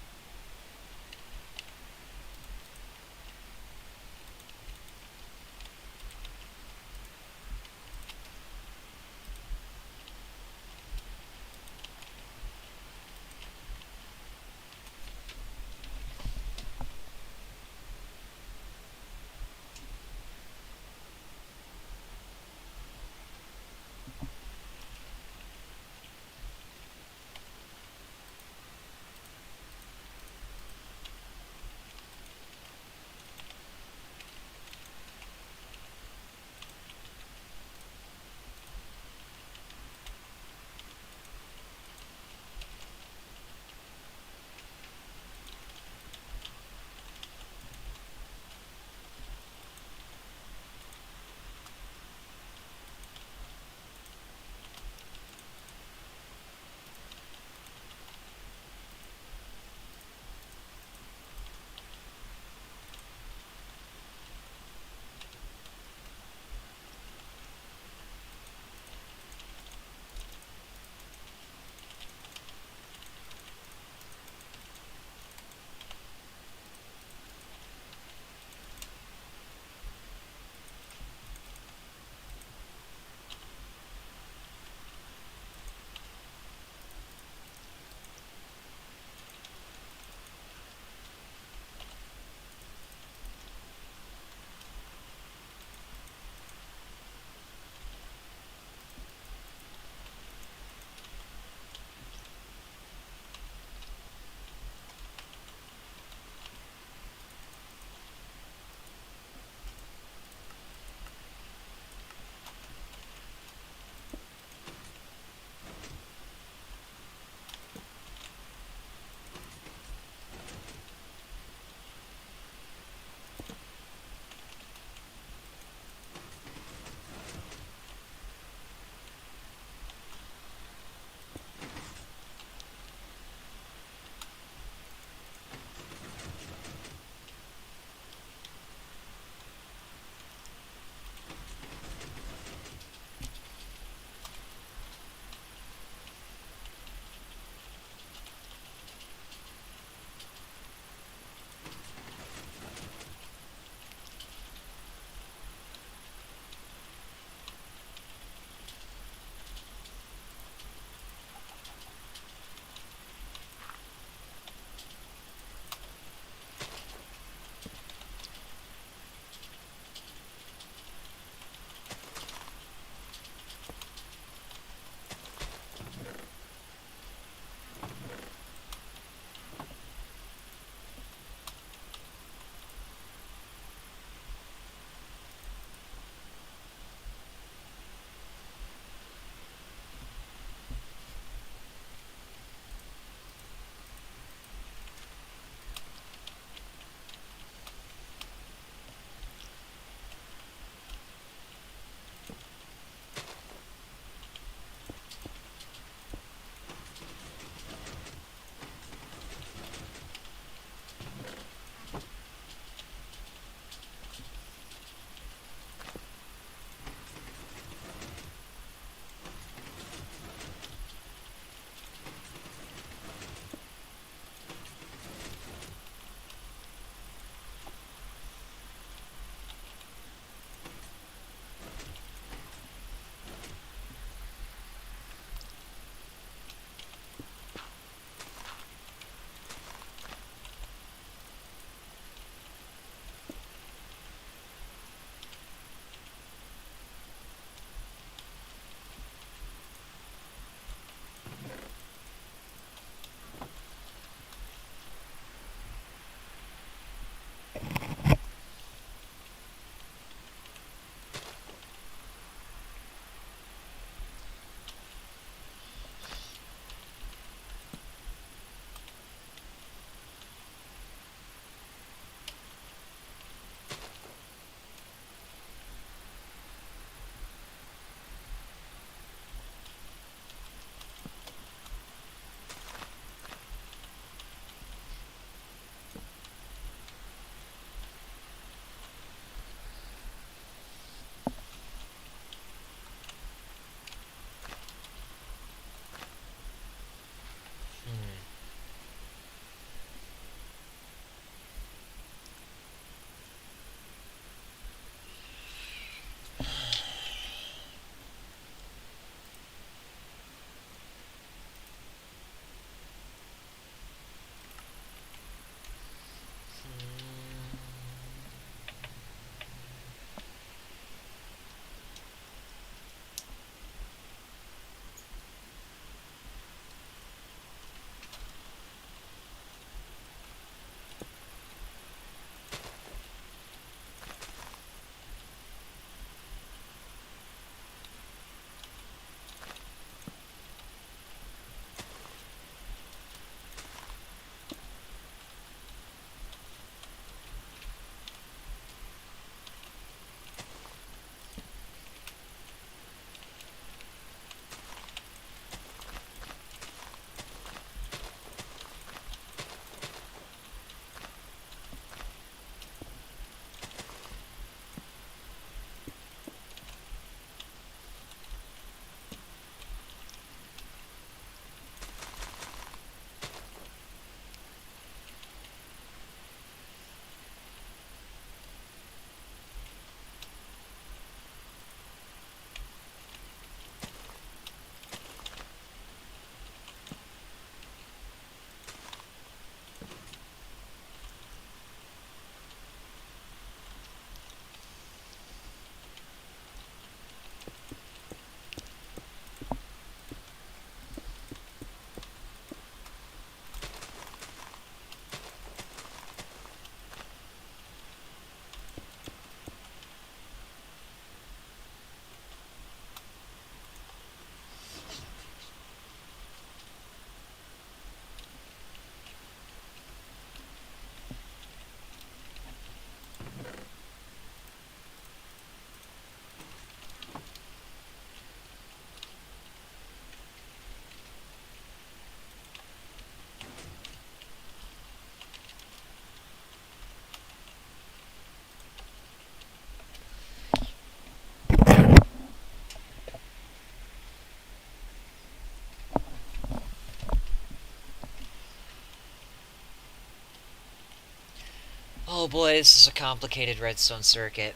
S2: Oh boy, this is a complicated redstone circuit.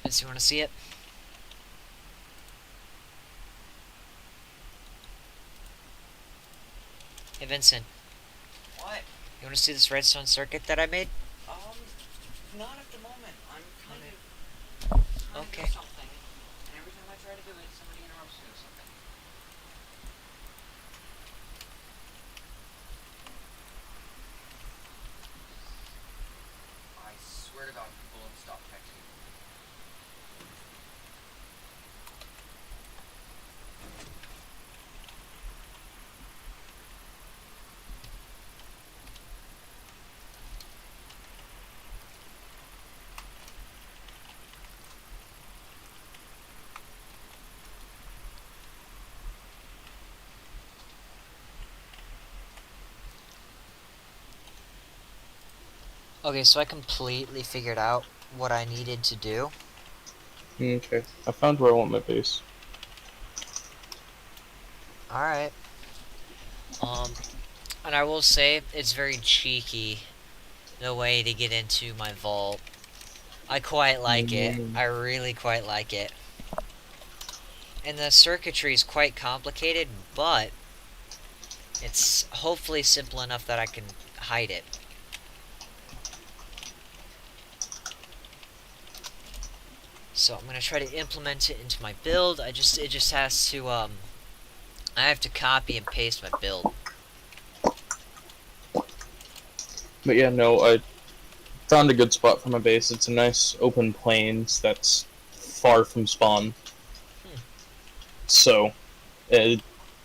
S2: Vince, you want to see it? Hey Vincent,
S6: What?
S2: you want to see this redstone circuit that I made?
S6: Not at the moment. I'm kind of trying to
S2: Okay.
S6: do something, and every time I try to do it, somebody interrupts me with something. I swear to God, people don't stop texting.
S2: Okay, so I completely figured out what I needed to do.
S1: Okay, I found where I want my base.
S2: Alright. And I will say, it's very cheeky, the way to get into my vault. I quite like it. I really quite like it. And the circuitry is quite complicated, but it's hopefully simple enough that I can hide it. So I'm gonna try to implement it into my build. It just has to, I have to copy and paste my build.
S1: But yeah, no, I found a good spot for my base. It's a nice open plains that's far from spawn. So,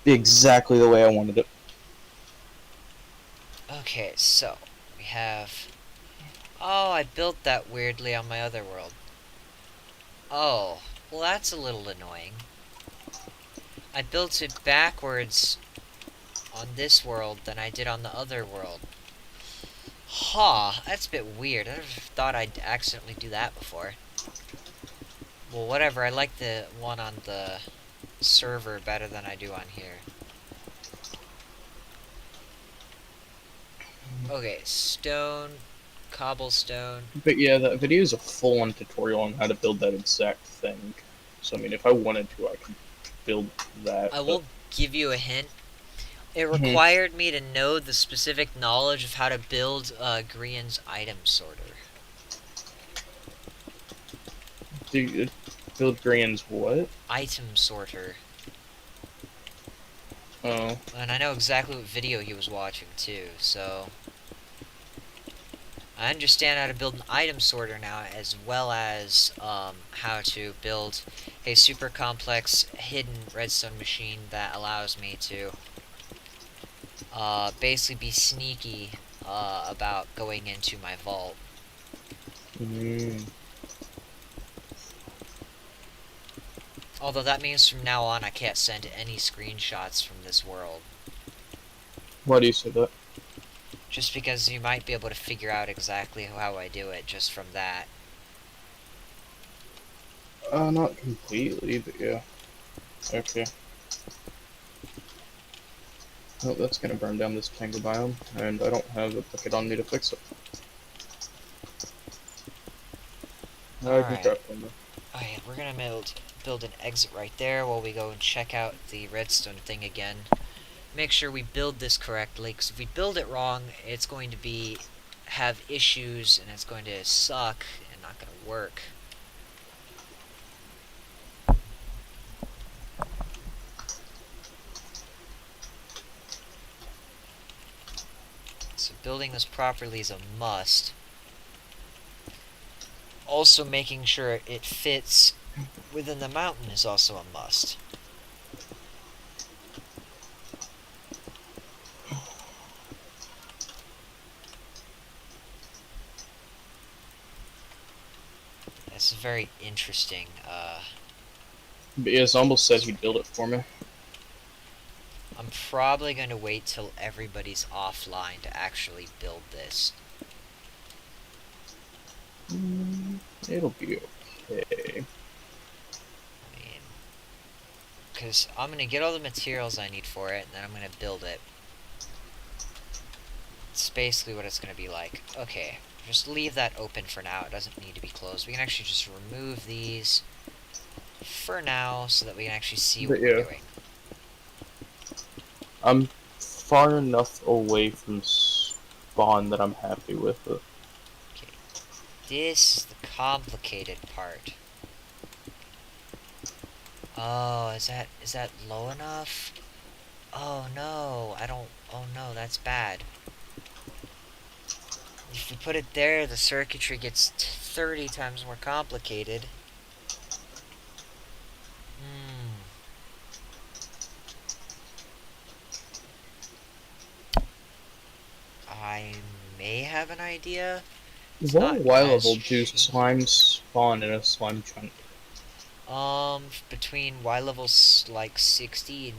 S1: exactly the way I wanted it.
S2: Okay, so we have. Oh, I built that weirdly on my other world. Oh, well, that's a little annoying. I built it backwards on this world than I did on the other world. That's a bit weird. I never thought I'd accidentally do that before. Well, whatever. I like the one on the server better than I do on here. Okay, stone, cobblestone.
S1: But yeah, that video is a full-on tutorial on how to build that exact thing. So I mean, if I wanted to, I could build that.
S2: I will give you a hint. It
S1: Mhm.
S2: required me to know the specific knowledge of how to build Grian's item sorter.
S1: Do you build Grian's what?
S2: Item sorter.
S1: Oh,
S2: And I know exactly what video he was watching too, so I understand how to build an item sorter now, as well as how to build a super complex hidden redstone machine that allows me to basically be sneaky about going into my vault.
S1: mm.
S2: Although that means from now on I can't send any screenshots from this world.
S1: Why do you say that?
S2: Just because you might be able to figure out exactly how I do it just from that.
S1: Not completely, but yeah. Okay. Oh, that's gonna burn down this tangle biome, and I don't have a bucket on me to fix it. I can
S2: Alright.
S1: drop them though.
S2: Oh yeah, we're gonna build an exit right there while we go and check out the redstone thing again. Make sure we build this correctly, because if we build it wrong, it's going to have issues, and it's going to suck, and not going to work. So building this properly is a must. Also making sure it fits within the mountain is also a must. It's very interesting.
S1: But yeah, Zomble said he'd build it for me.
S2: I'm probably going to wait till everybody's offline to actually build this.
S1: It'll be okay.
S2: I mean, because I'm going to get all the materials I need for it, and then I'm going to build it. It's basically what it's going to be like. Okay, just leave that open for now. It doesn't need to be closed. We can actually just remove these for now so that we can actually see what
S1: But
S2: we're
S1: yeah.
S2: doing.
S1: I'm far enough away from spawn that I'm happy with it.
S2: This is the complicated part. Oh, is that low enough? Oh no, oh no, that's bad. If you put it there, the circuitry gets 30 times more complicated. I may have an idea. It's
S1: What
S2: not
S1: Y
S2: as
S1: level do
S2: cheap.
S1: slimes spawn in a slime chunk?
S2: Between Y levels like 60 and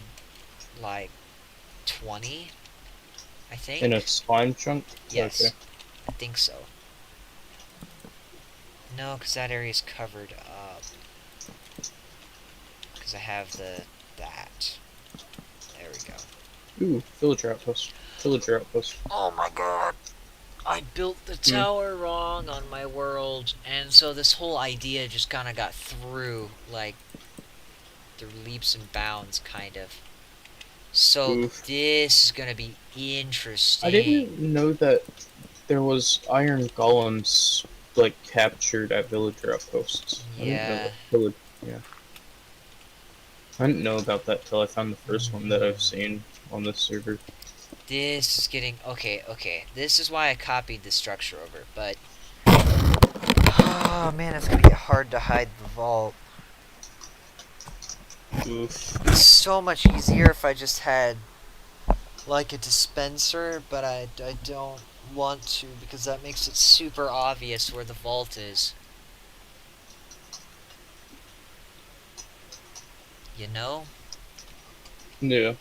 S2: like 20, I think.
S1: In a slime chunk?
S2: Yes,
S1: Okay.
S2: I think so. No, because that area is covered up. Because I have that. There we go.
S1: Ooh, villager outpost. Villager outpost.
S2: Oh my god! I built the tower wrong on my world, and so this whole idea just kind of got through, like, through leaps and bounds, kind of. So
S1: Oof.
S2: this is gonna be interesting.
S1: I didn't know that there was iron golems, like, captured at villager outposts. I didn't know
S2: Yeah.
S1: that yeah. I didn't know about that till I found the first one that I've seen on this server.
S2: This is getting... Okay. This is why I copied the structure over, but... Oh, man, it's gonna get hard to hide the vault.
S1: Oof.
S2: It's so much easier if I just had, like, a dispenser, but I don't want to, because that makes it super obvious where the vault is. You know?
S1: Yeah.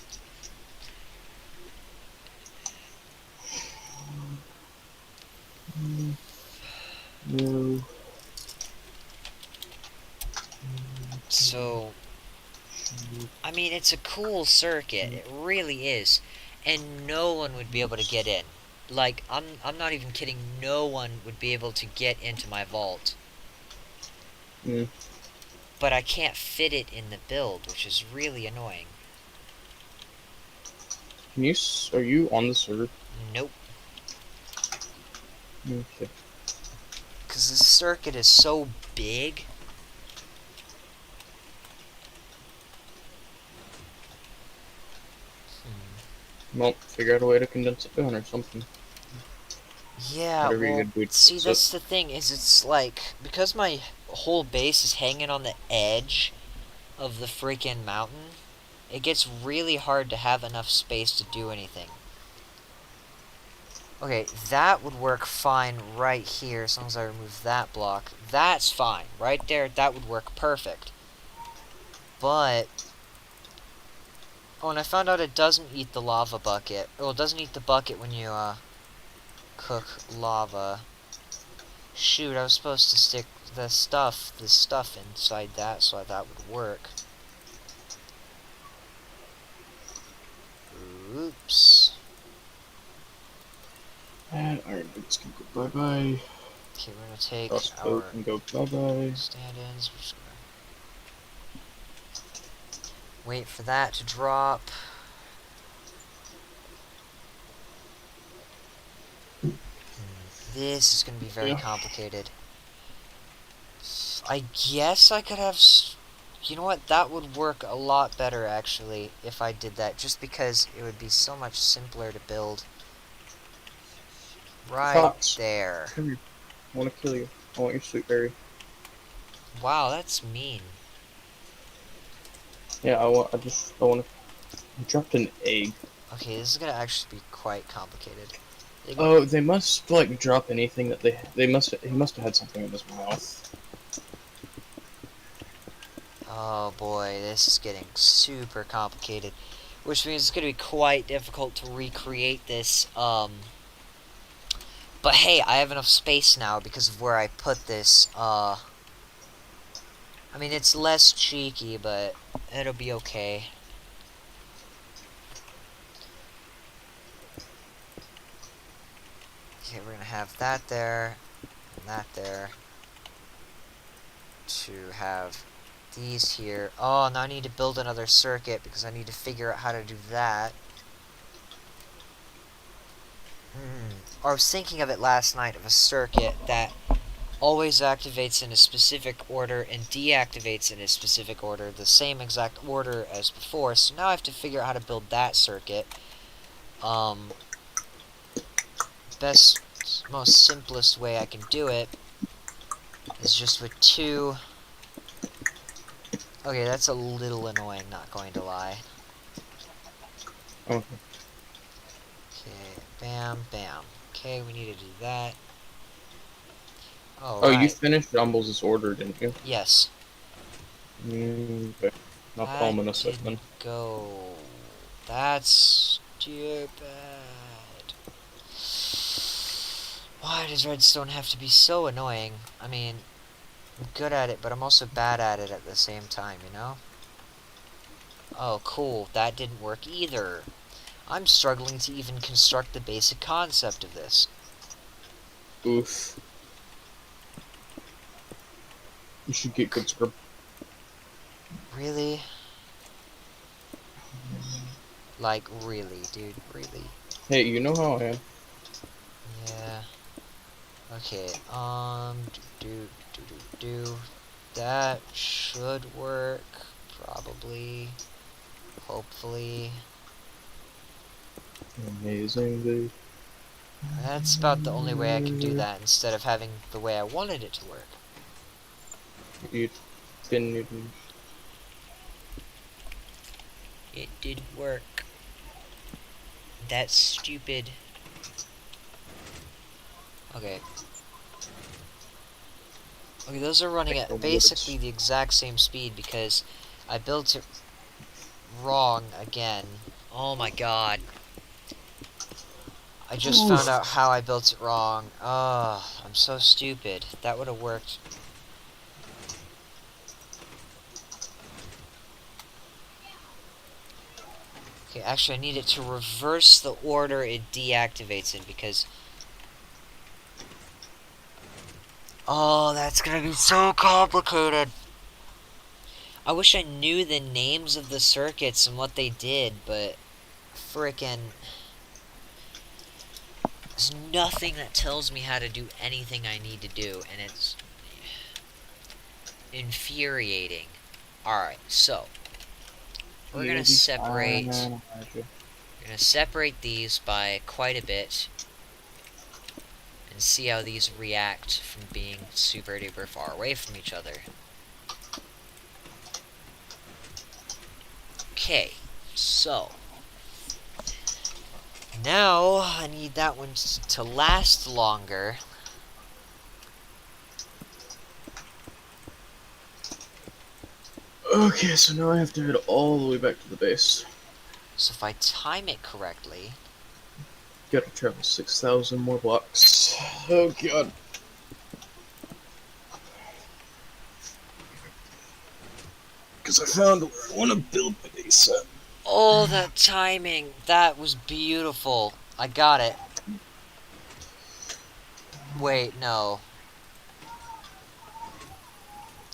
S1: No.
S2: So, I mean, it's a cool circuit. It really is. And no one would be able to get in. like, I'm not even kidding, no one would be able to get into my vault.
S1: Mm.
S2: But I can't fit it in the build, which is really annoying.
S1: Can you? Are you on the server?
S2: Nope.
S1: Okay.
S2: Because the circuit is so big.
S1: Well, figure out a way to condense it down or something.
S2: Yeah,
S1: Whatever you're
S2: well,
S1: gonna do to
S2: see,
S1: fix
S2: that's the thing, is it's like, because my whole base is hanging on the edge of the freaking mountain, it gets really hard to have enough space to do anything. Okay, that would work fine right here, as long as I remove that block. That's fine. Right there, that would work perfect. But... oh, and I found out it doesn't eat the lava bucket. Well, it doesn't eat the bucket when you, cook lava. Shoot, I was supposed to stick the stuff inside that so that would work. Oops.
S1: And iron boots can go bye-bye.
S2: Okay, we're gonna take
S1: Crossbow
S2: our
S1: can go bye-bye.
S2: stand-ins. We're just gonna wait for that to drop. This is gonna be very complicated. I guess I could have... you know what? That would work a lot better, actually, if I did that. Just because it would be so much simpler to build. Right
S1: Fox.
S2: there.
S1: Come here. I want to kill you. I want your sweet berry.
S2: Wow, that's mean.
S1: Yeah, I want to. I dropped an egg.
S2: Okay, this is gonna actually be quite complicated.
S1: Oh, they must like drop anything that he must have had something in his mouth.
S2: Oh boy, this is getting super complicated. Which means it's gonna be quite difficult to recreate this, but hey, I have enough space now because of where I put this, I mean, it's less cheeky, but it'll be okay. Okay, we're gonna have that there, and that there. To have these here. Oh, now I need to build another circuit because I need to figure out how to do that. I was thinking of it last night, of a circuit that always activates in a specific order and deactivates in a specific order, the same exact order as before. So now I have to figure out how to build that circuit. Best, most simplest way I can do it is just with two. Okay, that's a little annoying, not going to lie.
S1: Okay.
S2: Okay, bam, bam. Okay, we need to do that.
S1: Oh, you
S2: Alright.
S1: finished Jumbles' order, didn't you?
S2: Yes.
S1: Okay. I'll call him in a second.
S2: Go. That's stupid. Why does redstone have to be so annoying? I mean, I'm good at it, but I'm also bad at it at the same time, you know? Oh, cool. That didn't work either. I'm struggling to even construct the basic concept of this.
S1: Oof. You should get good scrub.
S2: Really? Like, really, dude, really.
S1: Hey, you know how I am.
S2: Yeah. Okay, that should work, probably, hopefully.
S1: Amazingly.
S2: That's about the only way I can do that, instead of having the way I wanted it to work.
S1: You didn't.
S2: It did work. That's stupid. Okay. Okay, those are running at basically the exact same speed because I built it wrong again. Oh my god. I just found out how I built it wrong. Oh, I'm so stupid. That would have worked. Okay, actually, I need it to reverse the order it deactivates in because. Oh, that's gonna be so complicated. I wish I knew the names of the circuits and what they did, but frickin'. There's nothing that tells me how to do anything I need to do, and it's infuriating. Alright, so we're gonna separate. We're gonna separate these by quite a bit and see how these react from being super duper far away from each other. Okay, so now I need that one to last longer.
S1: Okay, so now I have to head all the way back to the base.
S2: So if I time it correctly,
S1: Gotta travel 6,000 more blocks. Oh god. Because I found where I want to build my base at.
S2: oh, that timing, that was beautiful. I got it. Wait, no.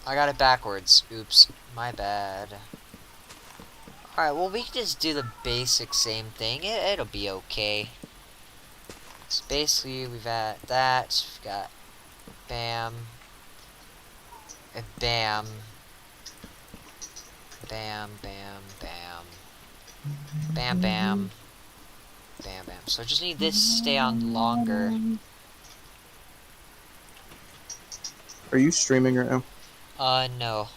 S2: I got it backwards. Oops, my bad. Alright, well, we can just do the basic same thing. It'll be okay. So basically, we've got that. We've got bam. And bam. Bam, bam, bam. Bam, bam. Bam, bam. So I just need this to stay on longer.
S1: Are you streaming right now?
S2: No.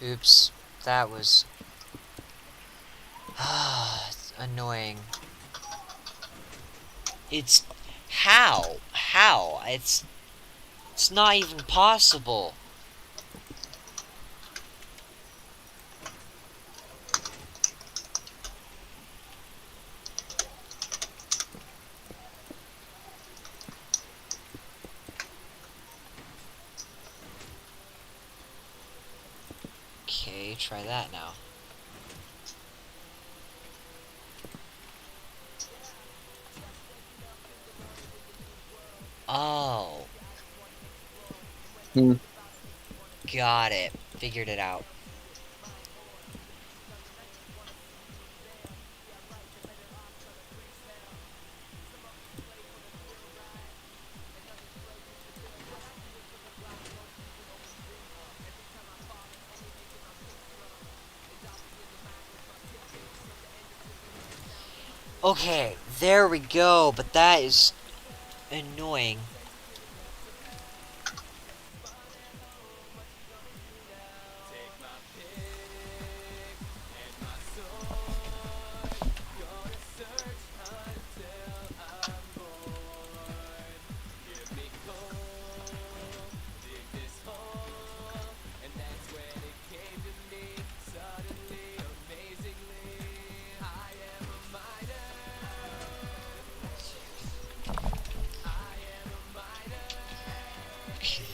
S2: Oops. That was... it's annoying. It's... How? How? It's not even possible. Okay, try that now. Oh. Got it. Figured it out. Okay, there we go, but that is annoying.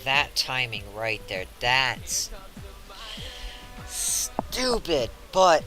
S2: That timing right there, that's stupid, but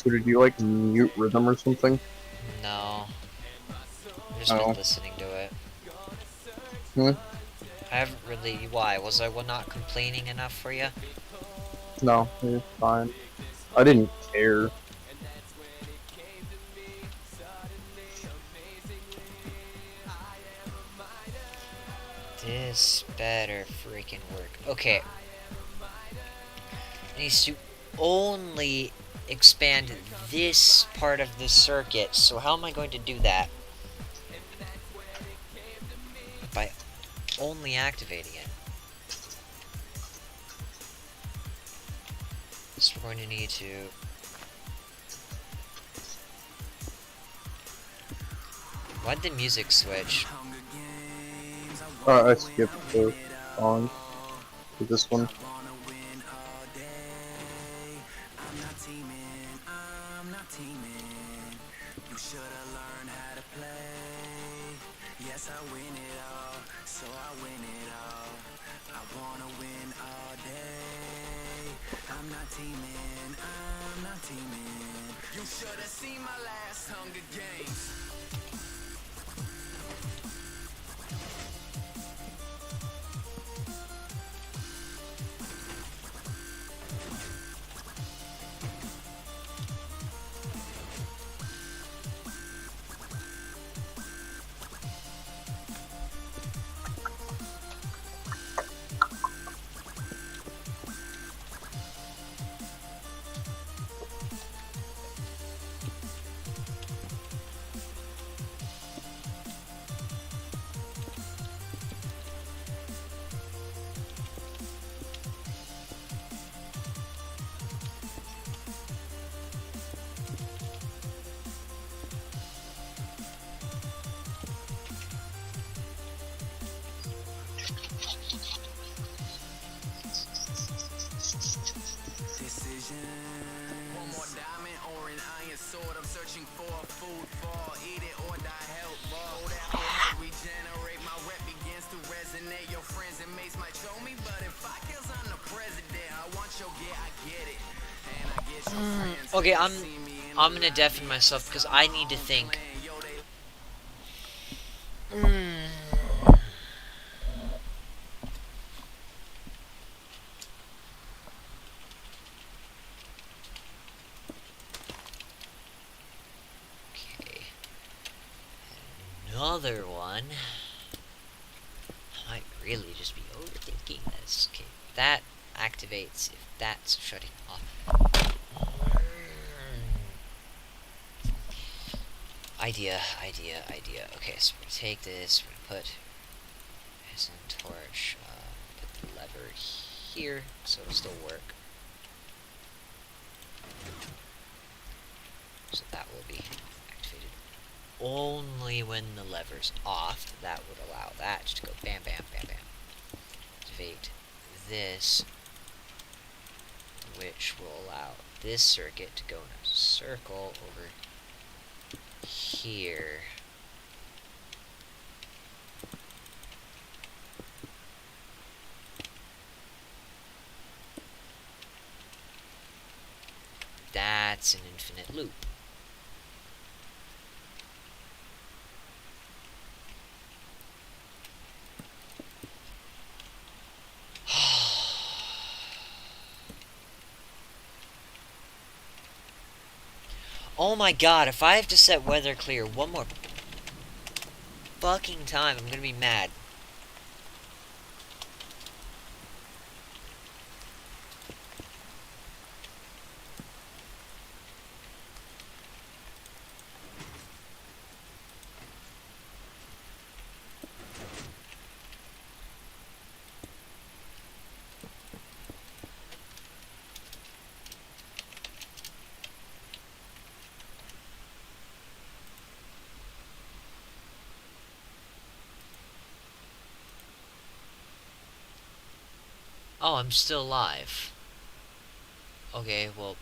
S1: So did you like mute rhythm or something?
S2: no. I've just
S1: Oh.
S2: been listening to it.
S1: Hmm?
S2: I haven't really. Why? Was I not complaining enough for you?
S1: No, it's fine. I didn't care.
S2: This better freaking work. Okay. It needs to only expand this part of the circuit. So how am I going to do that? By only activating it. So we're going to need to... Why'd the music switch?
S1: I skipped the song to this one.
S2: Okay, I'm gonna deafen myself because I need to think. Okay. Another one. I might really just be overthinking this. Okay, that activates if that's shutting off. Idea. Okay, so we're gonna take this, we're gonna put this in torch, put the lever here, so it'll still work. So that will be activated only when the lever's off. That would allow that to go bam, bam, bam, bam. Activate this, which will allow this circuit to go in a circle over here. That's an infinite loop. Oh my god, if I have to set weather clear one more fucking time, I'm gonna be mad. Oh, I'm still alive. Okay, well,